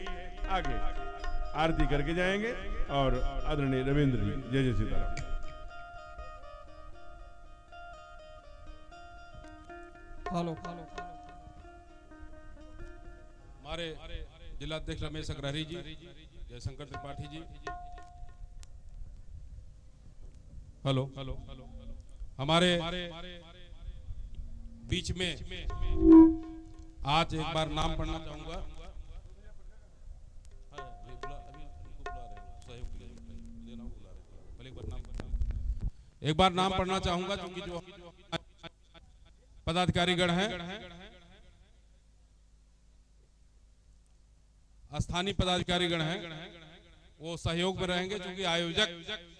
आगे आरती करके जाएंगे। और आदरणीय रविंद्र जी, जय जय सीताराम। हेलो हमारे जिलाध्यक्ष रमेश अग्रहरी जी, जयशंकर त्रिपाठी जी। हेलो हमारे बीच में आज एक बार नाम पढ़ना चाहूंगा। एक बार नाम पढ़ना चाहूंगा क्योंकि जो पदाधिकारीगण हैं, स्थानीय पदाधिकारीगण हैं, वो सहयोग में रहेंगे, क्योंकि आयोजक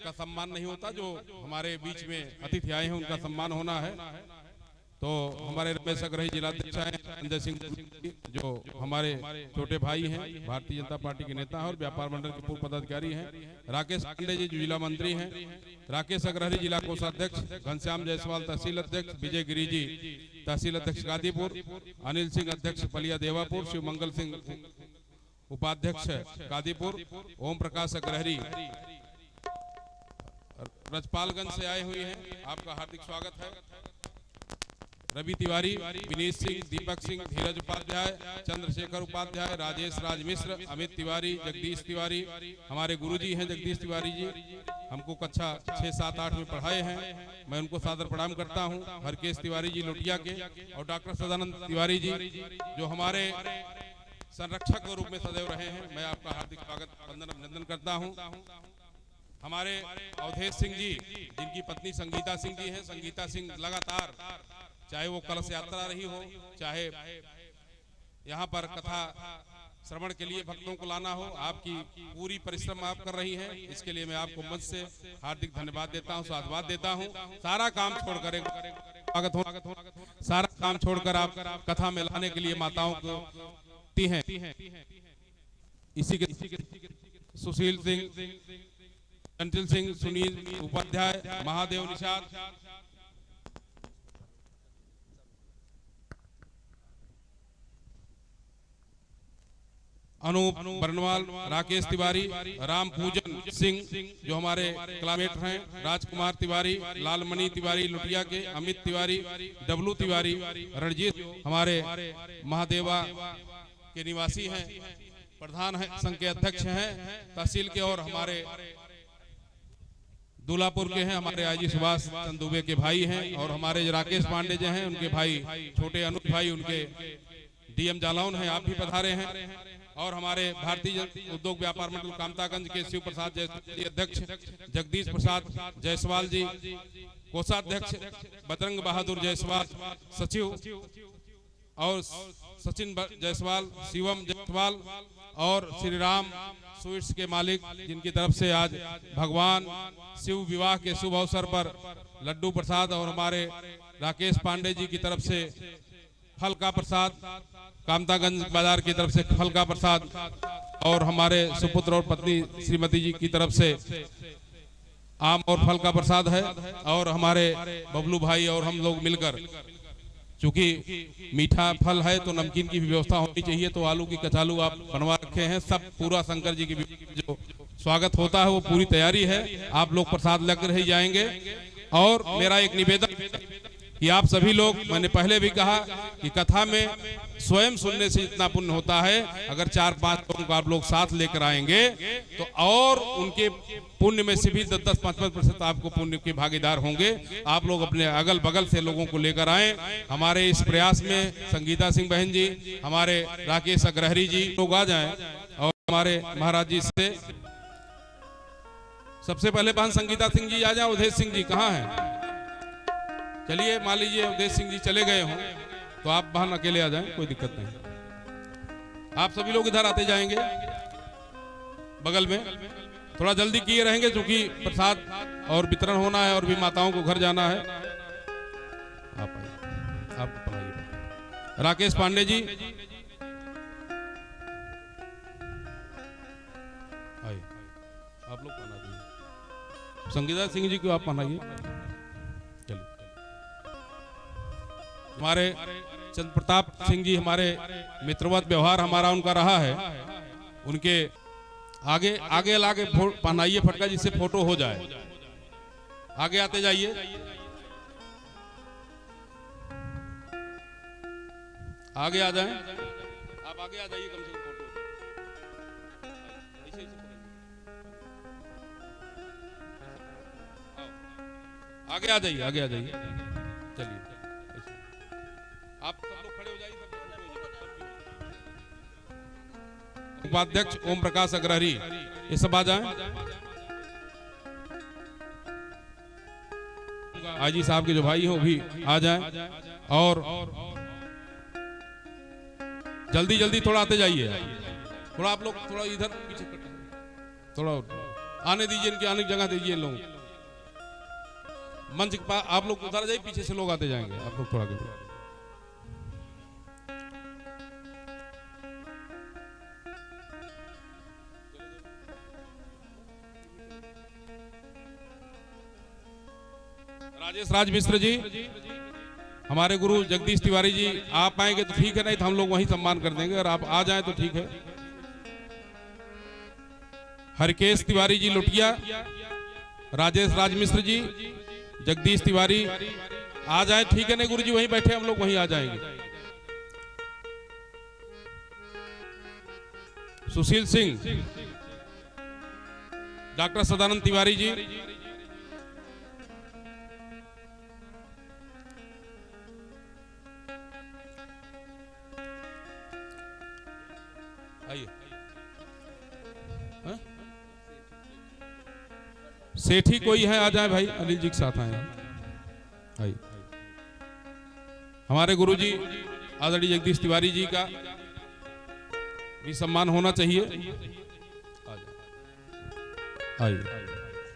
का सम्मान नहीं होता। जो हमारे बीच में अतिथि आए हैं उनका सम्मान होना है। तो हमारे रमेश अग्रही जिलाध्यक्ष हैं, संजय सिंह जो हमारे छोटे भाई हैं, भारतीय जनता पार्टी के नेता हैं और व्यापार मंडल के पूर्व पदाधिकारी हैं, राकेश पांडे जी जो जिला मंत्री हैं, राकेश अग्रहरी जिला कोषाध्यक्ष, घनश्याम जायसवाल तहसील अध्यक्ष, विजय गिरी जी तहसील अध्यक्ष गाजीपुर, अनिल सिंह अध्यक्ष पलिया देवापुर, शिव मंगल सिंह उपाध्यक्ष गाजीपुर, ओम प्रकाश अग्रहरी रजपालगंज से आए हुए हैं, आपका हार्दिक स्वागत है। रवि तिवारी, विनीत सिंह, दीपक सिंह, धीरज उपाध्याय, चंद्रशेखर उपाध्याय, राजेश राज मिश्र, अमित तिवारी, जगदीश तिवारी, हमारे गुरुजी हैं जगदीश तिवारी जी, हमको कक्षा 6, 7, 8 में पढ़ाए हैं। मैं उनको सादर प्रणाम करता हूं। हरकेश तिवारी जी लोटिया के, और डॉक्टर सदानंद तिवारी जी जो हमारे संरक्षक के रूप में सदैव रहे हैं, मैं आपका हार्दिक स्वागत वंदन अभिनंदन करता हूं। हमारे अवधेश सिंह जी जिनकी पत्नी संगीता सिंह जी हैं, संगीता सिंह लगातार चाहे वो कलश यात्रा रही हो, चाहे यहाँ पर कथा श्रवण के लिए भक्तों को लाना हो, आपकी पूरी परिश्रम आप कर रही हैं। इसके लिए मैं आपको मंच से हार्दिक धन्यवाद देता हूँ, साधुवाद देता हूँ। सारा काम छोड़कर सारा काम छोड़कर आप कथा में लाने के लिए माताओं को हैं। इसी के सुशील सिंह, चंचल सिंह, सुनील उपाध्याय, महादेव निषाद, अनूप बरनवाल, राकेश तिवारी, राम पूजन सिंह जो हमारे क्लासमेट हैं, राजकुमार तिवारी, लालमणि तिवारी लुटिया के, अमित तिवारी, डब्लू तिवारी, रणजीत हमारे महादेवा के निवासी हैं, प्रधान है संघ के अध्यक्ष हैं तहसील के, और हमारे दूल्हापुर के हैं हमारे आईजी सुभाष चंद दुबे के भाई हैं, और हमारे राकेश पांडे जो हैं उनके भाई छोटे अनुज भाई, उनके डीएम जालौन हैं, आप भी पधारे हैं। और हमारे भारतीय उद्योग व्यापार मंडल कामतागंज के शिव प्रसाद जायसवाल अध्यक्ष, जगदीश प्रसाद जायसवाल जी कोषाध्यक्ष, बजरंग बहादुर जायसवाल सचिव, और सचिन जायसवाल, शिवम जायसवाल, और श्री राम स्वीट्स के मालिक जिनकी तरफ से आज भगवान शिव विवाह के शुभ अवसर पर लड्डू प्रसाद, और हमारे राकेश पांडे जी की तरफ से फल का प्रसाद, कामतागंज बाजार की तरफ से फल का प्रसाद, और हमारे सुपुत्र और पत्नी श्रीमती जी की तरफ से आम और फल का प्रसाद है, और हमारे बबलू भाई और हम लोग मिलकर, चूंकि मीठा फल है तो नमकीन की भी व्यवस्था होनी चाहिए, तो आलू की कचालू आप बनवा रखे हैं, सब पूरा शंकर जी की जो स्वागत होता है वो पूरी तैयारी है, आप लोग प्रसाद लेकर ही जाएंगे। और मेरा एक निवेदन कि आप सभी लोग, मैंने पहले भी कहा कि कथा में स्वयं सुनने से इतना पुण्य होता है, अगर 4-5 लोगों को आप लोग साथ लेकर आएंगे तो और उनके पुण्य में से भी 10-15% आपको पुण्य के भागीदार होंगे। आप लोग अपने अगल बगल से लोगों को लेकर आए। हमारे इस प्रयास में संगीता सिंह बहन जी, हमारे राकेश अग्रहरी जी लोग आ जाएं, और हमारे महाराज जी से सबसे पहले बहन संगीता सिंह जी आ जाए। उदेश सिंह जी कहाँ हैं? चलिए, मान लीजिए उदेश सिंह जी चले गए हों तो आप बहन अकेले आ जाएं, कोई दिक्कत नहीं। आप सभी लोग इधर आते जाएंगे बगल में, थोड़ा जल्दी किए रहेंगे क्योंकि प्रसाद और वितरण होना है और भी माताओं को घर जाना है। आप आइए, आप पढ़ाइए। राकेश पांडे जी आइए, आप लोग पढ़ा दीजिए। संगीता सिंह जी को आप पढ़ाइए। चलिए, हमारे चंद्र प्रताप सिंह जी, हमारे मित्रवत व्यवहार हमारा उनका रहा है, उनके आगे आगे लाके पहनाइए फटका जिससे फोटो हो जाए। आगे आते जाइए। आगे आ जाएं, आप आगे आ जाइए, कम से कम फोटो ऐसे आगे आ जाइए, आगे आ जाइए। चलिए, आप सब लोग खड़े हो जाइए। उपाध्यक्ष ओम प्रकाश अग्रहरी, ये सब आ जाएं। आजी साहब के जो भाई हो भी आ जाएं, और जल्दी जल्दी थोड़ा आते जाइए। थोड़ा आप लोग थोड़ा इधर पीछे थोड़ा आने दीजिए, इनकी आने की जगह दीजिए इन लोगों। मंच के पास आप लोग उधर जाइए, पीछे से लोग आते जाएंगे। आप लोग थोड़ा आगे। राजेश राज मिश्र जी, हमारे गुरु जगदीश तिवारी जी, आप आएंगे तो ठीक है, नहीं तो हम लोग वहीं सम्मान कर देंगे, और आप आ जाएं तो ठीक है। हरकेश तिवारी जी लुटिया, राजेश राज मिश्र जी, जगदीश तिवारी आ जाएं, ठीक है। नहीं गुरु जी वहीं बैठे, हम लोग वहीं आ जाएंगे। सुशील सिंह, डॉक्टर सदानंद तिवारी जी, आइए। सेठी कोई है? आ जाए भाई, अनिल जी के साथ आए। आइए। हमारे गुरुजी आदरणीय जगदीश तिवारी जी का भी सम्मान होना चाहिए। आइए।